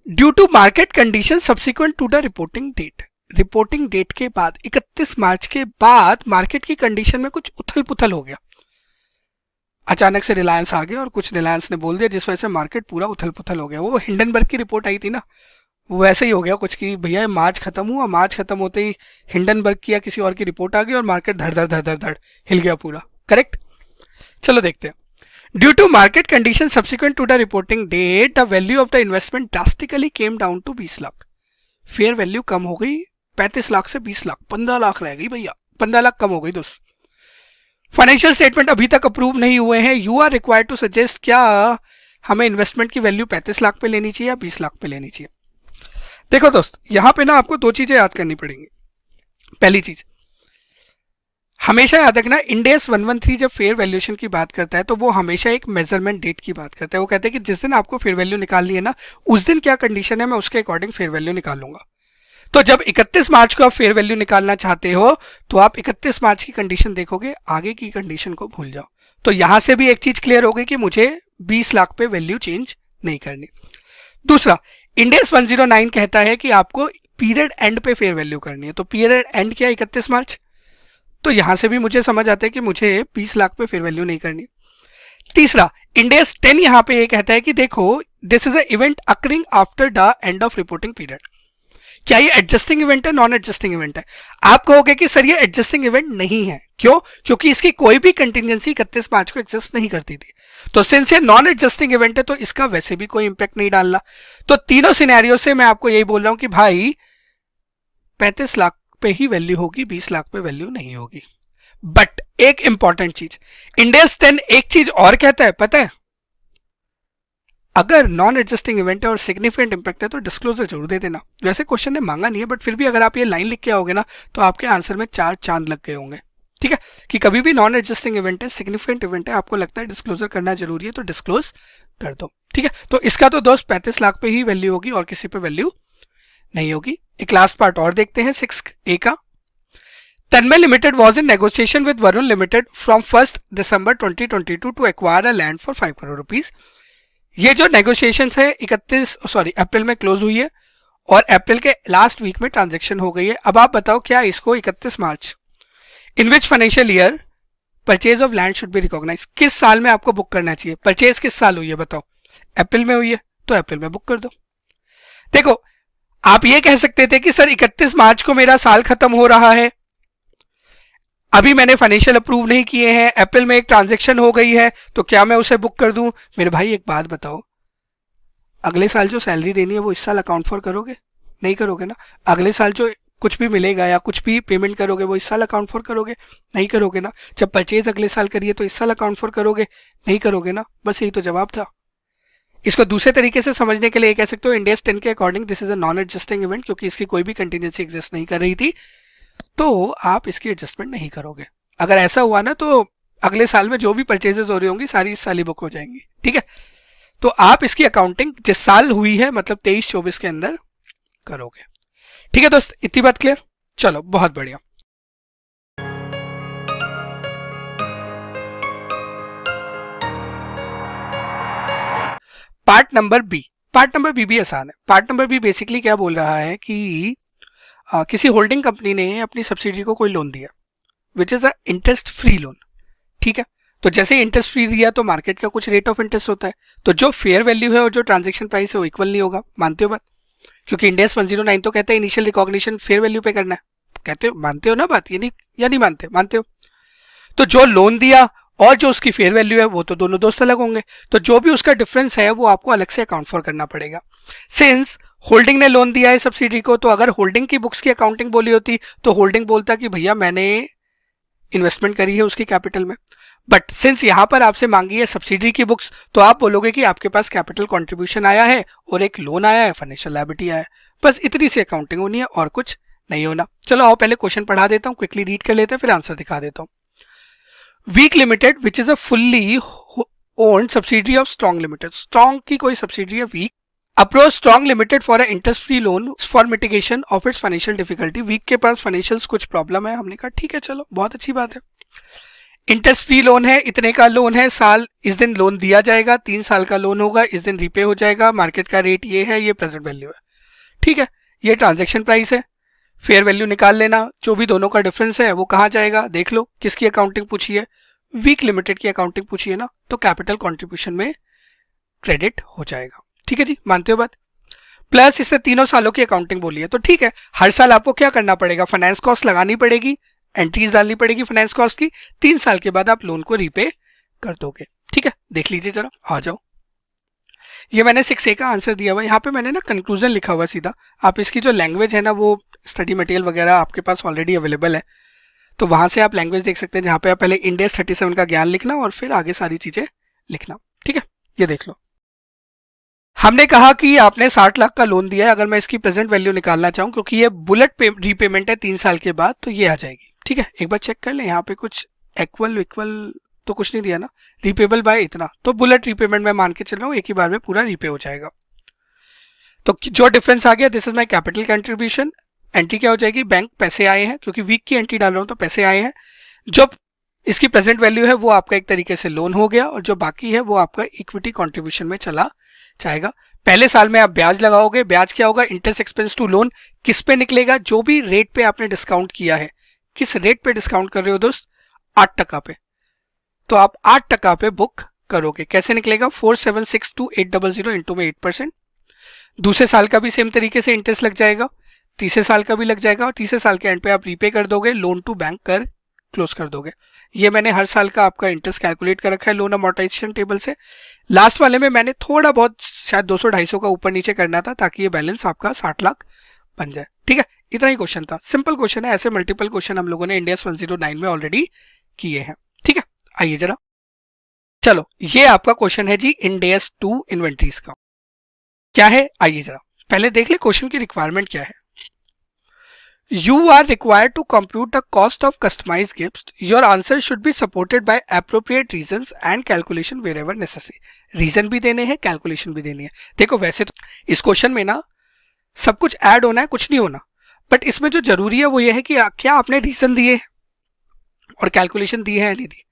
Due to market condition subsequent to the reporting date. Reporting date के बाद 31 मार्च के बाद मार्केट की कंडीशन में कुछ उथल पुथल हो गया। अचानक से रिलायंस आ गया और कुछ रिलायंस ने बोल दिया, जिस वजह से मार्केट पूरा उथल पुथल हो गया। वो हिंडनबर्ग की रिपोर्ट आई थी ना, वो वैसे ही हो गया कुछ कि भैया मार्च खत्म हुआ, मार्च खत्म होते ही हिंडनबर्ग की या किसी और की रिपोर्ट आ गई और मार्केट धड़ धड़ धड़ धड़ धड़ हिल गया पूरा। करेक्ट। चलो देखते हैं। Due to market condition subsequent to the reporting date, the value of the investment drastically came down to 20 lakh. Fair value कम हो गई 35 लाख से 20 लाख, 15 लाख रह गई भैया, 15 लाख कम हो गई दोस्त। फाइनेंशियल स्टेटमेंट अभी तक अप्रूव नहीं हुए हैं। You are required to suggest, क्या हमें इन्वेस्टमेंट की वैल्यू 35 लाख पे लेनी चाहिए या 20 लाख पे लेनी चाहिए? देखो दोस्त, यहां पे ना आपको 2 चीजें याद करनी पड़ेंगी। पहली चीज, हमेशा याद रखना, इंड AS 113 जब फेयर वैल्यूएशन की बात करता है तो वो हमेशा एक मेजरमेंट डेट की बात करता है। वो कहते हैं कि जिस दिन आपको फेयर वैल्यू निकालनी है ना, उस दिन क्या कंडीशन है, मैं उसके अकॉर्डिंग फेयर वैल्यू निकालूंगा। तो जब 31 मार्च को आप फेयर वैल्यू निकालना चाहते हो तो आप 31 मार्च की कंडीशन देखोगे, आगे की कंडीशन को भूल जाओ। तो यहां से भी एक चीज क्लियर हो गई कि मुझे 20 लाख पे वैल्यू चेंज नहीं करनी। दूसरा, इंड AS 109 कहता है कि आपको पीरियड एंड पे फेयर वैल्यू करनी है। तो पीरियड एंड क्या? 31 मार्च। तो यहां से भी मुझे समझ आता है कि मुझे 20 लाख पे फेयर वैल्यू नहीं करनी। तीसरा, इंड AS 10 यहां पे ये कहता है कि देखो, this is a event occurring after the end of reporting period. क्या ये एडजस्टिंग इवेंट है, नॉन एडजस्टिंग इवेंट है? आप कहोगे कि सर ये एडजस्टिंग इवेंट नहीं है। क्यों? क्योंकि इसकी कोई भी कंटिजेंसी 31 मार्च को एग्जिस्ट नहीं करती थी। तो सिंस ये नॉन एडजस्टिंग इवेंट है तो इसका वैसे भी कोई इंपैक्ट नहीं डालना। तो तीनों सिनेरियो से मैं आपको यही बोल रहा हूं कि भाई 35 लाख पे ही वैल्यू होगी, 20 लाख पे वैल्यू नहीं होगी। बट एक इंपॉर्टेंट चीज, इंड AS 10 एक चीज और कहता है, पता है? अगर नॉन एडजस्टिंग इवेंट है और सिग्निफिकेंट इंपैक्ट है तो डिस्क्लोजर जरूर दे देना। वैसे क्वेश्चन ने मांगा नहीं है, बट फिर भी अगर आप ये लाइन लिख के आओगे ना तो आपके आंसर में 4 चांद लग गए होंगे। ठीक है, कि कभी भी नॉन एडजस्टिंग इवेंट है, सिग्निफिकेंट इवेंट है, आपको लगता है डिस्क्लोजर करना जरूरी है तो डिस्क्लोज कर दो। ठीक है, तो इसका तो दोस्त 35 लाख पे ही वैल्यू होगी और किसी पे वैल्यू नहीं होगी। एक लास्ट पार्ट और देखते हैं 6A का। Tanmay Limited was in negotiation with Varun Limited from 1 December 2022 to acquire a land for 5 crore rupees. ये जो नेगोशिएशन है अप्रैल में क्लोज हुई है और अप्रैल के लास्ट वीक में ट्रांजेक्शन हो गई है। अब आप बताओ क्या इसको 31 March in which financial year purchase of land should be recognise, किस साल में आपको बुक करना चाहिए? परचेज किस साल हुई है बताओ? अप्रैल में हुई है तो अप्रैल में बुक कर दो। देखो, आप ये कह सकते थे कि सर 31 मार्च को मेरा साल खत्म हो रहा है, अभी मैंने फाइनेंशियल अप्रूव नहीं किए हैं, अप्रैल में एक ट्रांजैक्शन हो गई है, तो क्या मैं उसे बुक कर दूं? मेरे भाई एक बात बताओ, अगले साल जो सैलरी देनी है वो इस साल अकाउंट फॉर करोगे? नहीं करोगे ना। अगले साल जो कुछ भी मिलेगा या कुछ भी पेमेंट करोगे वो इस साल अकाउंट फॉर करोगे? नहीं करोगे ना। जब परचेज अगले साल करिए तो इस साल अकाउंट फॉर करोगे? नहीं करोगे ना। बस यही तो जवाब था। इसको दूसरे तरीके से समझने के लिए कह सकते हो इंडियस 10 के according this is a non adjusting event, क्योंकि इसकी कोई भी कंटीजेंसी एग्जिस्ट नहीं कर रही थी, तो आप इसकी एडजस्टमेंट नहीं करोगे। अगर ऐसा हुआ ना तो अगले साल में जो भी परचेजेस हो रही होंगी सारी इस साल ही बुक हो जाएंगी। ठीक है, तो आप इसकी अकाउंटिंग जिस साल हुई है मतलब 23-24 के अंदर करोगे। ठीक है दोस्त, इतनी बात क्लियर? चलो बहुत बढ़िया। पार्ट नंबर बी भी आसान है। पार्ट नंबर बी बेसिकली क्या बोल रहा है कि किसी होल्डिंग कंपनी ने अपनी सब्सिडी को कोई लोन दिया विच is a interest free loan. ठीक है, तो जैसे इंटरेस्ट फ्री दिया तो मार्केट का कुछ रेट ऑफ इंटरेस्ट होता है, तो जो फेयर वैल्यू है और जो ट्रांजेक्शन प्राइस है वो इक्वल नहीं होगा। मानते हो बात? क्योंकि इंडेस 109 तो कहते हैं इनिशियल रिकॉग्निशन फेयर वैल्यू पे करना है। कहते हो, मानते हो ना बात? ये नहीं या नहीं मानते? मानते हो। तो जो लोन दिया और जो उसकी फेयर वैल्यू है वो तो दोनों दोस्त अलग होंगे, तो जो भी उसका डिफरेंस है वो आपको अलग से अकाउंट फॉर करना पड़ेगा। सिंस होल्डिंग ने लोन दिया है सब्सिडी को, तो अगर होल्डिंग की बुक्स की अकाउंटिंग बोली होती तो होल्डिंग बोलता कि भैया मैंने इन्वेस्टमेंट करी है उसकी कैपिटल में, बट सिंस यहां पर आपसे मांगी है सब्सिडी की बुक्स तो आप बोलोगे कि आपके पास कैपिटल कंट्रीब्यूशन आया है और एक लोन आया है, फाइनेंशियल लायबिलिटी आया है। बस इतनी सी अकाउंटिंग होनी है और कुछ नहीं होना। चलो आओ पहले क्वेश्चन पढ़ा देता हूं, क्विकली रीड कर लेते हैं फिर आंसर दिखा देता हूं। Weak limited which is a fully owned subsidiary of Strong limited, Strong की कोई सब्सिडरी है Weak, approach Strong limited for a interest free loan for mitigation of its financial difficulty. Weak के पास फाइनेंशियल्स कुछ प्रॉब्लम है। हमने कहा ठीक है चलो बहुत अच्छी बात है, इंटरेस्ट फ्री लोन है, इतने का लोन है, साल इस दिन लोन दिया जाएगा, 3 साल का लोन होगा, इस दिन रीपे हो जाएगा, मार्केट का रेट ये है, ये प्रेजेंट वैल्यू है। ठीक है, ये ट्रांजैक्शन प्राइस है, फेयर वैल्यू निकाल लेना, जो भी दोनों का डिफरेंस है वो कहाँ जाएगा देख लो। किसकी अकाउंटिंग पूछी है? वीक लिमिटेड की अकाउंटिंग पूछी है ना, तो कैपिटल कॉन्ट्रीब्यूशन में क्रेडिट हो जाएगा। ठीक है जी, मानते हो बात? प्लस इससे 3 सालों की अकाउंटिंग बोली है, तो ठीक है हर साल आपको क्या करना पड़ेगा? फाइनेंस कॉस्ट लगानी पड़ेगी, एंट्रीज डालनी पड़ेगी फाइनेंस कॉस्ट की। 3 साल के बाद आप लोन को रीपे कर दोगे। ठीक है, देख लीजिए जरा, आ जाओ। ये मैंने 6A का आंसर दिया हुआ है, यहाँ पे मैंने ना कंक्लूजन लिखा हुआ सीधा। आप इसकी जो लैंग्वेज है ना वो स्टडी मटेरियल वगैरह आपके पास ऑलरेडी अवेलेबल है, तो वहां से आप लैंग्वेज देख सकते हैं, जहां पे आप पहले इंडेस 37 का ज्ञान लिखना और फिर आगे सारी चीजें लिखना। ठीक है, ये देख लो। हमने कहा कि आपने 60 लाख का लोन दिया है, अगर मैं इसकी प्रेजेंट वैल्यू निकालना चाहूं क्योंकि ये बुलेट रीपेमेंट है 3 साल के बाद, तो ये आ जाएगी। ठीक है, एक बार चेक कर ले, यहाँ पे कुछ इक्वल तो कुछ नहीं दिया ना, रीपेबल बाय इतना, तो बुलेट रीपेमेंट में मान के चल रहा हूँ एक ही बार में पूरा रीपे हो जाएगा। तो जो डिफरेंस आ गया, this is my capital contribution. Entry क्या हो जाएगी? बैंक पैसे आए हैं, क्योंकि वीक की एंट्री डाल रहा हूँ तो पैसे आए हैं। जो इसकी प्रेजेंट वैल्यू है वो आपका एक तरीके से लोन हो गया और जो बाकी है वो आपका इक्विटी कॉन्ट्रीब्यूशन में चला जाएगा। पहले साल में आप ब्याज लगाओगे, ब्याज क्या होगा? Interest expense to loan. किस पे निकलेगा? जो भी रेट पे आपने डिस्काउंट किया है। किस रेट पे डिस्काउंट कर रहे हो दोस्त? 8% पे, तो आप 8% पे बुक करोगे। कैसे निकलेगा? 4762,800 इंटू में 8%। दूसरे साल का भी सेम तरीके से इंटरेस्ट लग जाएगा, तीसरे साल का भी लग जाएगा और तीसरे साल के एंड पे आप रीपे कर दोगे, लोन टू बैंक कर क्लोज कर दोगे। ये मैंने हर साल का आपका इंटरेस्ट कैलकुलेट कर रखा है लोन अमोर्टाइजेशन टेबल से। लास्ट वाले में मैंने थोड़ा बहुत शायद 200-250 का ऊपर नीचे करना था ताकि ये बैलेंस आपका 60 लाख बन जाए। ठीक है, इतना ही क्वेश्चन था, सिंपल क्वेश्चन है। ऐसे मल्टीपल क्वेश्चन हम लोगों ने इंडियस 109 में ऑलरेडी किए हैं। ठीक है, आइए जरा चलो ये आपका क्वेश्चन है जी इंड AS 2 इन्वेंट्रीज का। क्या है आइए जरा पहले देख ले क्वेश्चन की रिक्वायरमेंट क्या है। You are required to compute the cost of customized gifts. Your answer should be supported by appropriate reasons and calculation wherever necessary. Reason भी देने हैं, कैलकुलेशन भी देनी है। देखो वैसे तो इस क्वेश्चन में ना सब कुछ ऐड होना है, कुछ नहीं होना, बट इसमें जो जरूरी है वो ये है कि क्या आपने रीजन दिए हैं और कैलकुलेशन दी है या नहीं दी।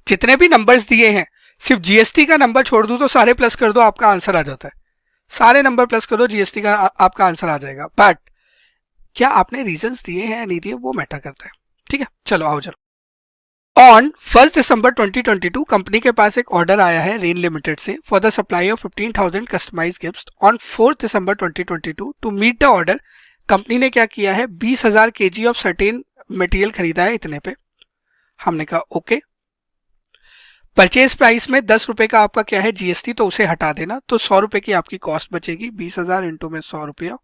जितने भी नंबर्स दिए हैं सिर्फ जीएसटी का नंबर छोड़ दूं तो सारे प्लस कर दो, आपका आंसर आ जाता है। सारे नंबर प्लस कर दो, जीएसटी का आपका आंसर आ जाएगा। बट क्या आपने रीजंस दिए हैं या नहीं दिए वो मैटर करता है। ठीक है, चलो आओ चलो। ऑन 1 दिसंबर 2022 कंपनी के पास एक ऑर्डर आया है रेन लिमिटेड से for the supply of 15,000 customised gifts. On 4 December 2022 to meet the order company ने क्या किया है, 20,000 kg ऑफ सर्टेन मटेरियल खरीदा है इतने पे। हमने कहा ओके। परचेज प्राइस में 10 रुपए का आपका क्या है जीएसटी, तो उसे हटा देना, तो 100 रुपए की आपकी कॉस्ट बचेगी। 20,000 इंटू में 100 रुपया।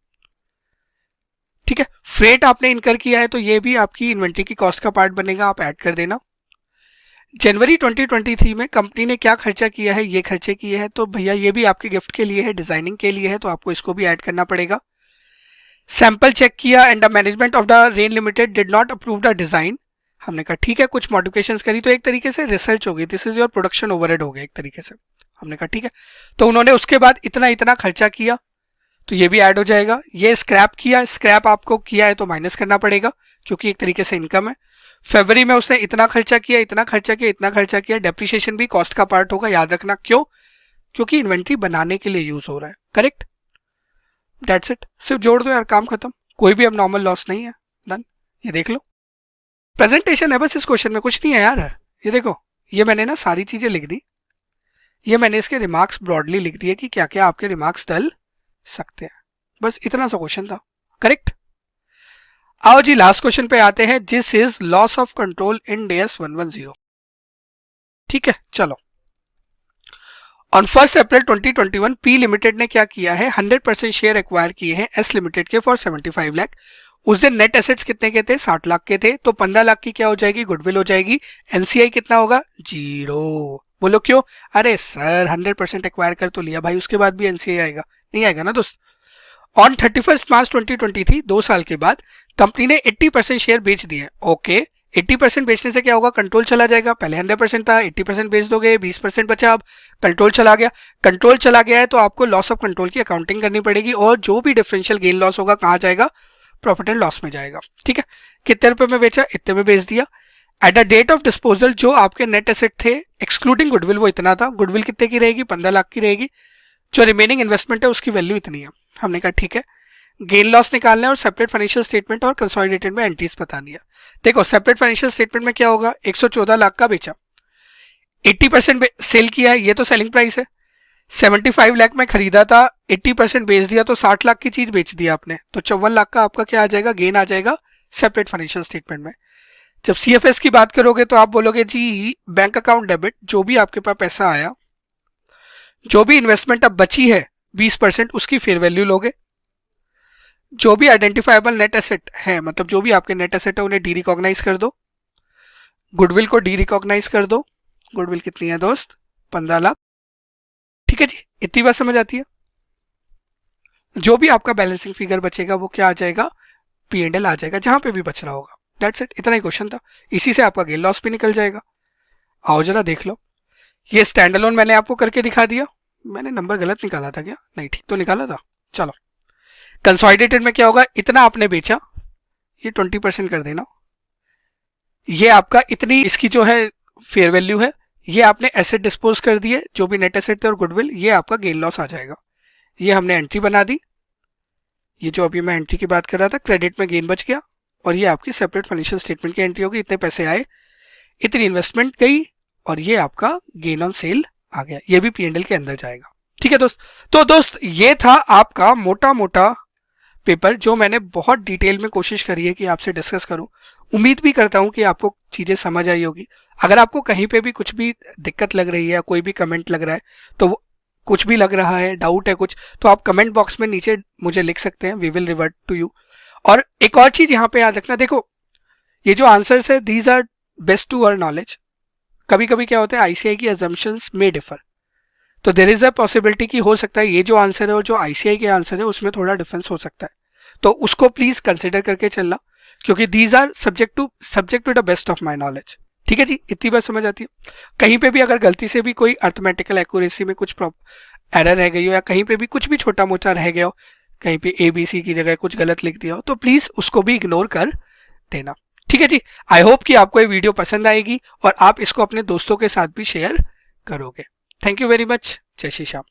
ठीक है, फ्रेट आपने इनकर किया है तो ये भी आपकी इन्वेंट्री की कॉस्ट का पार्ट बनेगा, आप ऐड कर देना। जनवरी 2023 में कंपनी ने क्या खर्चा किया है, ये खर्चे किए हैं, तो भैया ये भी आपके गिफ्ट के लिए है, डिजाइनिंग के लिए है, तो आपको इसको भी ऐड करना पड़ेगा। सैंपल चेक किया and the management of the rain limited did not approve the design. हमने कहा ठीक है, कुछ मॉडिफिकेशंस करी तो एक तरीके से रिसर्च हो गई, this is your production overhead हो गया एक तरीके से। हमने कहा ठीक है, तो उन्होंने उसके बाद इतना इतना खर्चा किया तो ये भी ऐड हो जाएगा। ये स्क्रैप किया, स्क्रैप आपको किया है तो माइनस करना पड़ेगा क्योंकि एक तरीके से इनकम है। फरवरी में उसने इतना खर्चा किया, इतना खर्चा किया, इतना खर्चा किया। डेप्रिसिएशन भी कॉस्ट का पार्ट होगा, याद रखना। क्यों? क्योंकि इन्वेंट्री बनाने के लिए यूज हो रहा है। Correct, that's it. सिर्फ जोड़ दो यार, काम खत्म। कोई भी अब नॉर्मल लॉस नहीं है, डन। ये देख लो, प्रेजेंटेशन है बस इस क्वेश्चन में, कुछ नहीं है यार। ये देखो, ये मैंने ना सारी चीजें लिख दी, ये मैंने इसके रिमार्क्स ब्रॉडली लिख दिए कि क्या क्या आपके रिमार्क्स डल सकते हैं, बस इतना सा क्वेश्चन था। करेक्ट। आओ जी लास्ट क्वेश्चन पे आते हैं। This is loss of control in AS 110। ठीक है, चलो। ऑन 1 अप्रैल 2021 पी लिमिटेड ने क्या किया है, 100% शेयर एक्वायर किए हैं एस लिमिटेड के फॉर 75 लाख। उस दिन नेट एसेट्स कितने के थे, 60 लाख के थे, तो 15 लाख की क्या हो जाएगी, गुडविल हो जाएगी। एनसीआई कितना होगा, 0। बोलो क्यों? अरे सर 100% एक्वायर कर तो लिया भाई, उसके बाद भी एनसीआई आएगा? नहीं आएगा ना दोस्त। ऑन 31 मार्च 2023 2 साल के बाद कंपनी ने 80% शेयर बेच दिए। ओके, 80% बेचने से क्या होगा, कंट्रोल चला जाएगा। पहले 100% था, 80% बेच दोगे, 20% बचा, अब कंट्रोल चला गया। कंट्रोल चला गया है तो आपको लॉस ऑफ कंट्रोल की अकाउंटिंग करनी पड़ेगी और जो भी डिफरेंशियल गेन लॉस होगा कहाँ जाएगा, प्रॉफिट एंड लॉस में जाएगा। ठीक है, कितने रुपए में बेचा, इतने में बेच दिया। At the date of disposal जो आपके नेट एसेट थे एक्सक्लूडिंग गुडविल वो इतना था, गुडविल कितने की रहेगी, 15 लाख की रहेगी। जो रिमेनिंग इन्वेस्टमेंट है उसकी वैल्यू इतनी है। हमने कहा ठीक है, गेन लॉस निकालना है और सेपरेट फाइनेंशियल स्टेटमेंट और कंसोलिडेटेड में एंट्रीज बतानी है। देखो सेपरेट फाइनेंशियल स्टेटमेंट में क्या होगा, 114 लाख का बेचा, 80% सेल किया है, ये तो सेलिंग प्राइस है। 75 लाख में खरीदा था, 80% बेच दिया तो 60 लाख की चीज बेच दिया आपने, तो 54 लाख का आपका क्या आ जाएगा, गेन आ जाएगा सेपरेट फाइनेंशियल स्टेटमेंट में। जब सीएफएस की बात करोगे तो आप बोलोगे जी बैंक अकाउंट डेबिट, जो भी आपके पास पैसा आया, जो भी इन्वेस्टमेंट अब बची है 20% उसकी फेयर वैल्यू लोगे। जो भी आइडेंटिफाइबल नेट एसेट है, मतलब जो भी आपके नेट एसेट है उन्हें डी रिकॉग्नाइज कर दो, गुडविल को डी रिकॉग्नाइज कर दो। गुडविल कितनी है दोस्त, 15 लाख। ठीक है जी, इतनी बात समझ आती है। जो भी आपका बैलेंसिंग फिगर बचेगा वो क्या आ जाएगा, P&L आ जाएगा जहां पे भी बच रहा होगा। दैट्स इट, इतना ही क्वेश्चन था, इसी से आपका गेन लॉस भी निकल जाएगा। आओ जरा देख लो, ये स्टैंड अलोन मैंने आपको करके दिखा दिया। मैंने नंबर गलत निकाला था क्या, नहीं ठीक तो निकाला था। चलो कंसोलिडेटेड में क्या होगा, इतना आपने बेचा, ये 20% कर देना, ये आपका इतनी इसकी जो है फेयर वैल्यू है, ये आपने एसेट डिस्पोज कर दिए, जो भी नेट एसेट थे और गुडविल, ये आपका गेन लॉस आ जाएगा। ये हमने एंट्री बना दी, ये जो अभी मैं एंट्री की बात कर रहा था, क्रेडिट में गेन बच गया, और ये आपकी सेपरेट फाइनेंशियल स्टेटमेंट की एंट्री होगी, इतने पैसे आए, इतनी इन्वेस्टमेंट गई, और ये आपका गेन ऑन सेल आ गया, ये भी P&L के अंदर जाएगा। ठीक है दोस्त, तो दोस्त ये था आपका मोटा मोटा पेपर, जो मैंने बहुत डिटेल में कोशिश करी है कि आपसे डिस्कस करूं। उम्मीद भी करता हूं कि आपको चीजें समझ आई होगी। अगर आपको कहीं पे भी कुछ भी दिक्कत लग रही है, कोई भी कमेंट लग रहा है, तो कुछ भी लग रहा है, डाउट है कुछ, तो आप कमेंट बॉक्स में नीचे मुझे लिख सकते हैं, we will revert to you. और एक और चीज यहाँ पे याद रखना, देखो ये जो आंसर्स है these are best to our knowledge, कभी कभी क्या होता है आईसीआई की अजम्पशंस में डिफर, तो देर इज अ पॉसिबिलिटी कि हो सकता है ये जो आंसर है और जो आईसीआई के आंसर है उसमें थोड़ा डिफरेंस हो सकता है, तो उसको प्लीज कंसिडर करके चलना, क्योंकि these are subject to the best of my knowledge. ठीक है जी, इतनी बात समझ आती है। कहीं पे भी अगर गलती से भी कोई अर्थमेटिकल एक्यूरेसी में कुछ एरर रह गई हो या कहीं पे भी कुछ भी छोटा मोटा रह गया हो, कहीं पे ABC की जगह कुछ गलत लिख दिया हो, तो प्लीज उसको भी इग्नोर कर देना। ठीक है जी, आई होप कि आपको ये वीडियो पसंद आएगी और आप इसको अपने दोस्तों के साथ भी शेयर करोगे। Thank you very much. जय श्री श्याम।